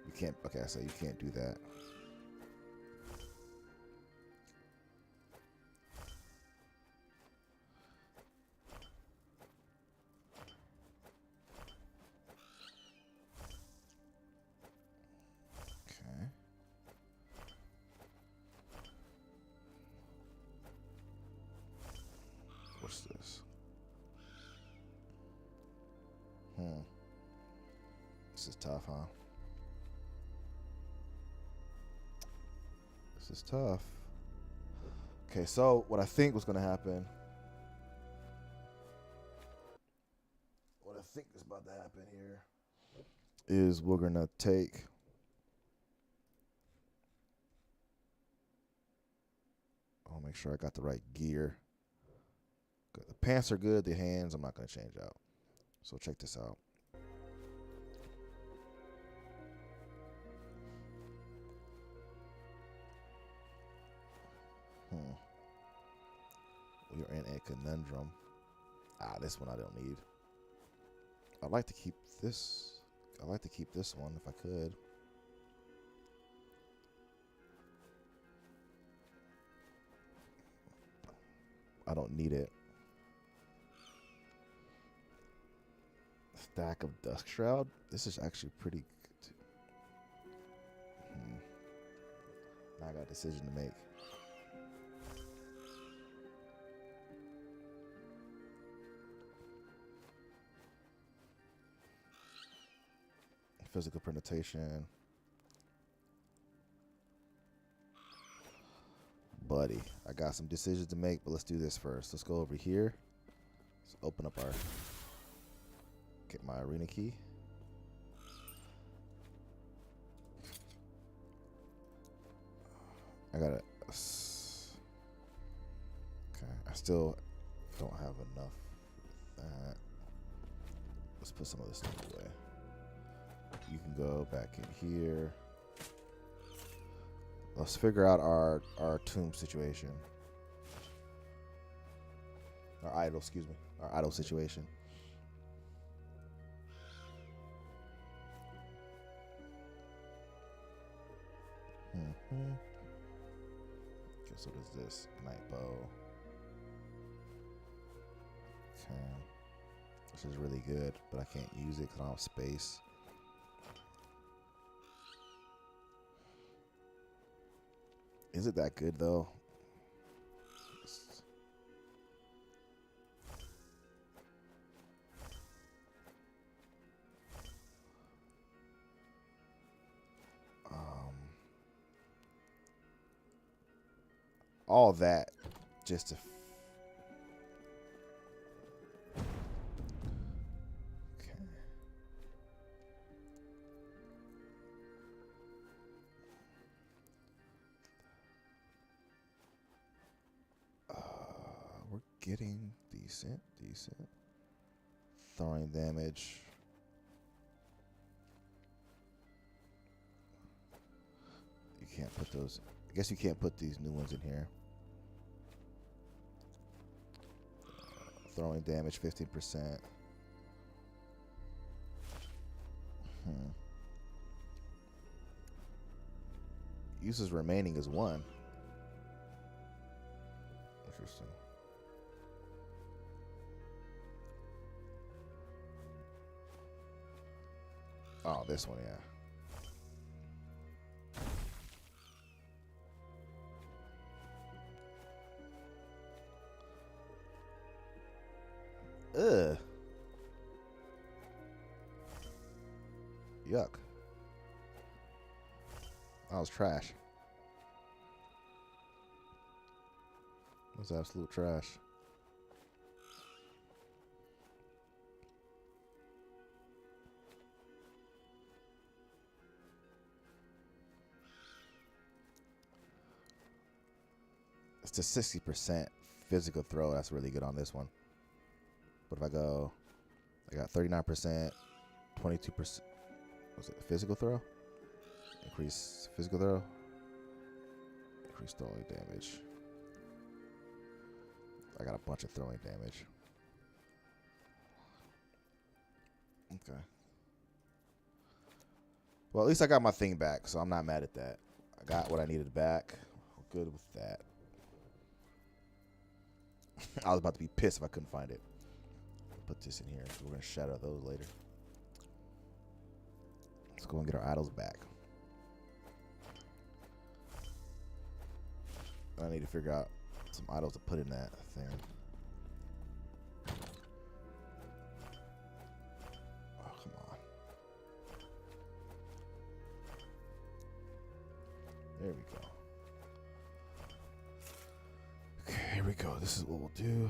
You can't. Okay, so you can't do that. Okay. What's this? This is tough, huh? This is tough. Okay, so what I think was going to happen. What I think is about to happen here is we're going to take. I'll make sure I got the right gear. Good. The pants are good. The hands, I'm not going to change out. So check this out. We are in a conundrum. This one I don't need. I'd like to keep this. I'd like to keep this one if I could. I don't need it. Stack of Dusk Shroud. This is actually pretty good. Now I got a decision to make. Physical presentation. Buddy, I got some decisions to make, but let's do this first. Let's go over here. Let's open up our... Get my arena key. I got it. Okay, I still don't have enough for that. Let's put some of this stuff away. You can go back in here. Let's figure out our tomb situation. Our idol, excuse me. Our idol situation. Okay, so what is this? Night bow. Okay. This is really good, but I can't use it because I don't have space. Is it that good though? All that just to. Okay. getting decent. Throwing damage. You can't put those. I guess you can't put these new ones in here. Throwing damage 15%. Uses remaining is 1. Interesting. Oh, this one, yeah. Ugh. Yuck. That was trash. That was absolute trash. It's a 60% physical throw. That's really good on this one. But if I go, I got 39%, 22%. Was it physical throw? Increase physical throw. Increase throwing damage. I got a bunch of throwing damage. Okay. Well, at least I got my thing back, so I'm not mad at that. I got what I needed back. I'm good with that. I was about to be pissed if I couldn't find it. Put this in here. So we're going to shadow those later. Let's go and get our idols back. I need to figure out some idols to put in that thing. Oh, come on. There we go. Okay, here we go. This is what we'll do.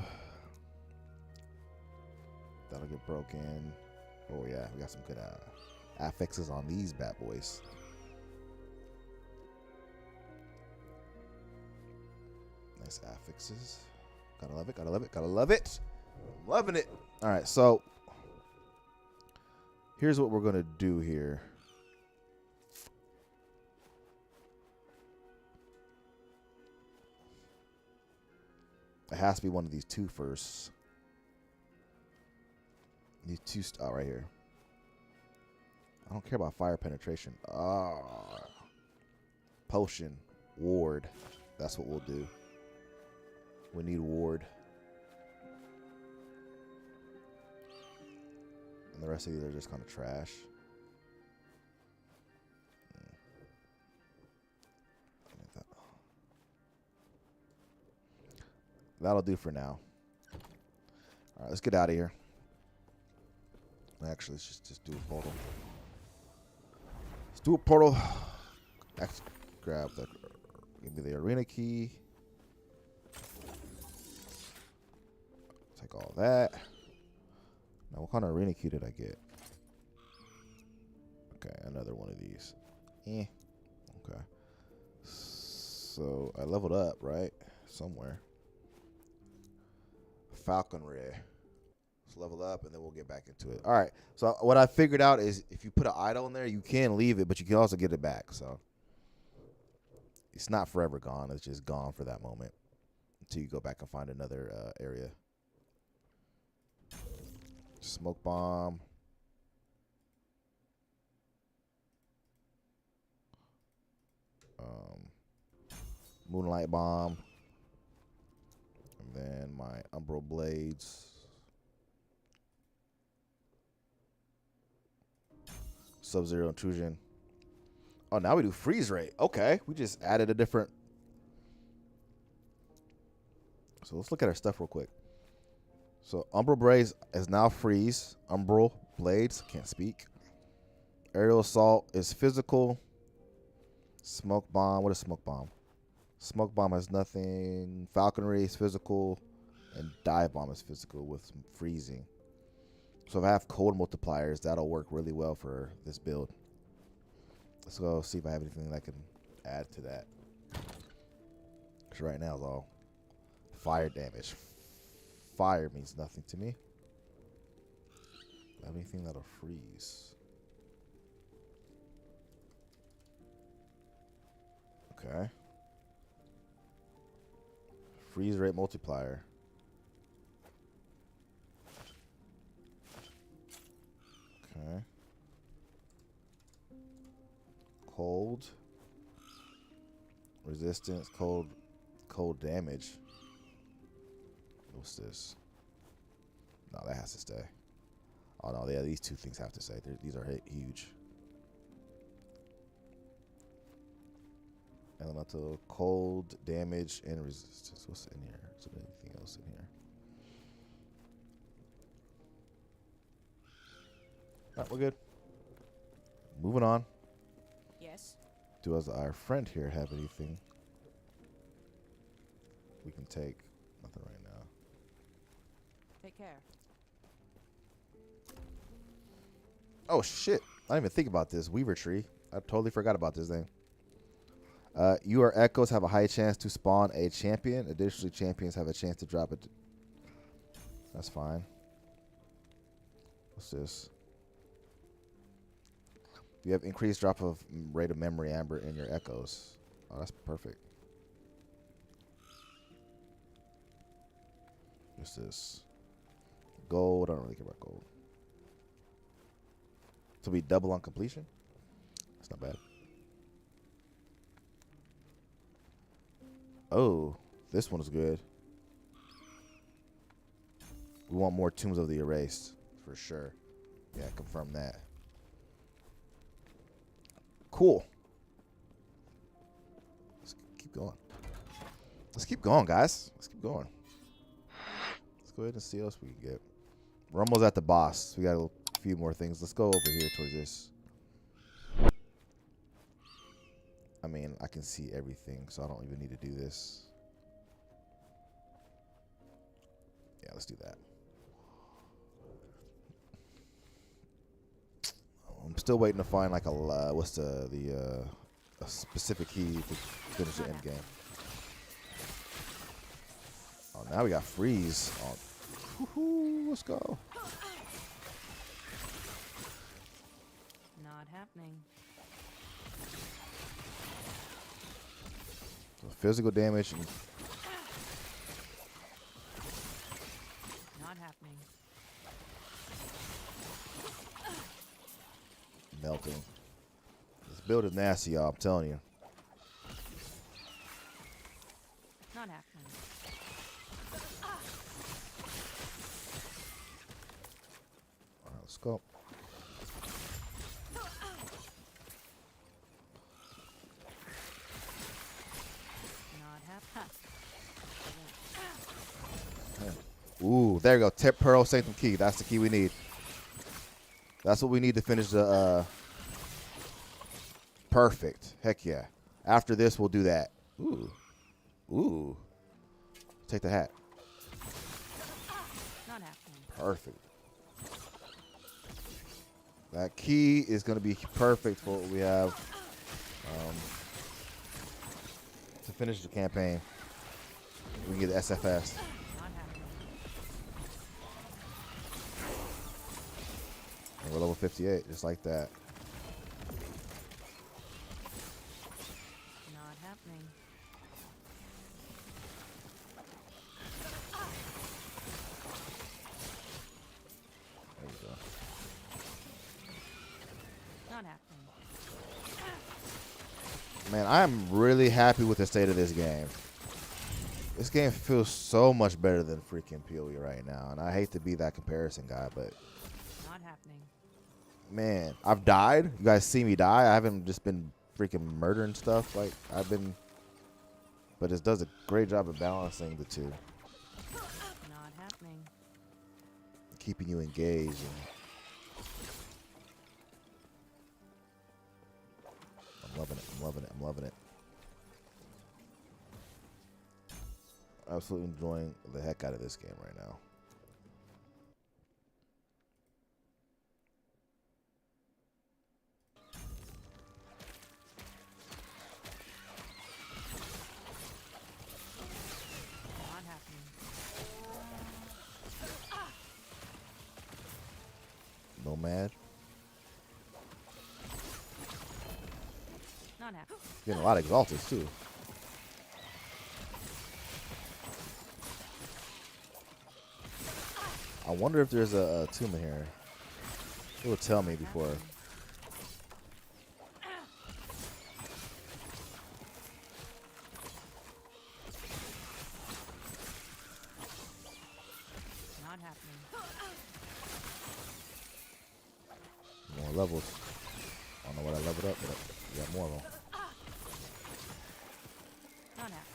That'll get broken. Oh, yeah. We got some good affixes on these bad boys. Nice affixes. Gotta love it, gotta love it, gotta love it. I'm loving it. All right, so here's what we're going to do here. It has to be one of these two first. These two, oh, right here. I don't care about fire penetration. Potion, ward. That's what we'll do. We need ward. And the rest of these are just kind of trash. That'll do for now. All right, let's get out of here. Actually, let's just do a portal. Let's do a portal. Grab the, give me the arena key. Take all that. Now, what kind of arena key did I get? Okay, another one of these. Okay. So I leveled up, right? Somewhere. Falconer. Let's level up and then we'll get back into it. All right. So what I figured out is if you put an idol in there, you can leave it, but you can also get it back. So it's not forever gone. It's just gone for that moment until you go back and find another area. Smoke bomb. Moonlight bomb. And then my Umbral Blades. Sub-Zero Intrusion. Oh, now we do freeze rate. Okay. We just added a different. So let's look at our stuff real quick. So Umbral Blades is now freeze. Umbral Blades. Can't speak. Aerial Assault is physical. Smoke Bomb. What is Smoke Bomb? Smoke Bomb has nothing. Falconry is physical. And Dive Bomb is physical with some freezing. So if I have cold multipliers, that'll work really well for this build. Let's go see if I have anything that I can add to that. Because right now it's all fire damage. fire means nothing to me. Do I have anything that'll freeze? Okay. Freeze rate multiplier. Okay. Cold. Resistance, cold damage. What's this? No, that has to stay. Oh no, yeah, these two things have to stay. These are huge. Elemental, cold, damage, and resistance. What's in here? Is there anything else in here? Alright, we're good. Moving on. Yes. Does our friend here have anything we can take? Nothing right now. Take care. Oh shit! I didn't even think about this Weaver tree. I totally forgot about this thing. Your echoes have a high chance to spawn a champion. Additionally, champions have a chance to drop it. That's fine. What's this? You have increased drop of rate of memory amber in your echoes. Oh, that's perfect. What's this? Gold. I don't really care about gold. So we double on completion? That's not bad. Oh, this one's good. We want more Tombs of the Erased, for sure. Yeah, confirm that. Cool. Let's keep going. Let's keep going, guys. Let's keep going. Let's go ahead and see what else we can get. We're almost at the boss. We got a few more things. Let's go over here towards this. I mean, I can see everything, so I don't even need to do this. Yeah, let's do that. I'm still waiting to find like a what's a specific key to finish the end game. Oh, now we got freeze. Oh, woohoo, let's go. Not happening. So physical damage and Not happening. melting. This build is nasty, y'all. I'm telling you. Not happening. All right, let's go. Not happening. Ooh, there you go. Tip Pearl Sanctum Key. That's the key we need. That's what we need to finish the perfect. Heck yeah. After this, we'll do that. Ooh. Ooh. Take the hat. Not happening. Perfect. That key is going to be perfect for what we have to finish the campaign. We can get the SFS. Not happening. And we're level 58, just like that. Not happening. There you go. Not happening. Man, I am really happy with the state of this game. This game feels so much better than freaking PoE right now. And I hate to be that comparison guy, but Not happening. man, I've died. You guys see me die. I haven't just been freaking murdering stuff. Like, I've been... But it does a great job of balancing the two. Not happening. Keeping you engaged. And I'm loving it. I'm loving it. I'm loving it. Absolutely enjoying the heck out of this game right now. Not happening. mad. Not happy. Getting a lot of exalted too. I wonder if there's a tomb in here. It will tell me before. Not happening. More levels. I don't know what I leveled up, but we got more of them. Not happening.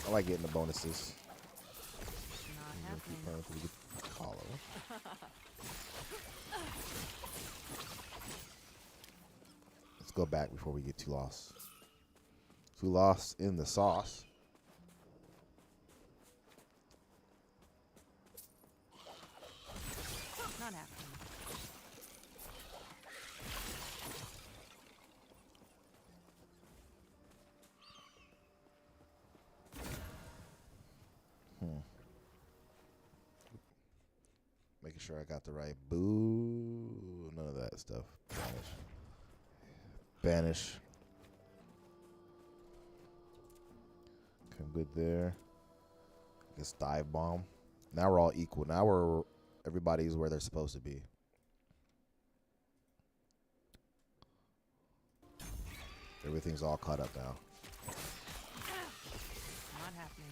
I like getting the bonuses. Not happening. We get hollow. Let's go back before we get too lost. Too lost in the sauce. Not happening. Making sure I got the right boo. None of that stuff. Banish. Banish. Okay, I'm good there. I guess dive bomb. Now we're all equal. Now everybody's where they're supposed to be. Everything's all caught up now. Not happening.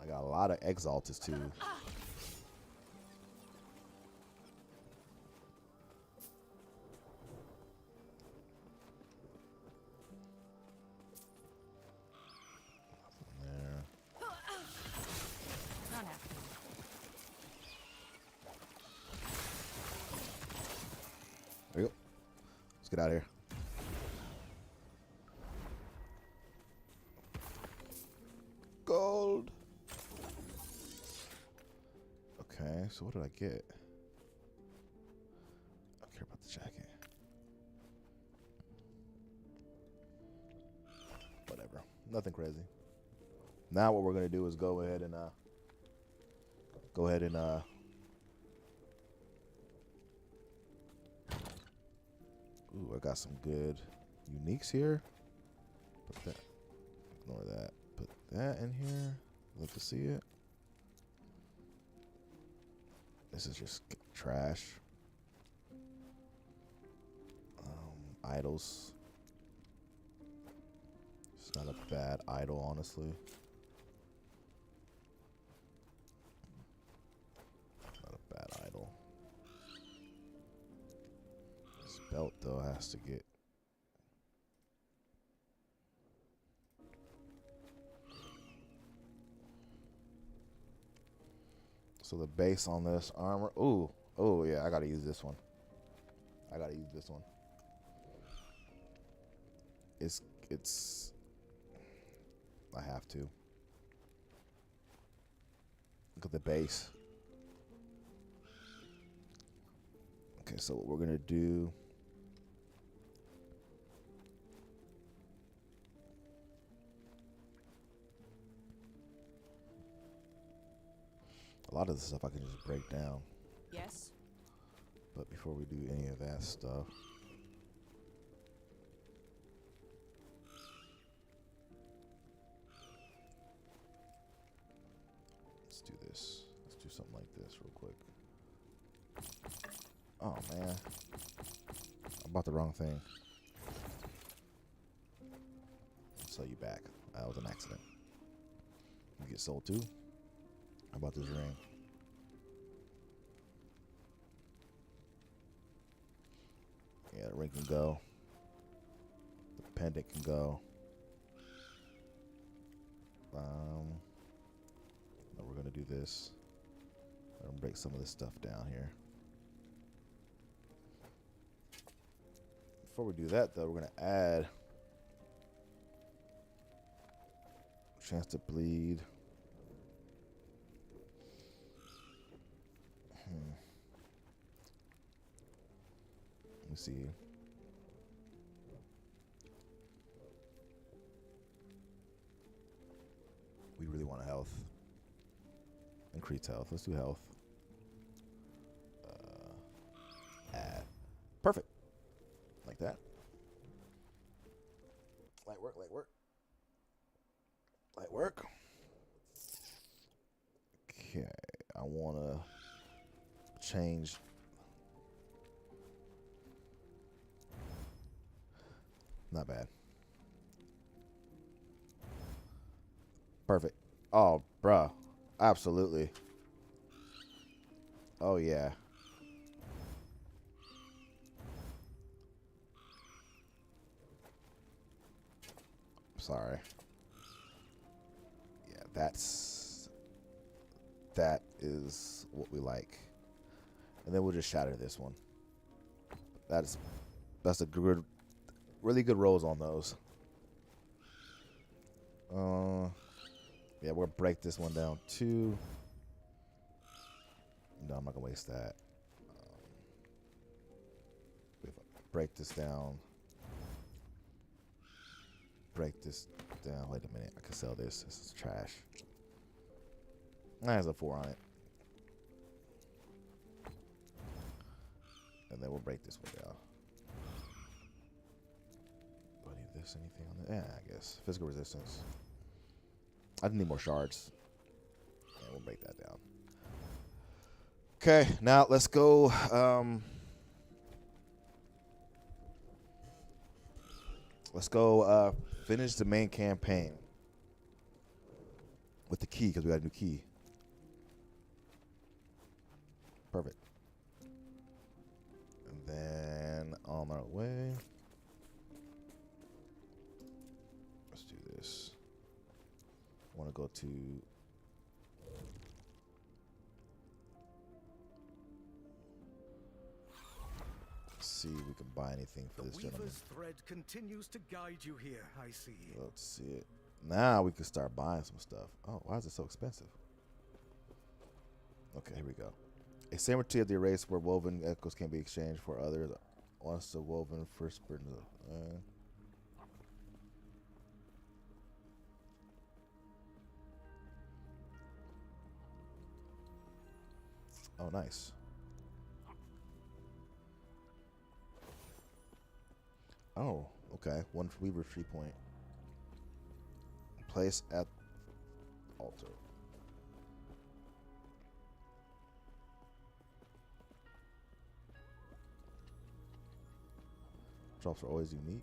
I got a lot of exalts too. There. Not happening. There you go. Let's get out of here. Gold. Okay, so what did I get? I don't care about the jacket. Whatever. Nothing crazy. Now what we're gonna do is go ahead and ooh, I got some good uniques here. Put that. Ignore that. Put that in here. Love to see it. This is just trash. Idols. It's not a bad idol, honestly. Not a bad idol. This belt, though, has to get... So the base on this armor... Ooh. Oh, yeah, I gotta use this one. I gotta use this one. It's... I have to. Look at the base. Okay, so what we're gonna do... A lot of the stuff I can just break down. Yes. But before we do any of that stuff... Let's do this. Let's do something like this real quick. Oh, man. I bought the wrong thing. I'll sell you back. That was an accident. You get sold too? How about this ring? Yeah, the ring can go. The pendant can go. Now we're gonna do this. I'm gonna break some of this stuff down here. Before we do that, though, we're gonna add chance to bleed. Let me see. We really want a health. Increase health. Let's do health. Add. Perfect. Like that. Light work, light work. Light work. Okay. I want to change. Not bad. Perfect. Oh, bruh. Absolutely. Oh, yeah. Sorry. Yeah, that is what we like. And then we'll just shatter this one. That's a good, really good rolls on those. Yeah, we'll break this one down too. No, I'm not gonna waste that. If I break this down. Break this down. Wait a minute. I can sell this. This is trash. That has a 4 on it. And then we'll break this one down. Do I need this? Anything on it? Yeah, I guess. Physical resistance. I need more shards. Yeah, we'll break that down. Okay, now let's go. Let's go finish the main campaign with the key, because we got a new key. Perfect. And then on our way, let's do this. I want to go to see if we can buy anything for this gentleman. Weaver's thread continues to guide you here, I see. Let's see it. Now we can start buying some stuff. Oh, why is it so expensive? Okay, here we go. A cemetery of the erased where woven echoes can be exchanged for others. Once the woven first burns up. Oh, nice. Oh, okay. One Weaver tree point. Place at altar. Drops are always unique.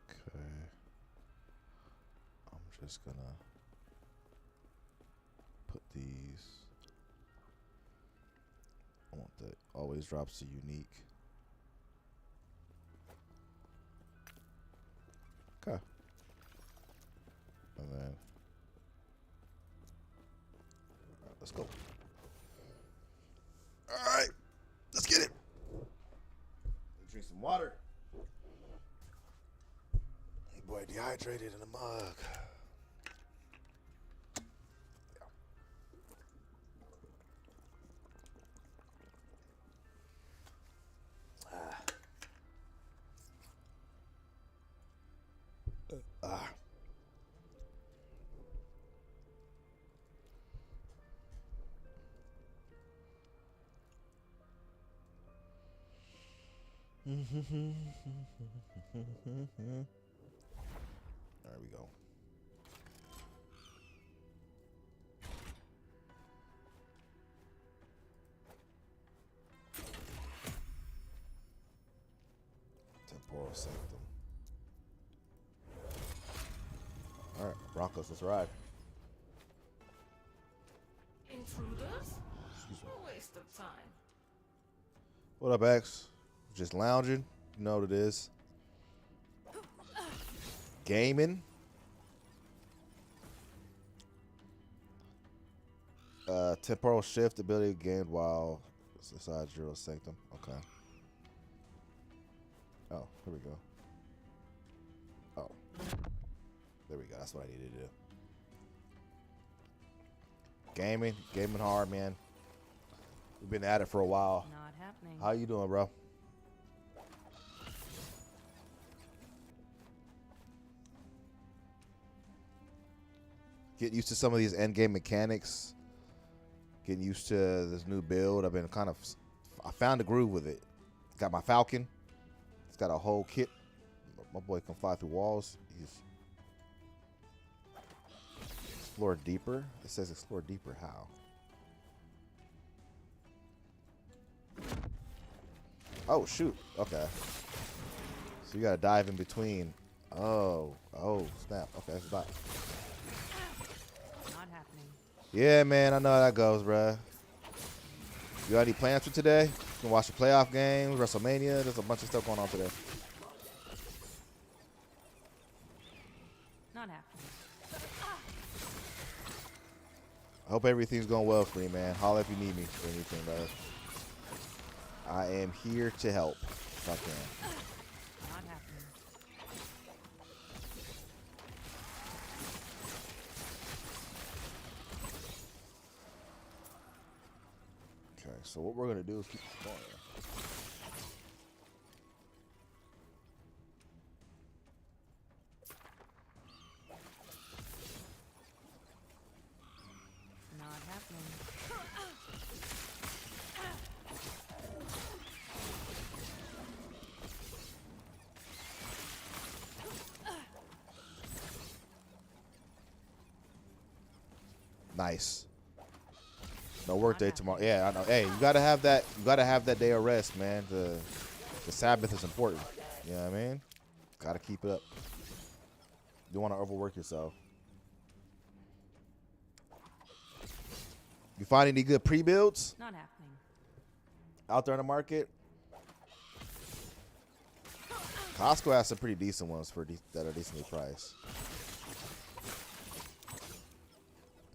Okay. I'm just gonna put these. I want that always drops to unique. Okay. And then, alright, let's go. All right, let's get it. Drink some water. Boy, dehydrated in a mug. There we go. Temporal sanctum. All right, Broncos, let's ride. Intruders? Excuse me. A waste of time. What up, X? Just lounging. You know what it is. Gaming. Temporal shift ability gained while inside Zero Sanctum. Okay. Oh, here we go. Oh. There we go. That's what I needed to do. Gaming hard, man. We've been at it for a while. Not happening. How you doing, bro? Getting used to some of these end game mechanics. Getting used to this new build. I found a groove with it. Got my Falcon. It's got a whole kit. My boy can fly through walls. He's explore deeper. It says explore deeper. How? Oh shoot. Okay. So you gotta dive in between. Oh snap. Okay, that's not. Not happening. Yeah, man, I know how that goes, bruh. You got any plans for today? You can watch the playoff games, WrestleMania. There's a bunch of stuff going on today. Not happening. I hope everything's going well for you, man. Holla if you need me for anything, brother. I am here to help if I can. Not happening. Okay, so what we're gonna do is keep this going. Not happening. Nice. No work day tomorrow. Yeah, I know. Hey, you gotta have that. You gotta have that day of rest, man. The Sabbath is important. You know what I mean? Gotta keep it up. You don't want to overwork yourself. You find any good pre-builds Not happening. out there in the market? Costco has some pretty decent ones that are decently priced.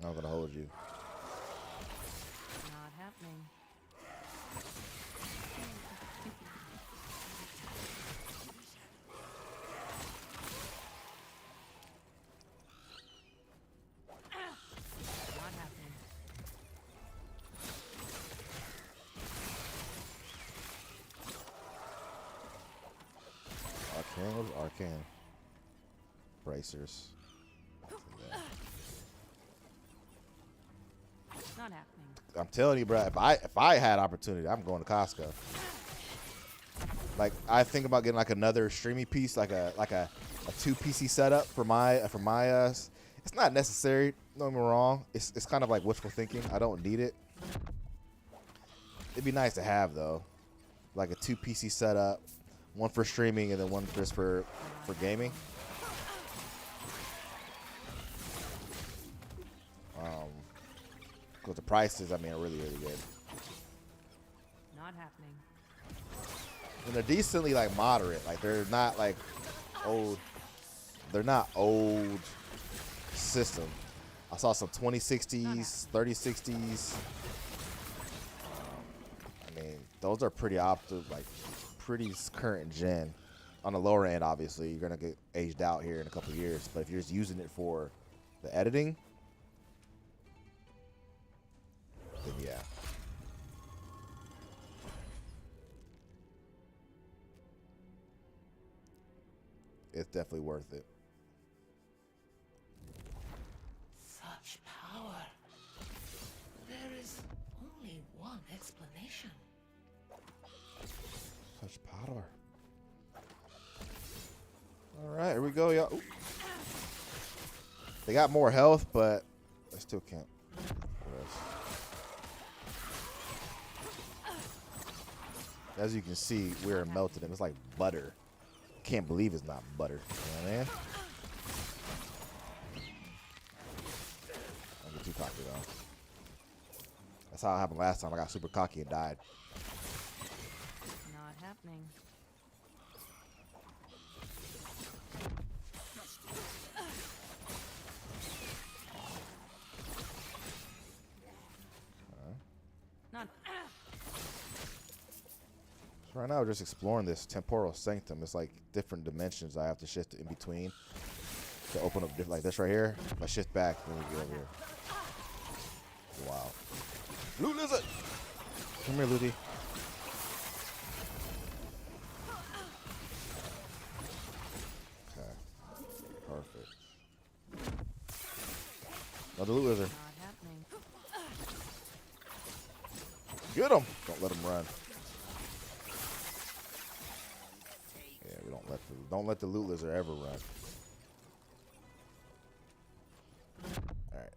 I'm gonna hold you. Not happening. Not happening. Arcane? What is Arcane? Bracers. Not happening. I'm telling you, bro. If I had opportunity, I'm going to Costco. Like I think about getting like another streaming piece, like a 2 PC setup for my. It's not necessary. Don't get me wrong. It's kind of like wishful thinking. I don't need it. It'd be nice to have though, like a 2 PC setup, one for streaming and then one just for gaming. Because the prices, I mean, are really, really good. Not happening. And they're decently like moderate. Like they're not like old. They're not old system. I saw some 2060s, 3060s. I mean, those are pretty like pretty current gen. On the lower end, obviously, you're gonna get aged out here in a couple of years. But if you're just using it for the editing, then yeah. It's definitely worth it. Such power. There is only one explanation. Such power. All right, here we go, y'all. Ooh. They got more health, but I still can't. As you can see, we're melted him. It's like butter. Can't believe it's not butter. You know what I mean? Don't get too cocky though. That's how it happened last time. I got super cocky and died. Not happening. Not. What's Right now, we're just exploring this temporal sanctum. It's like different dimensions I have to shift in between to open up. Like this right here. If I shift back, then we get over here. Wow. Loot lizard! Come here, Looty. Okay. Perfect. Another loot lizard. Not happening. Get him! Don't let him run. Yeah, we don't let the loot lizard ever run. All right.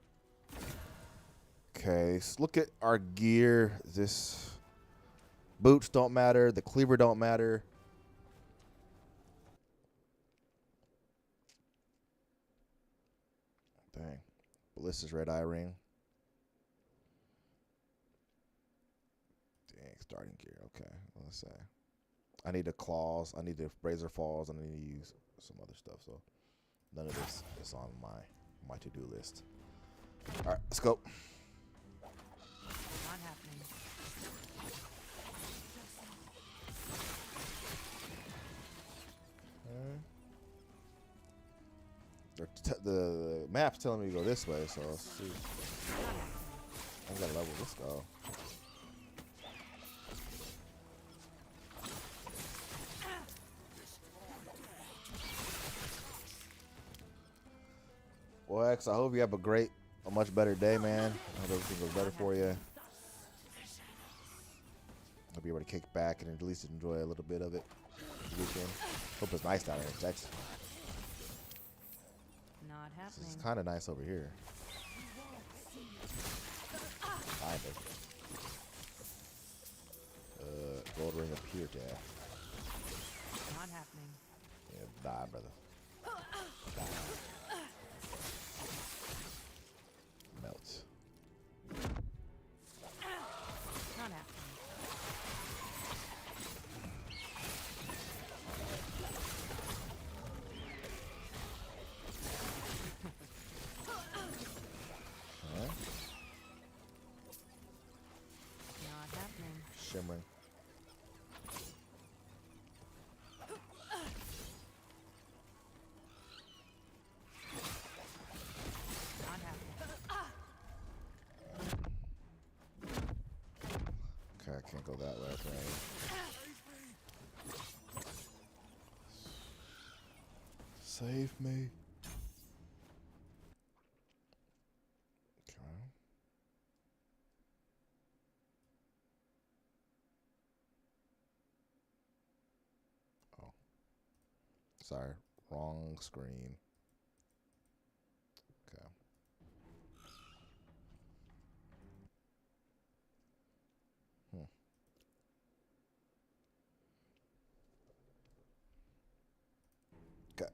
Okay, let's look at our gear. This boots don't matter. The cleaver don't matter. Dang. Ballista's red eye ring. Dang, starting gear. Okay, let's say. I need the claws. I need the razor falls. And I need to use some other stuff. So none of this is on my to-do list. All right, let's go. Not happening. The map's telling me to go this way, so let's see. I gotta level this go. Well, X, I hope you have a much better day, man. I hope everything goes better for you. Hope you're able to kick back and at least enjoy a little bit of it this weekend. Hope it's nice down here in Texas. Not happening. It's kind of nice over here. Kind of. Gold ring up here, Dad. Not happening. Yeah, die, brother. Die. Melt. Not happening. Huh? Not happening. Shimmering. Not happening. Okay, I can't go that way. Okay. Save me. Okay. Oh. Sorry. Wrong screen. Okay. Okay.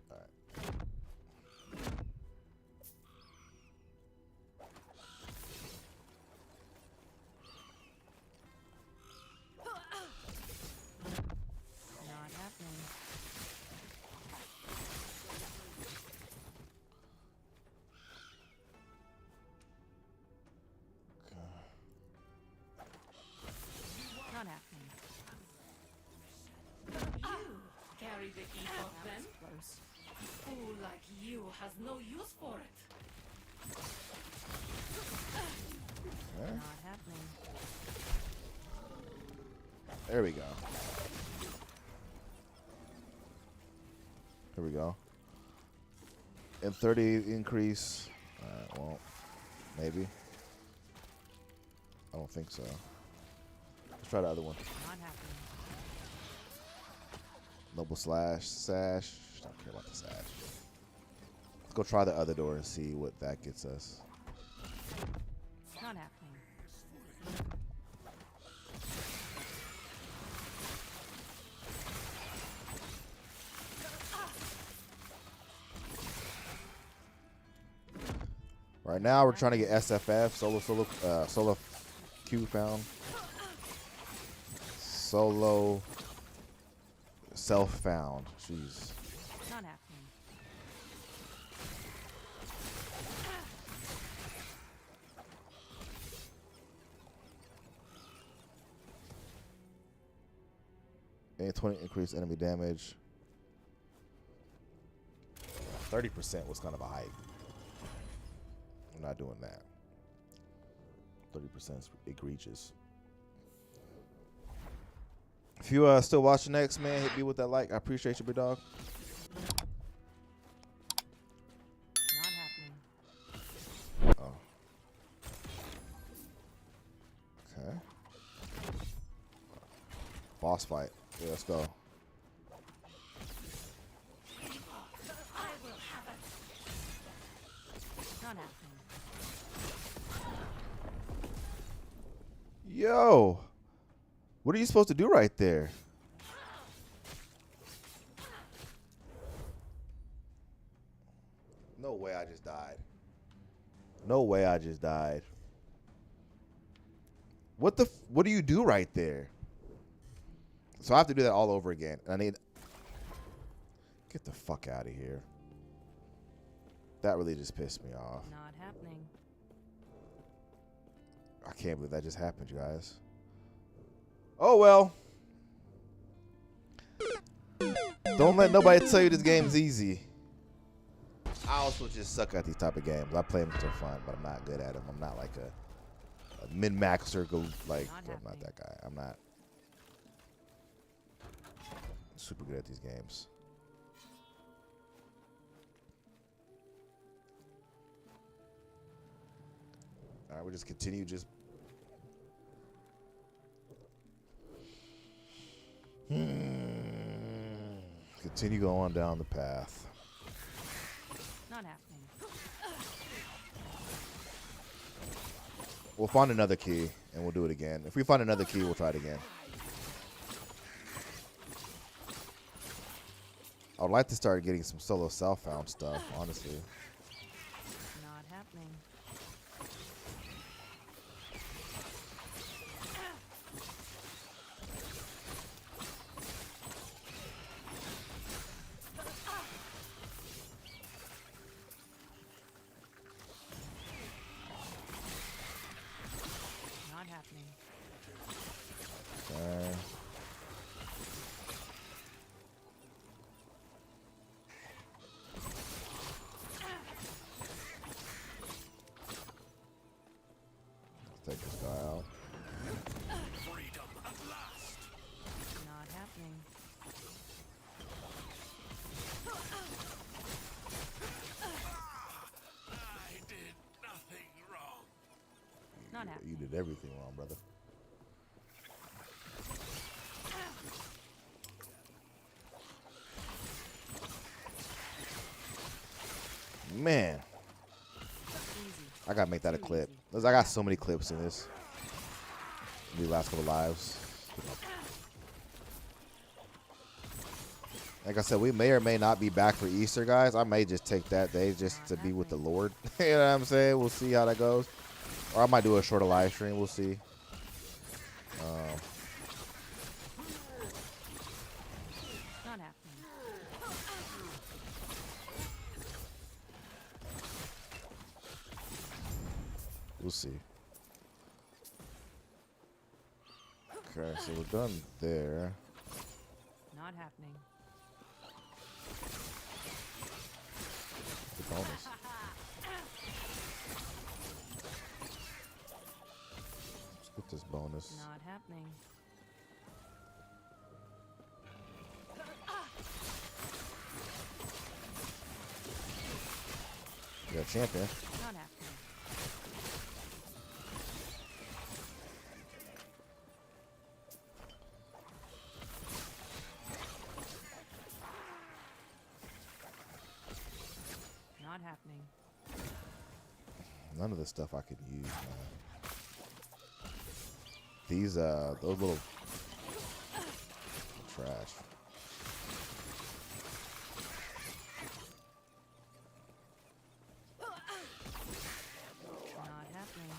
All right. Not happening. Not happening. You carry the Epoch then? Close. Fool like you has no use for it. Okay. Not happening. There we go. Here we go. And 30 increase. Well, maybe. I don't think so. Let's try the other one. Not happening. Noble slash, sash. Don't care about the sash. Let's go try the other door and see what that gets us. Not happening. Right now, we're trying to get SFF, solo Q found. Solo self found. Jeez. Not happening. And 20 increased enemy damage. 30% was kind of a hike. I'm not doing that. 30% is egregious. If you still watching next, man, hit me with that like. I appreciate you, big dog. Not happening. Oh. Okay. Boss fight. Yeah, let's go. Not happening. Yo. What are you supposed to do right there? No way I just died. No way I just died. What do you do right there? So I have to do that all over again. I need... Get the fuck out of here. That really just pissed me off. Not happening. I can't believe that just happened, you guys. Oh, well. Don't let nobody tell you this game's easy. I also just suck at these type of games. I play them because they're fun, but I'm not good at them. I'm not like a min-maxer. I'm not that guy. I'm not super good at these games. All right, we'll just continue continue going down the path. Not happening. We'll find another key, and we'll do it again. If we find another key, we'll try it again. I would like to start getting some solo self-found stuff, honestly. Not happening. Not happening. Okay. Let's take this guy out. Freedom at last. Not happening. I did nothing wrong. Not happening. You did everything wrong, brother. Man, Easy. I gotta make that a Too clip. easy. I got so many clips in this. These last couple lives. Like I said, we may or may not be back for Easter, guys. I may just take that day just to be with the Lord. You know what I'm saying? We'll see how that goes. Or I might do a shorter live stream. We'll see. Not happening. We'll see. Okay, so we're done there. Not happening. The bonus. Let's get this bonus. Not happening. We got champion. Not happening. Not happening. None of this stuff I could use, man. These those little trash. Not happening.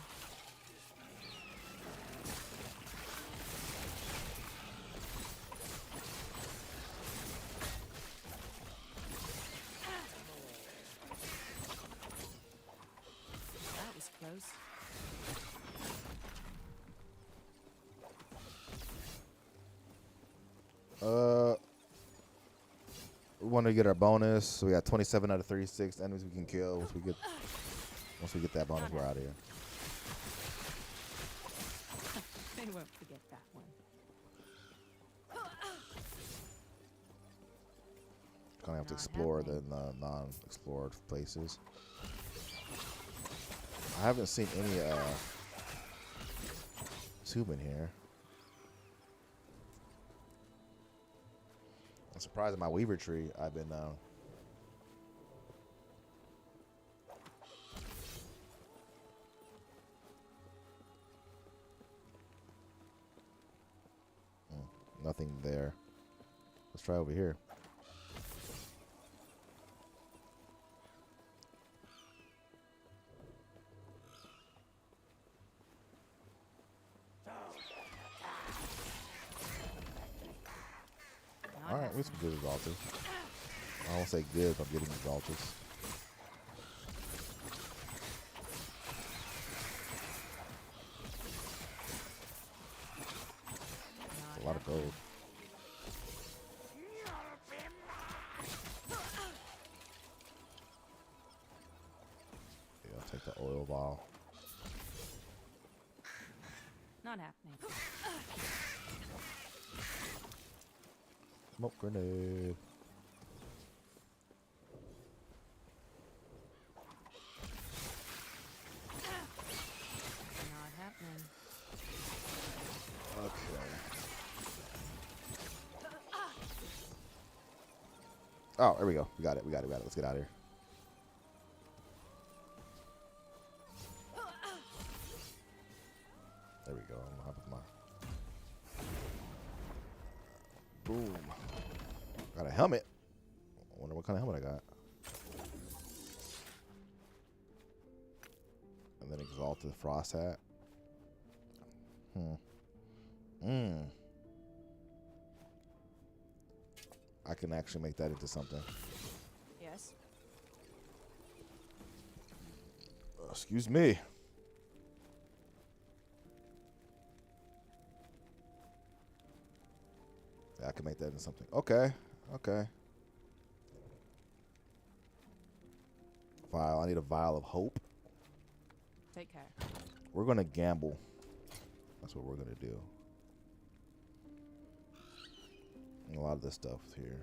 That was close. We want to get our bonus. So we got 27 out of 36 enemies we can kill. Once we get that bonus, we're out of here. They won't forget that one. Gonna have to explore the non-explored places. I haven't seen any tube in here. I'm surprised at my weaver tree. I've been nothing there. Let's try over here. All right, we some good exalters. I won't say good, but I'm getting exalters. That's a lot of gold. Yeah, I'll take the oil vial. Not happening. Smoke grenade. Not happening. Okay. Oh, there we go. We got it. Let's get out of here. There we go. I'm gonna hop with my. Boom. Got a helmet. I wonder what kind of helmet I got. And then exalted frost hat. I can actually make that into something. Yes. Excuse me. Yeah, I can make that into something. Okay. Okay. Vial. I need a vial of hope. Take care. We're going to gamble. That's what we're going to do. A lot of this stuff here.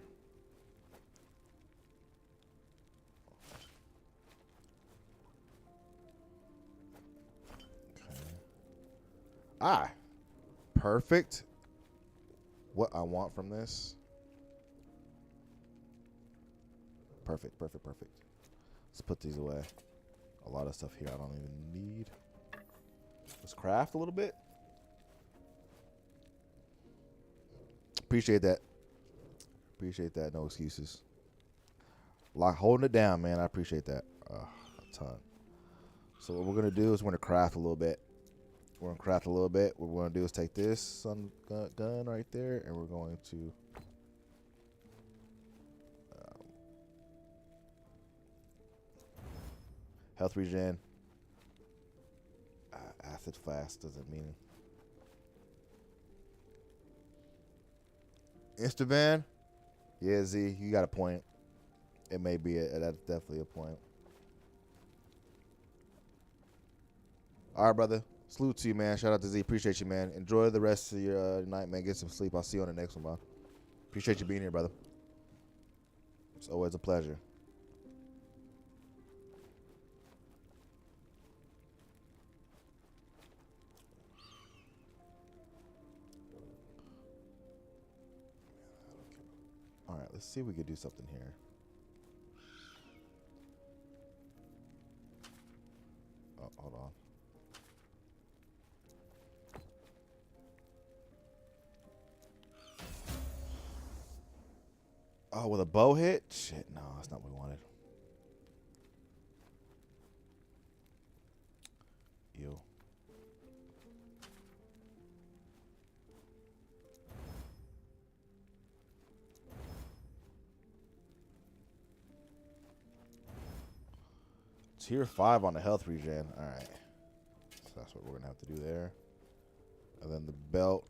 Okay. Ah. Perfect. What I want from this. Perfect. Let's put these away. A lot of stuff here I don't even need. Let's craft a little bit. Appreciate that. No excuses. Like holding it down, man. I appreciate that a ton. So what we're gonna do is we're gonna craft a little bit. What we're gonna do is take this sun gun right there, and we're going to health regen. Acid flask doesn't mean. Instavan? Yeah, Z, you got a point. It may be that's definitely a point. All right, brother. Salute to you, man. Shout out to Z. Appreciate you, man. Enjoy the rest of your night, man. Get some sleep. I'll see you on the next one, man. Appreciate you being here, brother. It's always a pleasure. All right, let's see if we can do something here. Oh, hold on. Oh, with a bow hit? Shit, no, that's not what we wanted. Ew. Tier 5 on the health regen. All right. So that's what we're going to have to do there. And then the belt.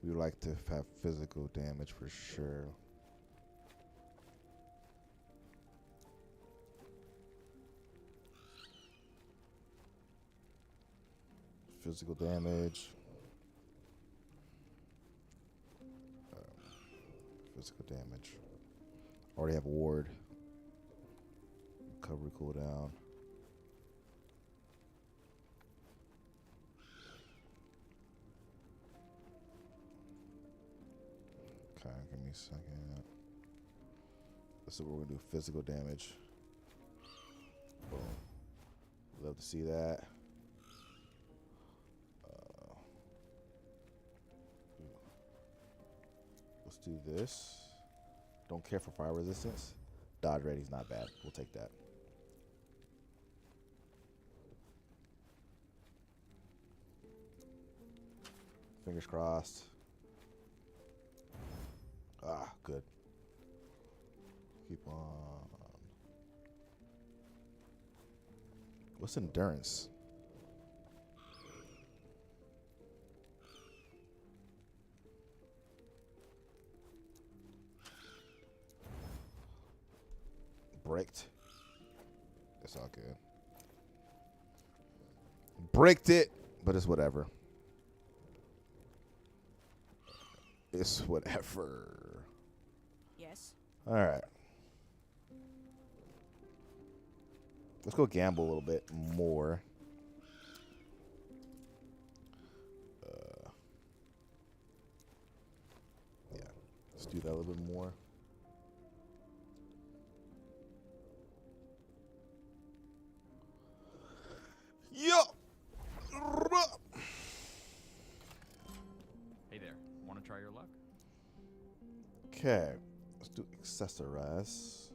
We would like to have physical damage for sure. Physical damage. Physical damage. Already have a ward. Recovery cooldown. Okay, give me a second. This is what we're gonna do. Physical damage. Boom. Love to see that. Let's do this. Don't care for fire resistance. Dodge rating's not bad. We'll take that. Fingers crossed. Ah, good. Keep on. What's endurance? Bricked. It's all good. Bricked it, but it's whatever. It's whatever. Yes. All right. Let's go gamble a little bit more. Yeah. Let's do that a little bit more. Yo! Hey there. Want to try your luck? Okay. Let's do accessorize.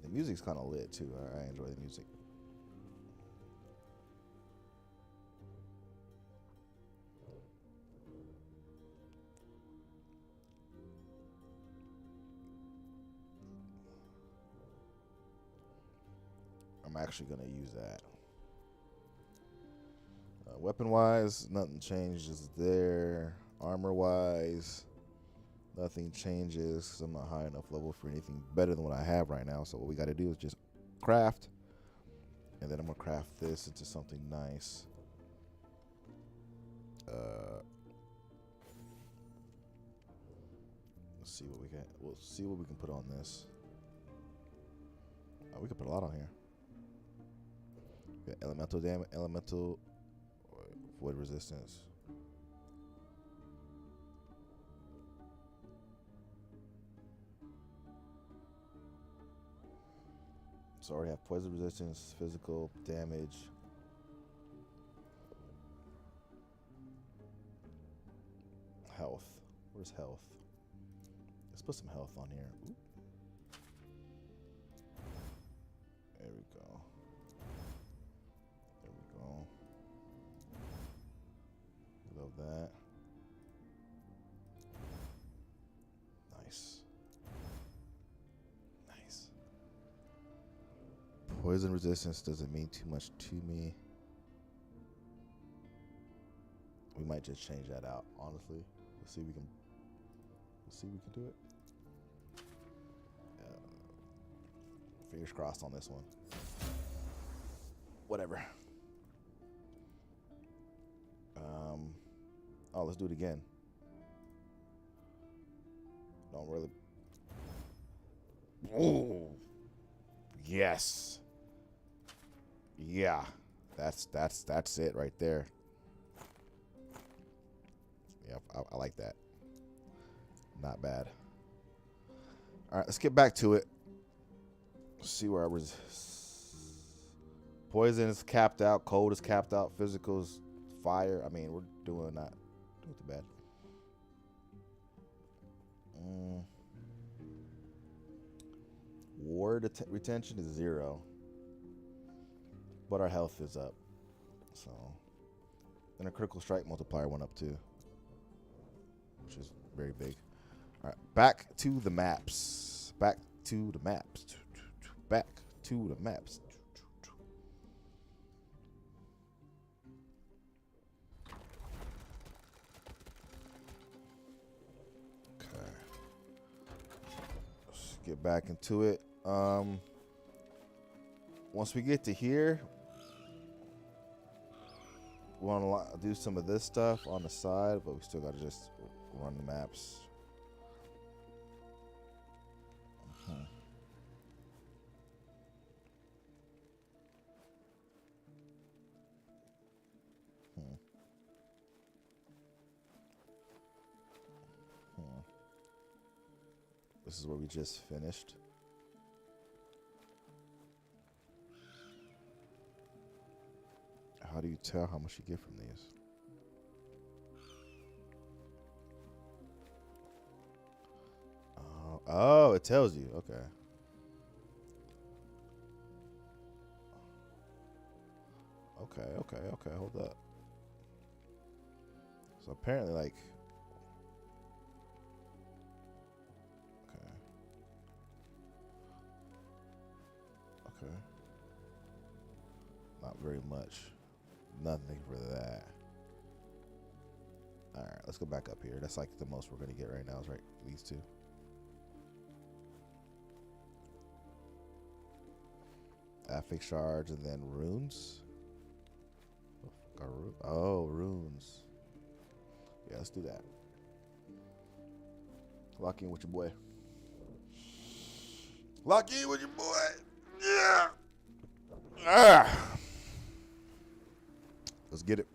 The music's kind of lit too. I enjoy the music. I'm actually going to use that. Weapon-wise, nothing changes there. Armor-wise, nothing changes because I'm not high enough level for anything better than what I have right now. So what we got to do is just craft. And then I'm going to craft this into something nice. Let's see what we got. We'll see what we can put on this. We could put a lot on here. We got elemental damage, elemental void resistance. So I already have poison resistance, physical damage. Health. Where's health? Let's put some health on here. Ooh. There we go. There we go. Love that. Nice. Nice. Poison resistance doesn't mean too much to me. We might just change that out, honestly. Let's see if we can. Let's see if we can do it. Fingers crossed on this one. Whatever. Oh, let's do it again. Don't really. Ooh. Yes. Yeah. That's it right there. Yeah, I like that. Not bad. All right, let's get back to it. See where I was. Poison is capped out. Cold is capped out. Physical's fire. I mean, we're doing not too bad. Ward retention is 0, but our health is up. So, and a critical strike multiplier went up too, which is very big. All right, back to the maps. Back to the maps. Back to the maps. get back into it. Once we get to here, we want to do some of this stuff on the side, but we still got to just run the maps. This is where we just finished. How do you tell how much you get from these? Oh, it tells you. Okay. Okay. Hold up. So apparently, like, okay. Not very much. Nothing for that. All right, let's go back up here. That's like the most we're gonna get right now is right these two. Affix shards and then runes. Oh, runes. Yeah, let's do that. Lock in with your boy. Lock in with your boy. Yeah. Ah. Let's get it.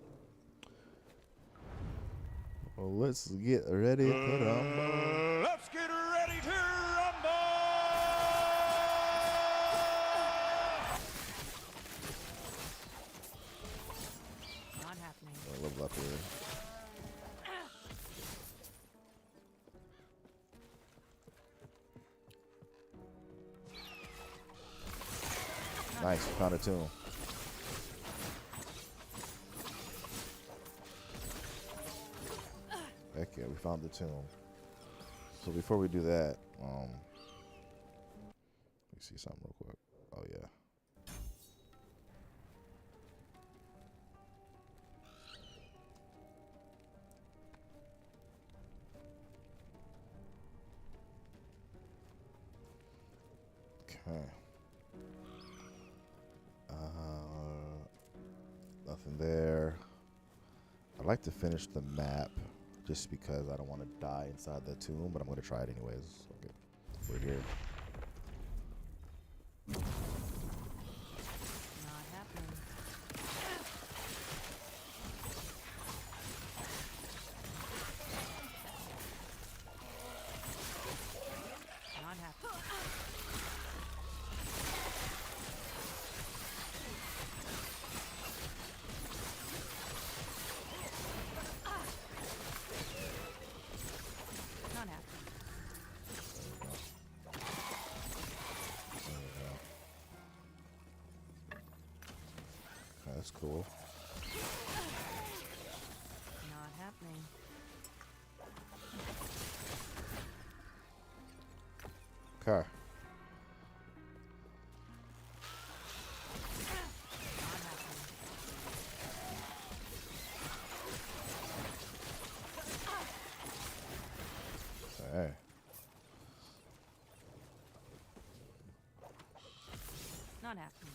Well, let's get ready to rumble. Let's get ready to rumble! Not happening. I'll level up here. Nice, found a tomb. Heck yeah, we found the tomb. So before we do that, let me see something real quick. Oh yeah. Okay. Nothing there. I'd like to finish the map just because I don't want to die inside the tomb, but I'm going to try it anyways. Okay. We're here. Not happening. Not happening. Not happening. That's cool. Not happening. Okay. Not happening. Hey. Not happening.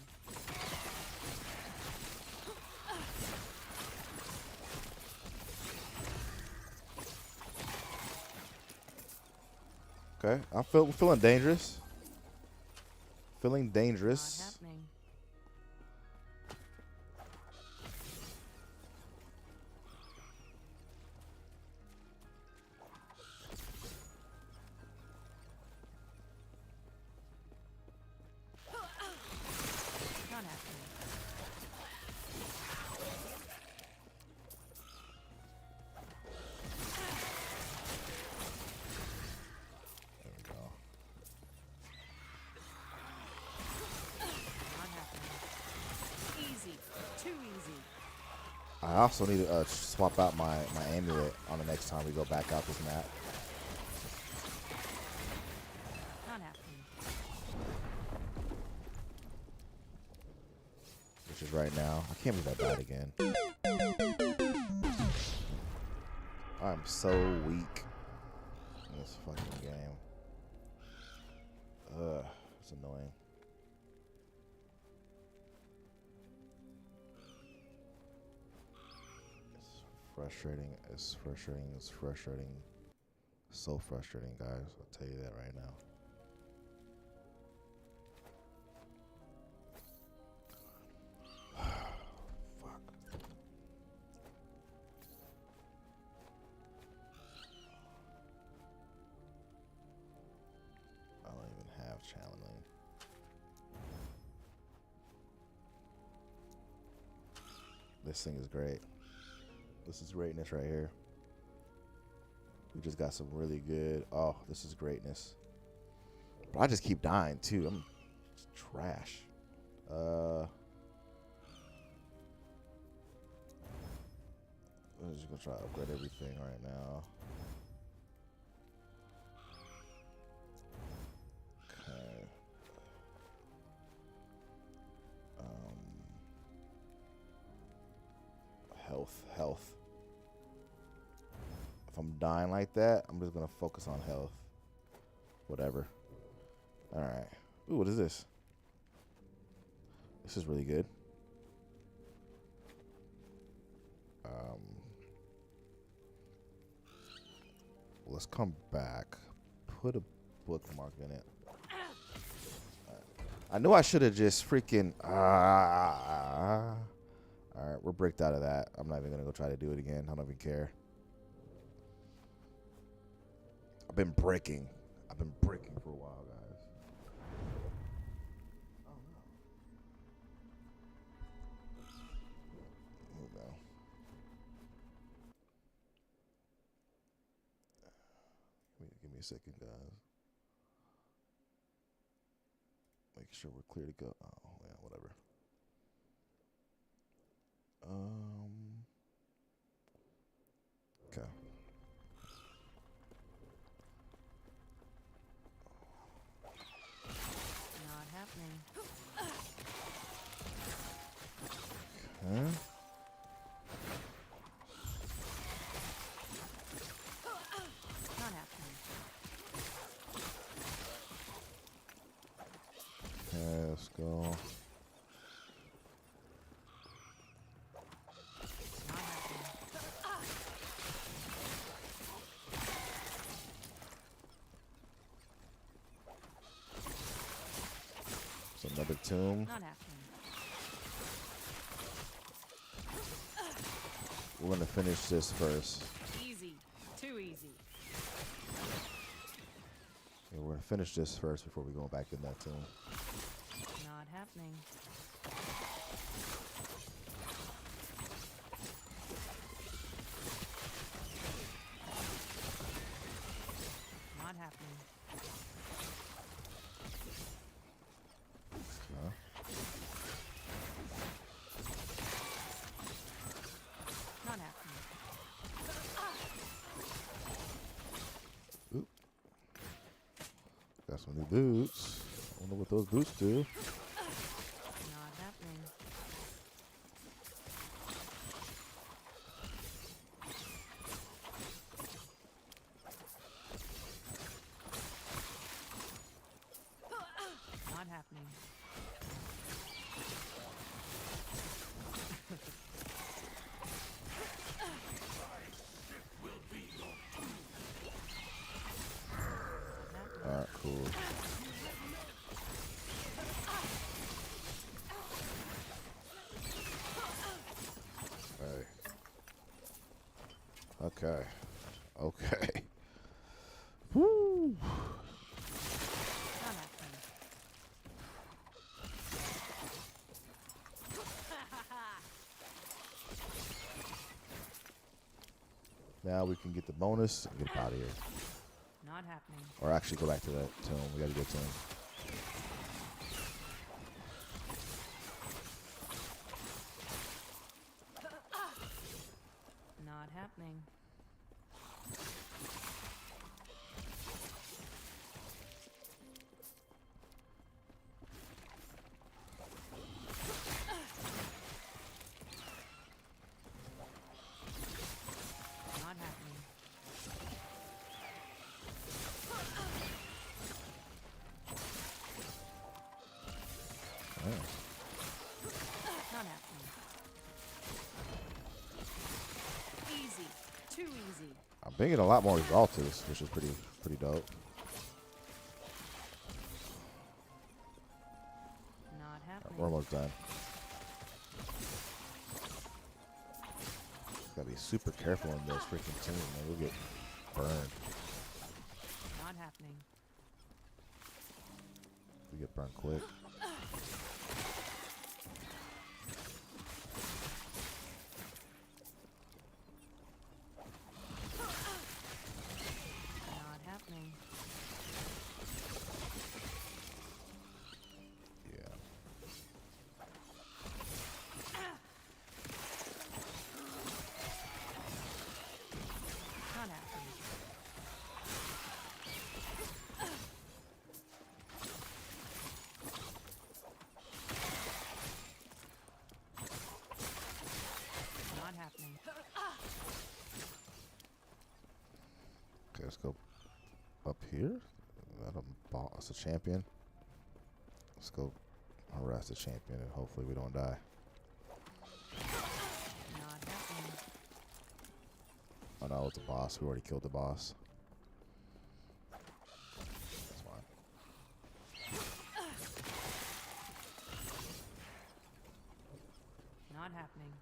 Okay. I'm feeling dangerous. Feeling Not dangerous. happening. Not happening. There we go. Not happening. Easy. Too easy. I also need to swap out my amulet on the next time we go back out this map. Not happening. Which is right now. I can't believe I died again. I'm so weak in this fucking game. It's annoying. It's frustrating. It's frustrating. It's frustrating. So frustrating, guys. I'll tell you that right now. Fuck. I don't even have channeling. This thing is great. This is greatness right here. We just got some really good. Oh, this is greatness. But I just keep dying too. I'm just trash. I'm just gonna try to upgrade everything right now. Okay. Health. If I'm dying like that, I'm just gonna focus on health. Whatever. All right. Ooh, what is this? This is really good. Let's come back. Put a bookmark in it. I knew I should have just freaking. All right, we're bricked out of that. I'm not even gonna go try to do it again. I don't even care. I've been breaking for a while, guys. Oh no. Here we go. Give me a second, guys. Make sure we're clear to go. Oh yeah, whatever. Okay. Not happening. Okay. Not happening. Okay, let's go. Not happening. It's another tomb. Not happening. We're gonna finish this first. Easy. Too easy. Yeah, we're gonna finish this first before we go back in that tomb. Not happening. Not happening. Huh? Not happening. Oop. Got some new boots. I wonder what those boots do. Not happening. Not happening. Alright, cool. Hey. Okay. Okay. Woo. Not happening. Now we can get the bonus and get out of here. Not happening. Or actually go back to that tomb. We gotta get to him. Not happening. Not happening. Not happening. Easy. Too easy. I'm thinking a lot more exalted, which is pretty dope. Not We're happening. almost done. Gotta be super careful in this freaking team, man. We'll get burned. Not happening. We get burned quick. Not happening. Yeah. Not happening. Not happening. Okay, let's go up here. That a boss, a champion. Let's go harass the champion and hopefully we don't die. Not happening. Oh no, it's a boss. We already killed the boss. That's fine. Not happening.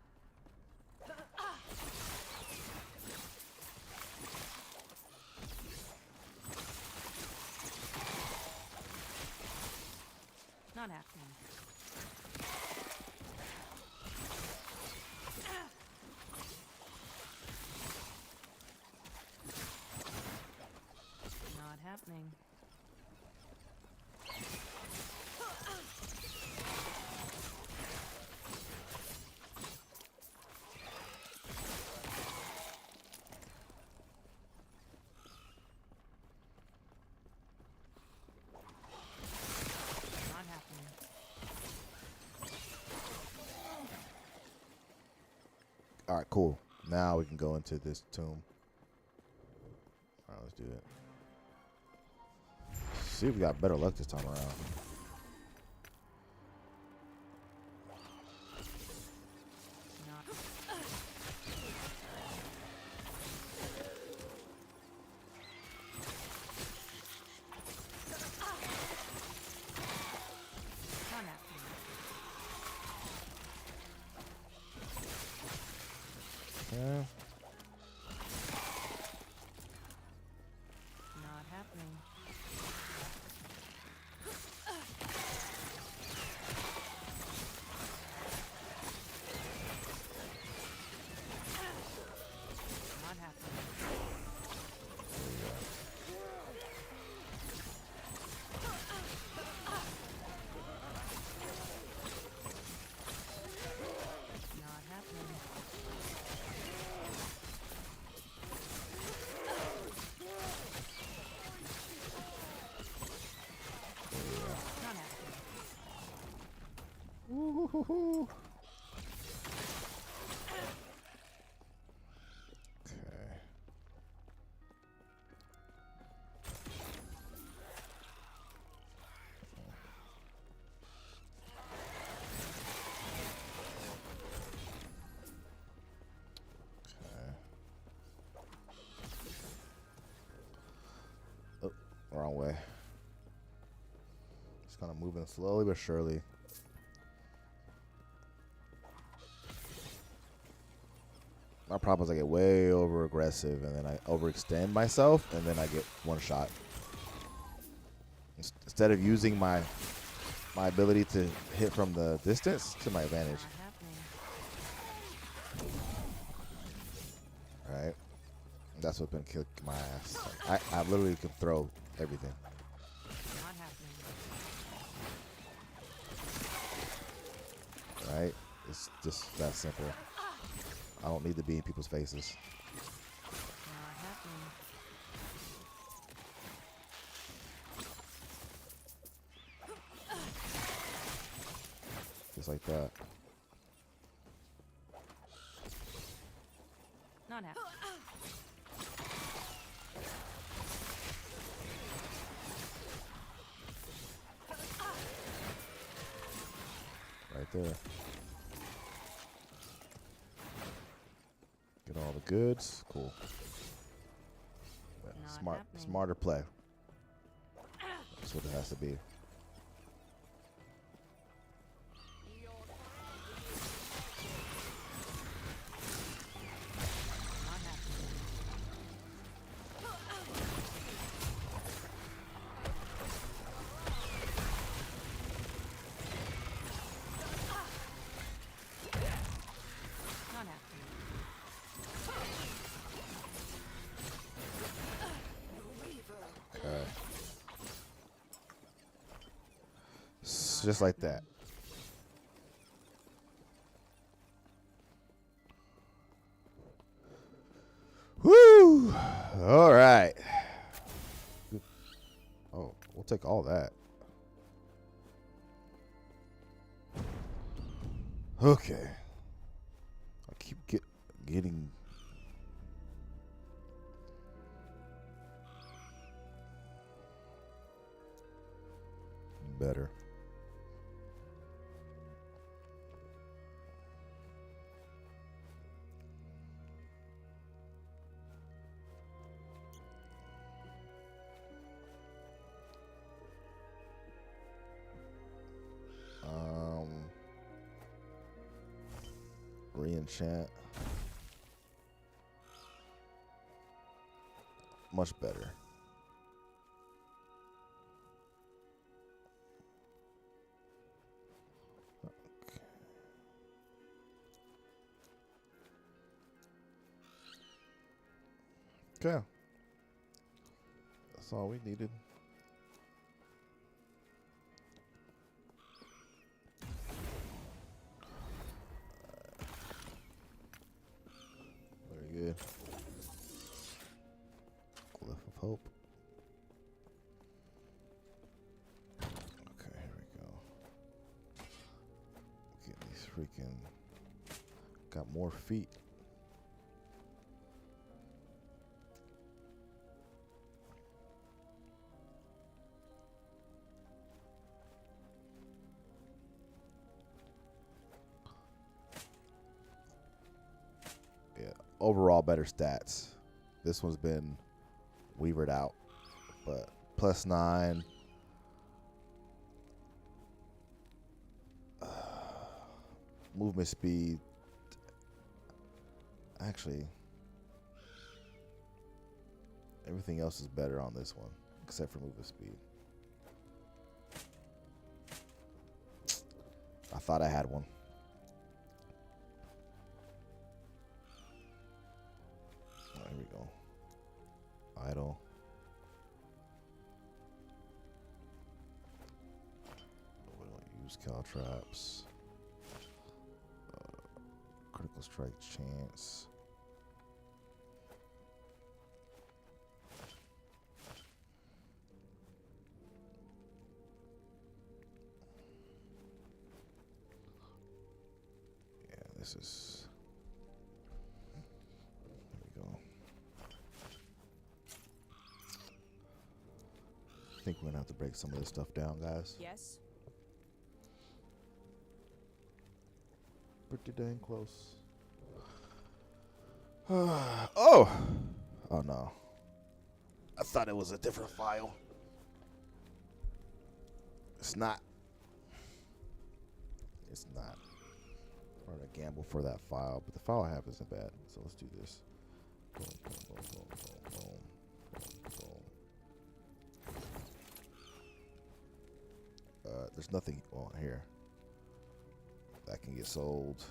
Not happening. Not happening. Not happening. All right, cool. Now we can go into this tomb. All right, let's do it. See if we got better luck this time around. Not. Not happening. Yeah. Not happening. Not happening. Not happening. Not happening. Woo-hoo-hoo-hoo. Okay. Oh, wrong way. Just kind of moving slowly but surely. My problem is I get way over aggressive and then I overextend myself and then I get one shot. Instead of using my ability to hit from the distance to my advantage. Not happening. Right? That's what's been kicking my ass. I literally can throw everything. Not happening. Right? It's just that simple. I don't need to be in people's faces. Not happening. Just like that. Not happening. right there. Get all the goods. Cool. Not happening. Smarter play. That's what it has to be. Not happening. Not happening. Okay. Just like that. Woo! All right. Oh, we'll take all that. Okay. I keep getting better. Re-enchant. Much better. Okay. That's all we needed. Very good. Glyph of Hope. Okay, here we go. Get these freaking... Got more feet. Yeah, overall better stats. This one's been weavered out, but +9. Movement speed. Actually, everything else is better on this one, except for movement speed. I thought I had one. There we go. Idle. We don't use caltrops. Critical strike chance. Yeah, this is. There we go. I think we're gonna have to break some of this stuff down, guys. Yes. Pretty dang close. Oh! Oh no. I thought it was a different file. It's not. It's not. I'm gonna gamble for that file, but the file I have isn't bad. So let's do this. Boom, boom, boom, boom, boom, boom, boom. There's nothing on here that can get sold.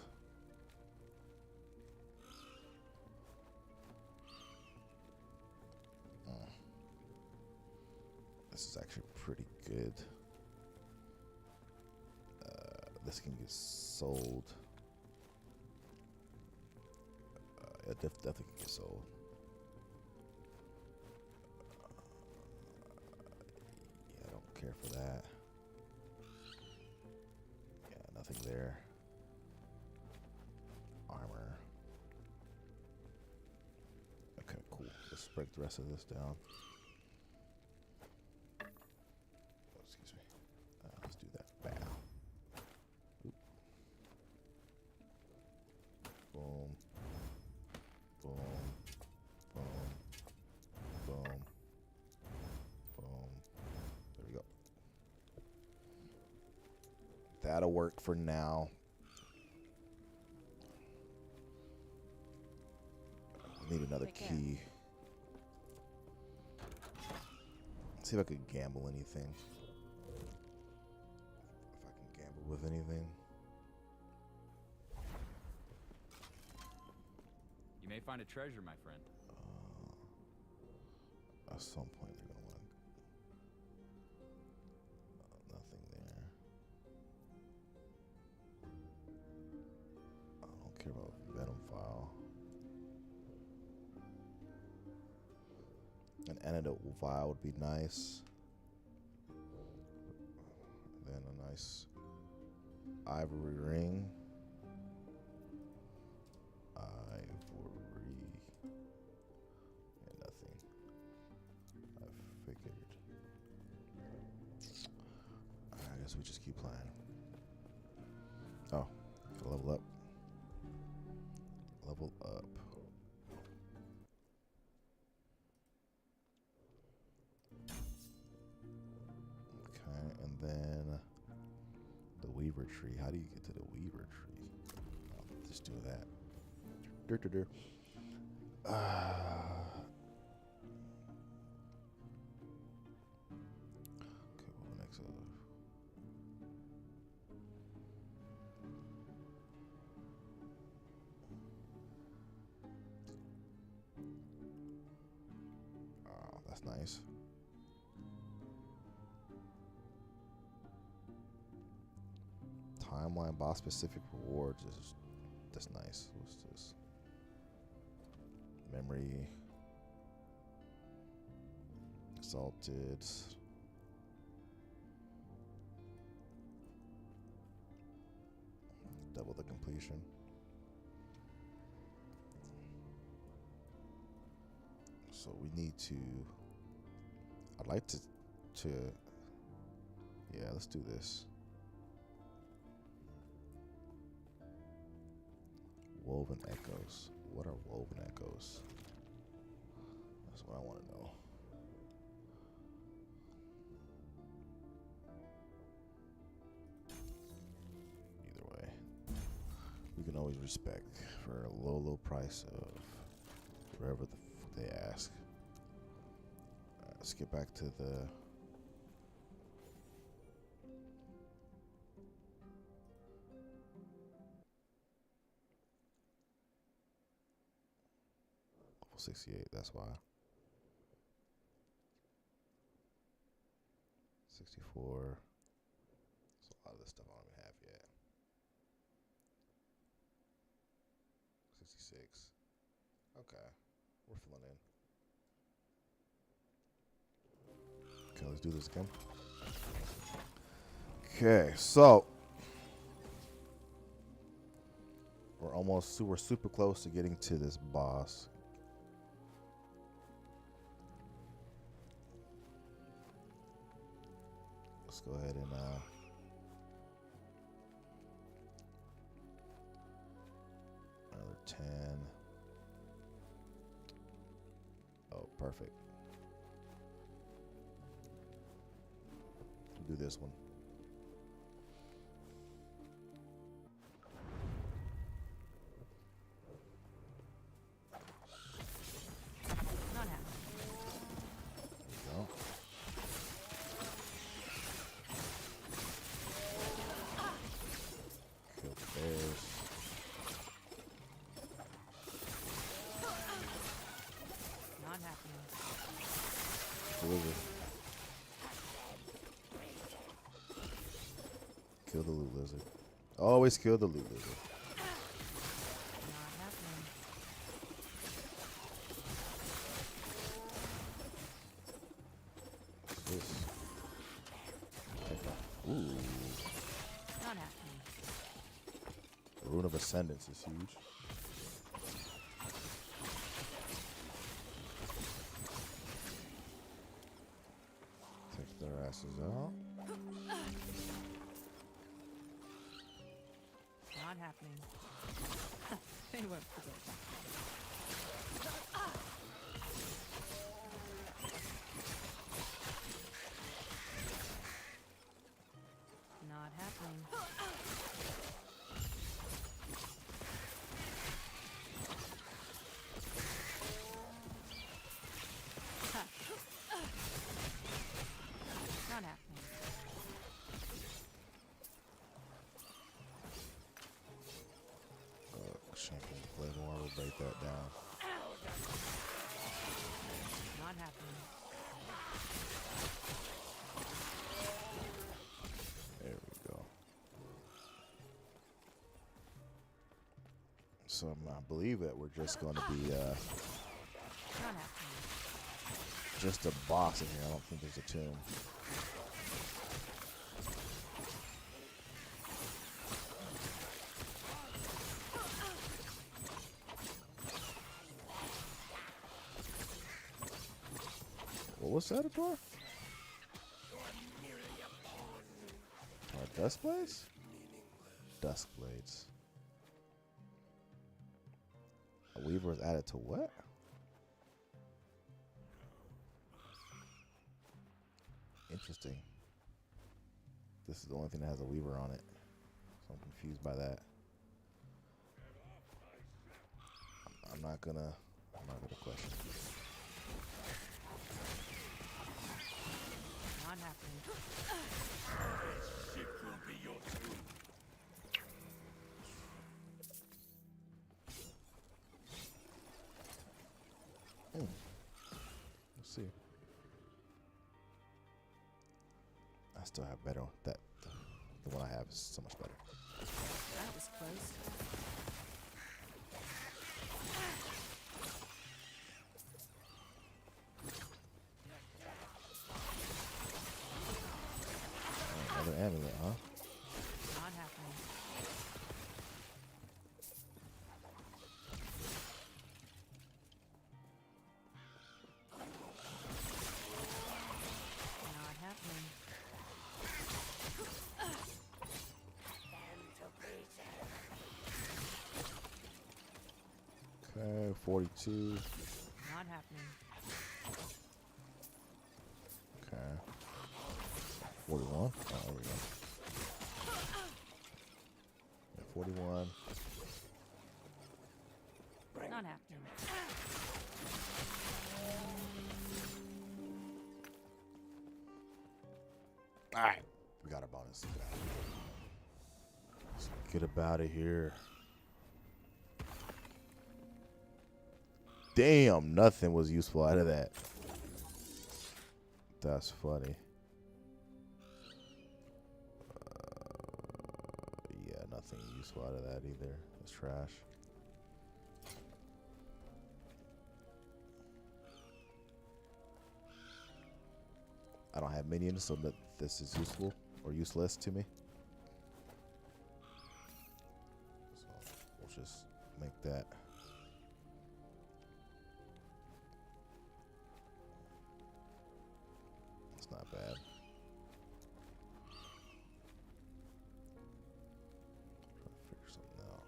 This is actually pretty good. This can get sold. It definitely can get sold. Yeah, I don't care for that. Yeah, nothing there. Armor. Okay, cool. Let's break the rest of this down. Oh, excuse me. Let's do that. Bam. Oop. That'll work for now. Need another Take care. key. See if I could gamble anything. If I can gamble with anything. You may find a treasure, my friend. At some point they're gonna want nothing there. I don't care about Venom File. An antidote vial would be nice. Then a nice ivory ring. Ivory. And nothing. I figured. I guess we just keep playing. Oh, gotta level up. Level up. Okay, and then the Weaver tree. How do you get to the Weaver tree? I'll just do that. Okay, what next? Oh, that's nice. Timeline boss specific rewards is that's nice. What's this? Memory. Exalted. Double the completion. So we need to. I'd like to. Yeah, let's do this. Woven echoes. What are woven echoes? That's what I want to know. Either way, we can always respect for a low price of whatever the they ask. Let's get back to the. Level 68, that's why. 64. So a lot of this stuff I don't even have yet. 66. Okay. We're filling in. Okay, let's do this again. Okay, so we're super close to getting to this boss. Let's go ahead and another 10. Oh, perfect. Do this one. Not happening. There we go. Kill the bears. Not happening. Deliver. Kill the loot lizard. Always kill the loot lizard. Not happening. What's this? Take that. Ooh. Not happening. The Rune of Ascendance is huge. Take their asses out. Not happening. They went for it. Not happening. break that down. Not happening. There we go. So I believe that we're just going to be Not happening. just a boss in here. I don't think there's a tomb. What was that for? Dust blades? Dusk blades. A weaver is added to what? Interesting. This is the only thing that has a weaver on it. So I'm confused by that. I'm not gonna question. Not happening. Let's see. I still have better. That the one I have is so much better. That was close. Oh, another amulet, huh? Not happening. Not happening. Okay, 42. Not happening. Okay. 41. Oh, there we go. Yeah, 41. Not happening. Alright. We got a bonus. Let's get up out of here. Damn, nothing was useful out of that. That's funny. Yeah, nothing useful out of that either. It's trash. I don't have minions, so that this is useful or useless to me. So we'll just make that. It's not bad. Trying to figure something out.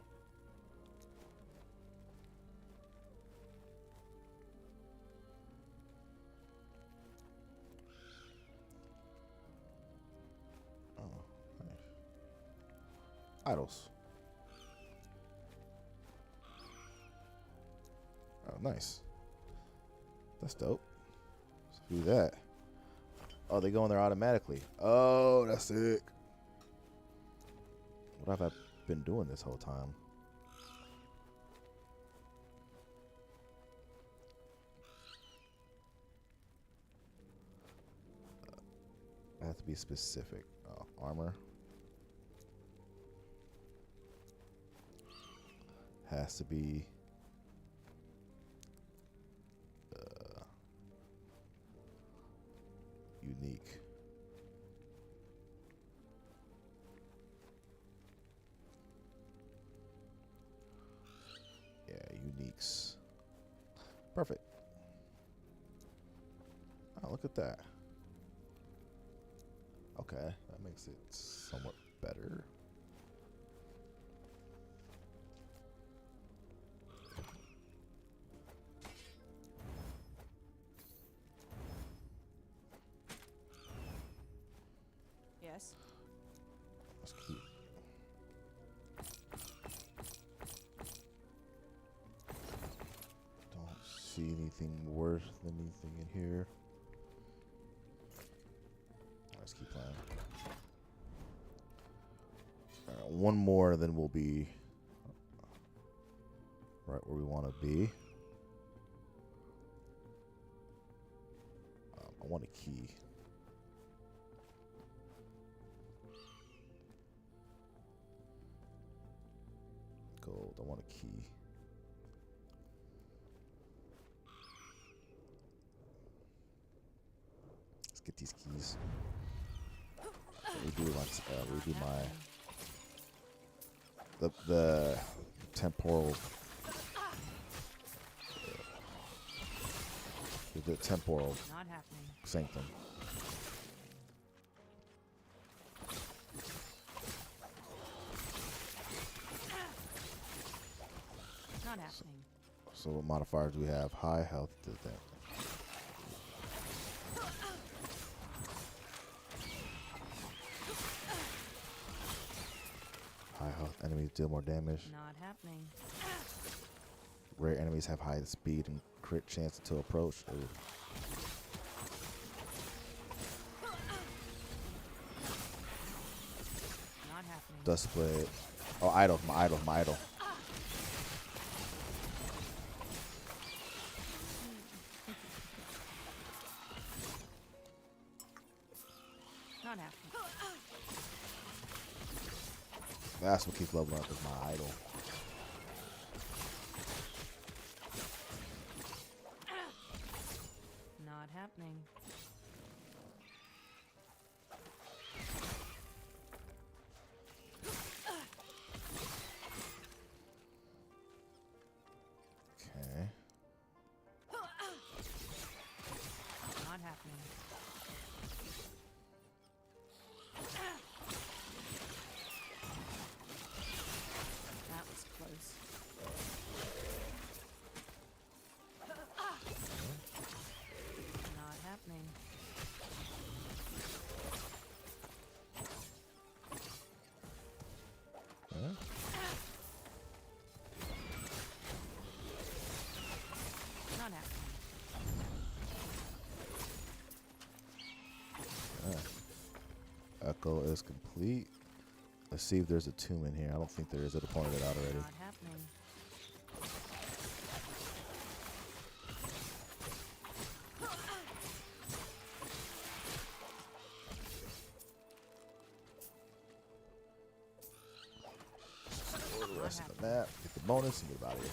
Oh, nice. Idols. Oh, nice. That's dope. Let's do that. Oh, they go in there automatically. Oh, that's sick. What have I been doing this whole time? I have to be specific. Oh, armor. Has to be unique. Yeah, uniques. Perfect. Oh, look at that. Okay, that makes it somewhat better. Yes. Let's keep. Don't see anything worse than anything in here. Let's keep playing. All right, one more, then we'll be right where we want to be. I want a key. Gold. I want a key. Let's get these keys. Redo the temporal. The temporal Not happening. sanctum. Not happening. So what modifiers do we have? High health to that. High health enemies deal more damage. Not happening. Rare enemies have high speed and crit chance to approach. Ooh. Not happening. Dust blade. Oh, idol. My idol. My idol. Not happening. That's what keeps leveling up is my idol. Not happening. Okay. Not happening. That was close. Not happening. Huh? Not happening. Echo is complete. Let's see if there's a tomb in here. I don't think there is. It pointed it out already. Not happening. Explore the rest of the map. Get the bonus and get out of here.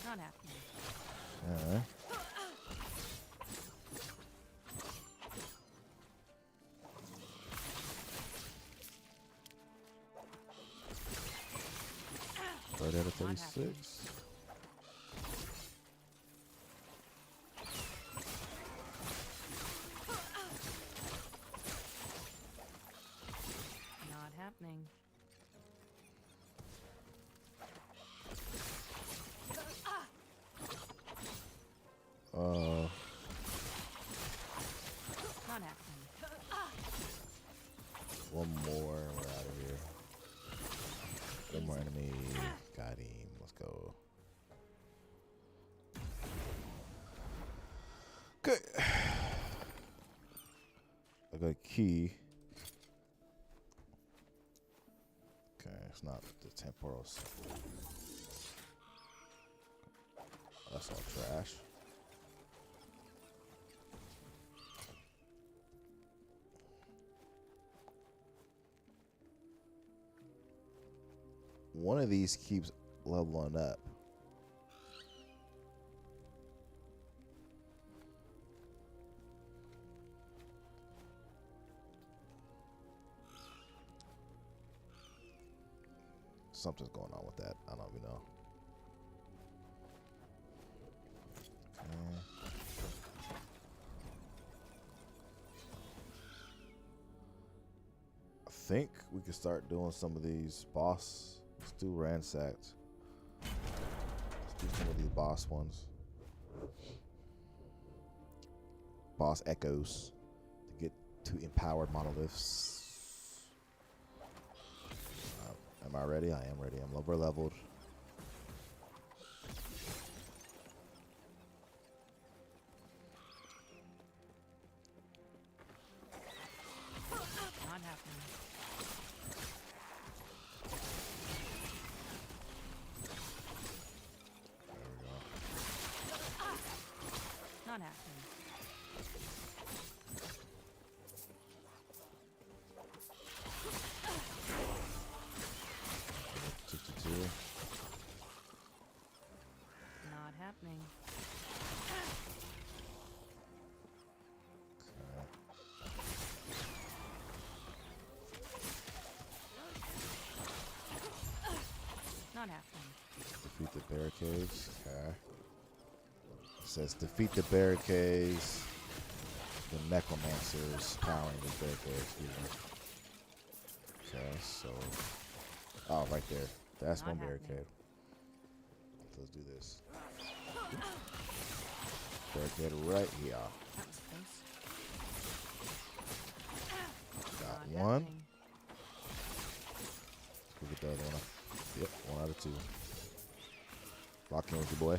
Not happening. Alright. Right out of 36. Not happening. Not happening. One more and we're out of here. One more enemy. Got him. Let's go. Okay. I got a key. Okay, it's not the temporals. That's all trash. One of these keeps leveling up. Something's going on with that. I don't even know. Okay. I think we can start doing some of these boss. Let's do ransacked. Let's do some of these boss ones. Boss echoes to get 2 empowered monoliths. Am I ready? I am ready. I'm over leveled. Not happening. There we go. Not happening. 62. Not happening. Not happening. Defeat the barricades. Okay. It says defeat the barricades. The necromancers powering the barricades. Excuse me. Okay, so. Oh, right there. That's Not one happening. barricade. Let's do this. Barricade right here. That was close. Got Not one. happening. Let's go get the other one. Yep, 1 out of 2. Lock in with your boy.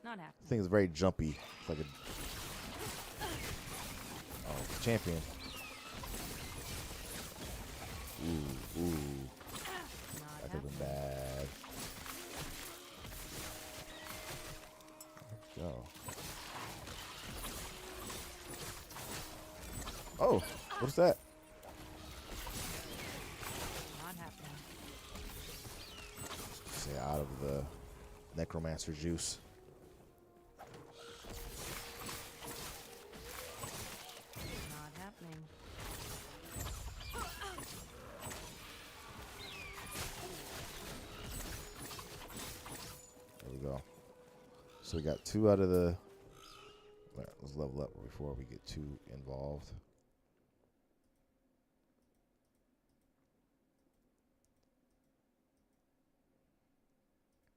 Not This happening. thing is very jumpy. It's like a. Oh, champion. Ooh, ooh. Not That could have been happening. bad. Let's go. Oh, what's that? Not happening. Stay out of the necromancer juice. Not happening. There we go. So we got 2 out of the. All right, let's level up before we get too involved.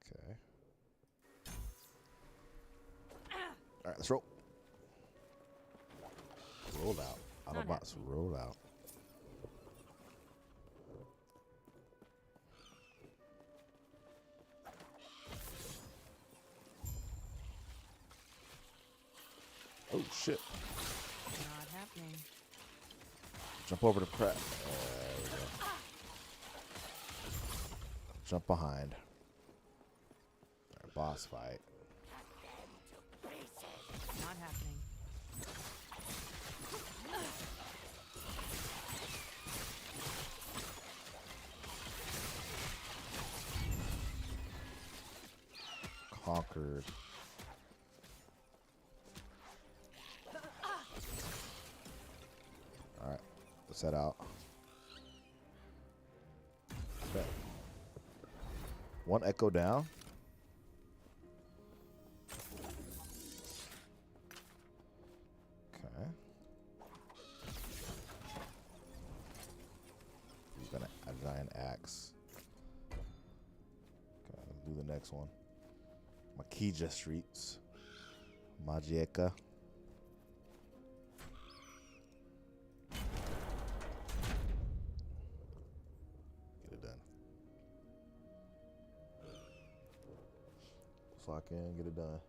Okay. All right, let's roll. Roll out. Autobots, happening. roll out. Oh shit! Not happening. Jump over the crap. There we go. Jump behind. All right, boss fight. Not happening. Conquered. All right, let's head out. Okay. 1 echo down. Okay. He's gonna a giant axe. Okay, let's do the next one. Makija Streets. Majeka. Get it done. Let's lock in, get it done.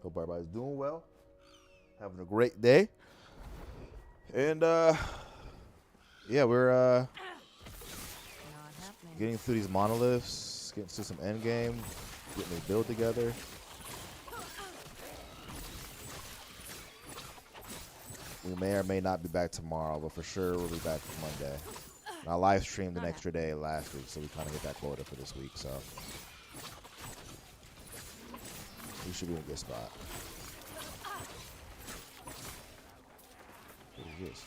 Hope everybody's doing well. Having a great day. And yeah, we're Not happening. getting through these monoliths, getting to some end game, getting the build together. We may or may not be back tomorrow, but for sure we'll be back Monday. And I live streamed an extra day last week, so we kind of hit that quota for this week. So we should be in a good spot. What is this?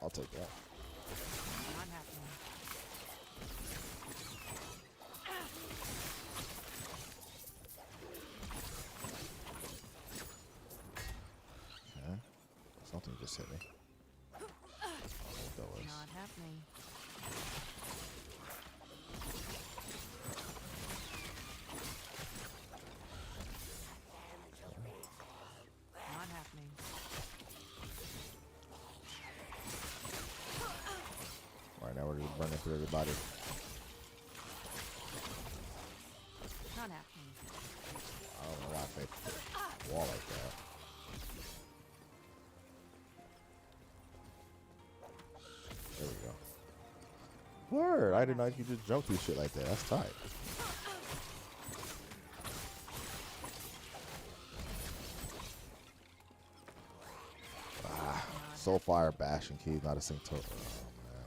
I'll take that. Not happening. Okay. Something just hit me. What that was. Not happening. after everybody. Not happening. I don't know why I faced the wall like that. There we go. Word! I didn't know you could just jump through shit like that. That's tight. Soulfire bashing key, not a sync total. Oh, man.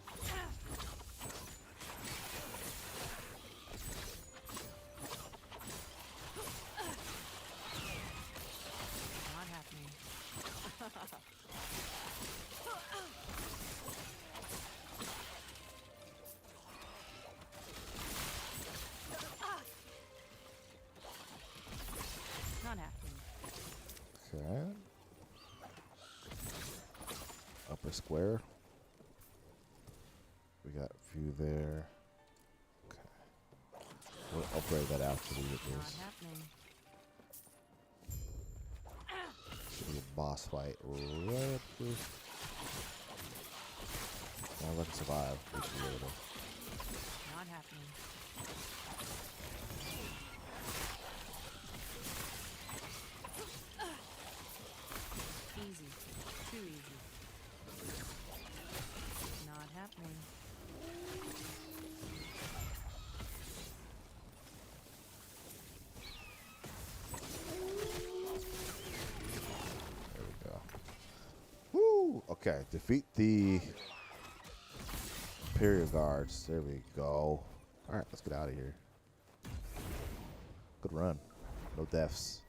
Not happening. Not happening. Okay. Upper square. We got a few there. Okay. We'll upgrade that after we get Not this. happening. Should be a boss fight right up this. Now let it survive. We should be able to. Not happening. Easy. Too easy. Not happening. There we go. Woo! Okay, defeat the Imperial Guards. There we go. Alright, let's get out of here. Good run. No deaths.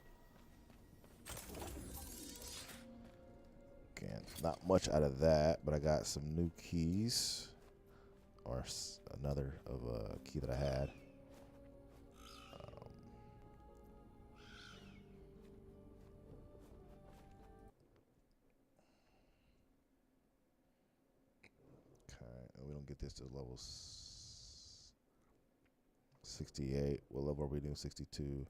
Again, not much out of that, but I got some new keys. Or another of a key that I had. And we don't get this to level 68. What level are we doing? 62.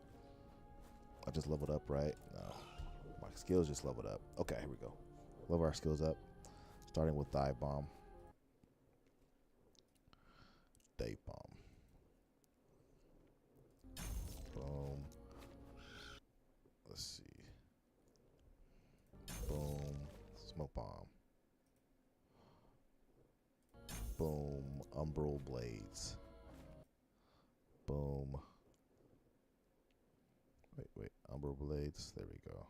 I just leveled up, right? No. My skills just leveled up. Okay, here we go. Level our skills up. Starting with Dive Bomb. Dive Bomb. Boom. Let's see. Boom. Smoke Bomb. Boom. Umbral Blades. Boom. Wait. Umbral Blades. There we go.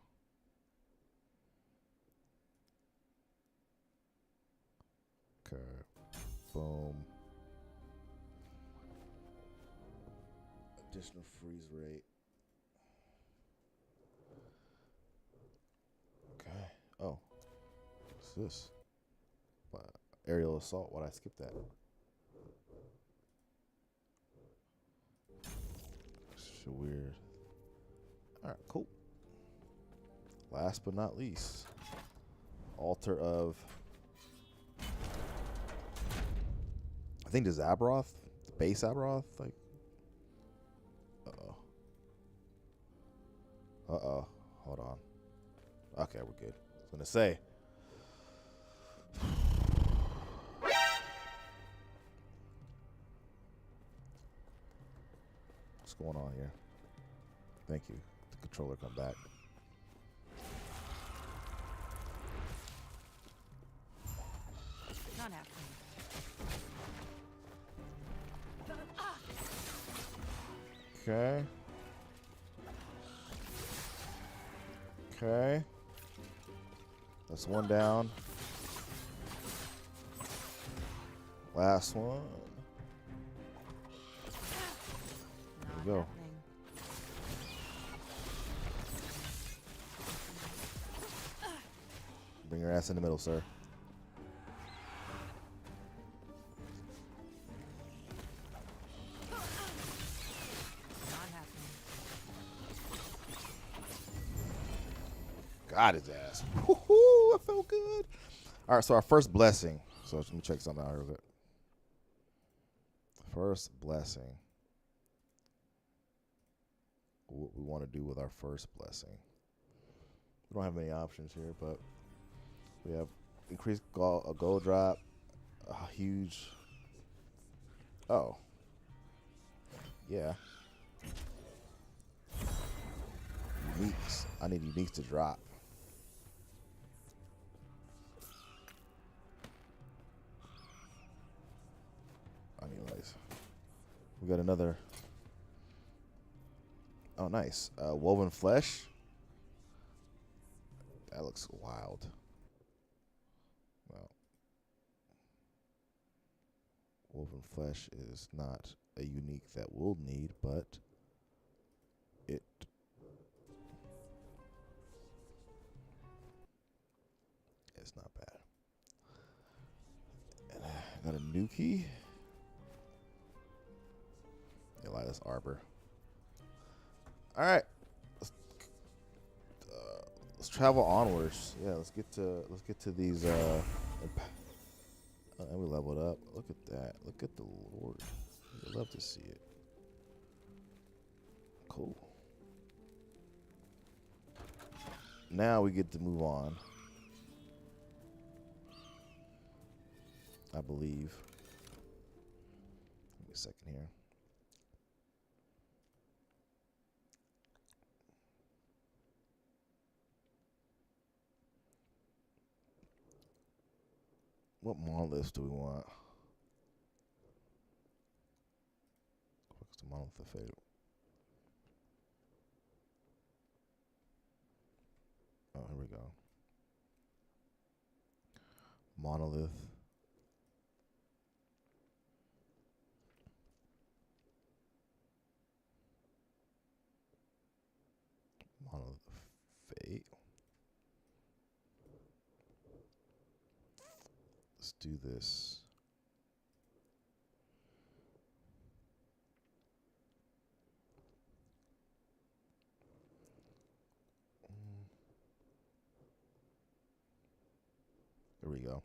Okay. Boom. Additional freeze rate. Okay. Oh. What's this? Aerial assault. Why'd I skip that? So weird. Alright, cool. Last but not least. Altar of I think the Zabroth. The base Zabroth. Like Uh-oh. Hold on. Okay, we're good. I was gonna say. What's going on here? Thank you. The controller come back. Not happening. Okay. Okay. That's one down. Last one. There we go. Happening. Bring your ass in the middle, sir. Not happening. Got his ass. Woohoo! I felt good. All right, so our first blessing. So let me check something out real quick. First blessing. What we want to do with our first blessing. We don't have many options here, but we have increased gold drop, a huge Oh. Yeah. Uniques. I need uniques to drop. Anyways. We got another. Oh, nice. Woven flesh. That looks wild. Well, woven flesh is not a unique that we'll need, but it is not bad. And I got a new key. Yeah, like this arbor. All right. Let's travel onwards. Yeah, let's get to these. And we leveled up. Look at that. Look at the Lord. I'd love to see it. Cool. Now we get to move on. I believe. Give me a second here. What monoliths do we want? What's the monolith of fate? Oh, here we go. Monolith. Monolith of fate. Let's do this. There we go.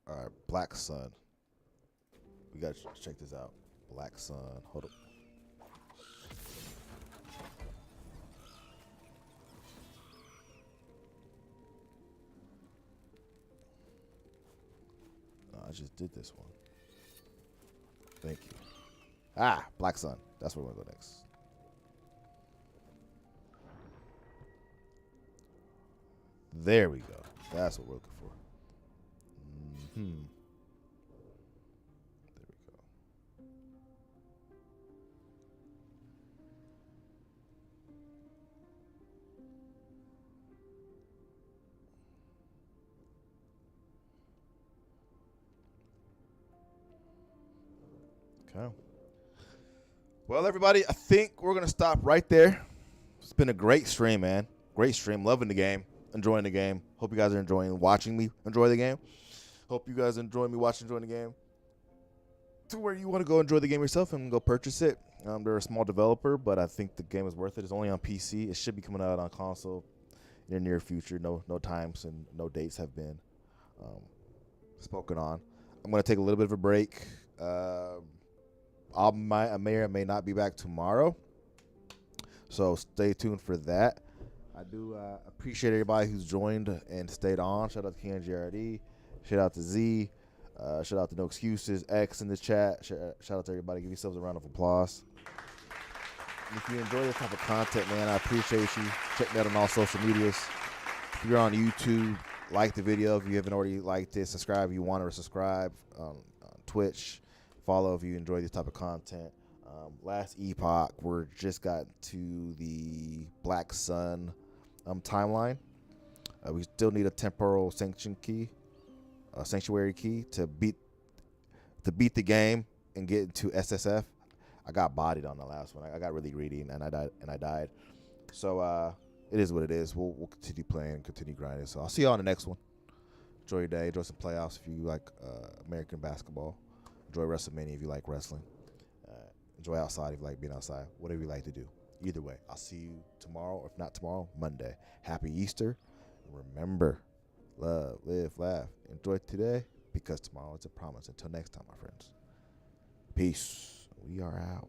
All right, Black Sun. We gotta check this out. Black Sun. Hold up. I just did this one. Thank you. Ah, Black Sun. That's where we're going to go next. There we go. That's what we're looking for. There we go. Okay. Well, everybody, I think we're going to stop right there. It's been a great stream, man. Great stream. Loving the game. Enjoying the game. Hope you guys are enjoying watching me enjoy the game. Hope you guys enjoy me watching, enjoying the game. To where you want to go enjoy the game yourself and go purchase it. They're a small developer, but I think the game is worth it. It's only on PC. It should be coming out on console in the near future. No times and no dates have been spoken on. I'm going to take a little bit of a break. I may or may not be back tomorrow, so stay tuned for that. I do appreciate everybody who's joined and stayed on. Shout out to King JRD. Shout out to Z. Shout out to No Excuses. X in the chat. Shout out to everybody. Give yourselves a round of applause. And if you enjoy this type of content, man, I appreciate you. Check me out on all social medias. If you're on YouTube, like the video. If you haven't already liked it, subscribe if you want to subscribe. On Twitch, follow if you enjoy this type of content. Last Epoch, we're just got to the Black Sun timeline. We still need a temporal sanctuary key to beat the game and get into SSF. I got bodied on the last one. I got really greedy and I died. So it is what it is. We'll continue playing, continue grinding. So I'll see you on the next one. Enjoy your day. Enjoy some playoffs if you like American basketball. Enjoy WrestleMania if you like wrestling. Enjoy outside if you like being outside. Whatever you like to do. Either way, I'll see you tomorrow, or if not tomorrow, Monday. Happy Easter. Remember, love, live, laugh. Enjoy today because tomorrow is a promise. Until next time, my friends. Peace. We are out.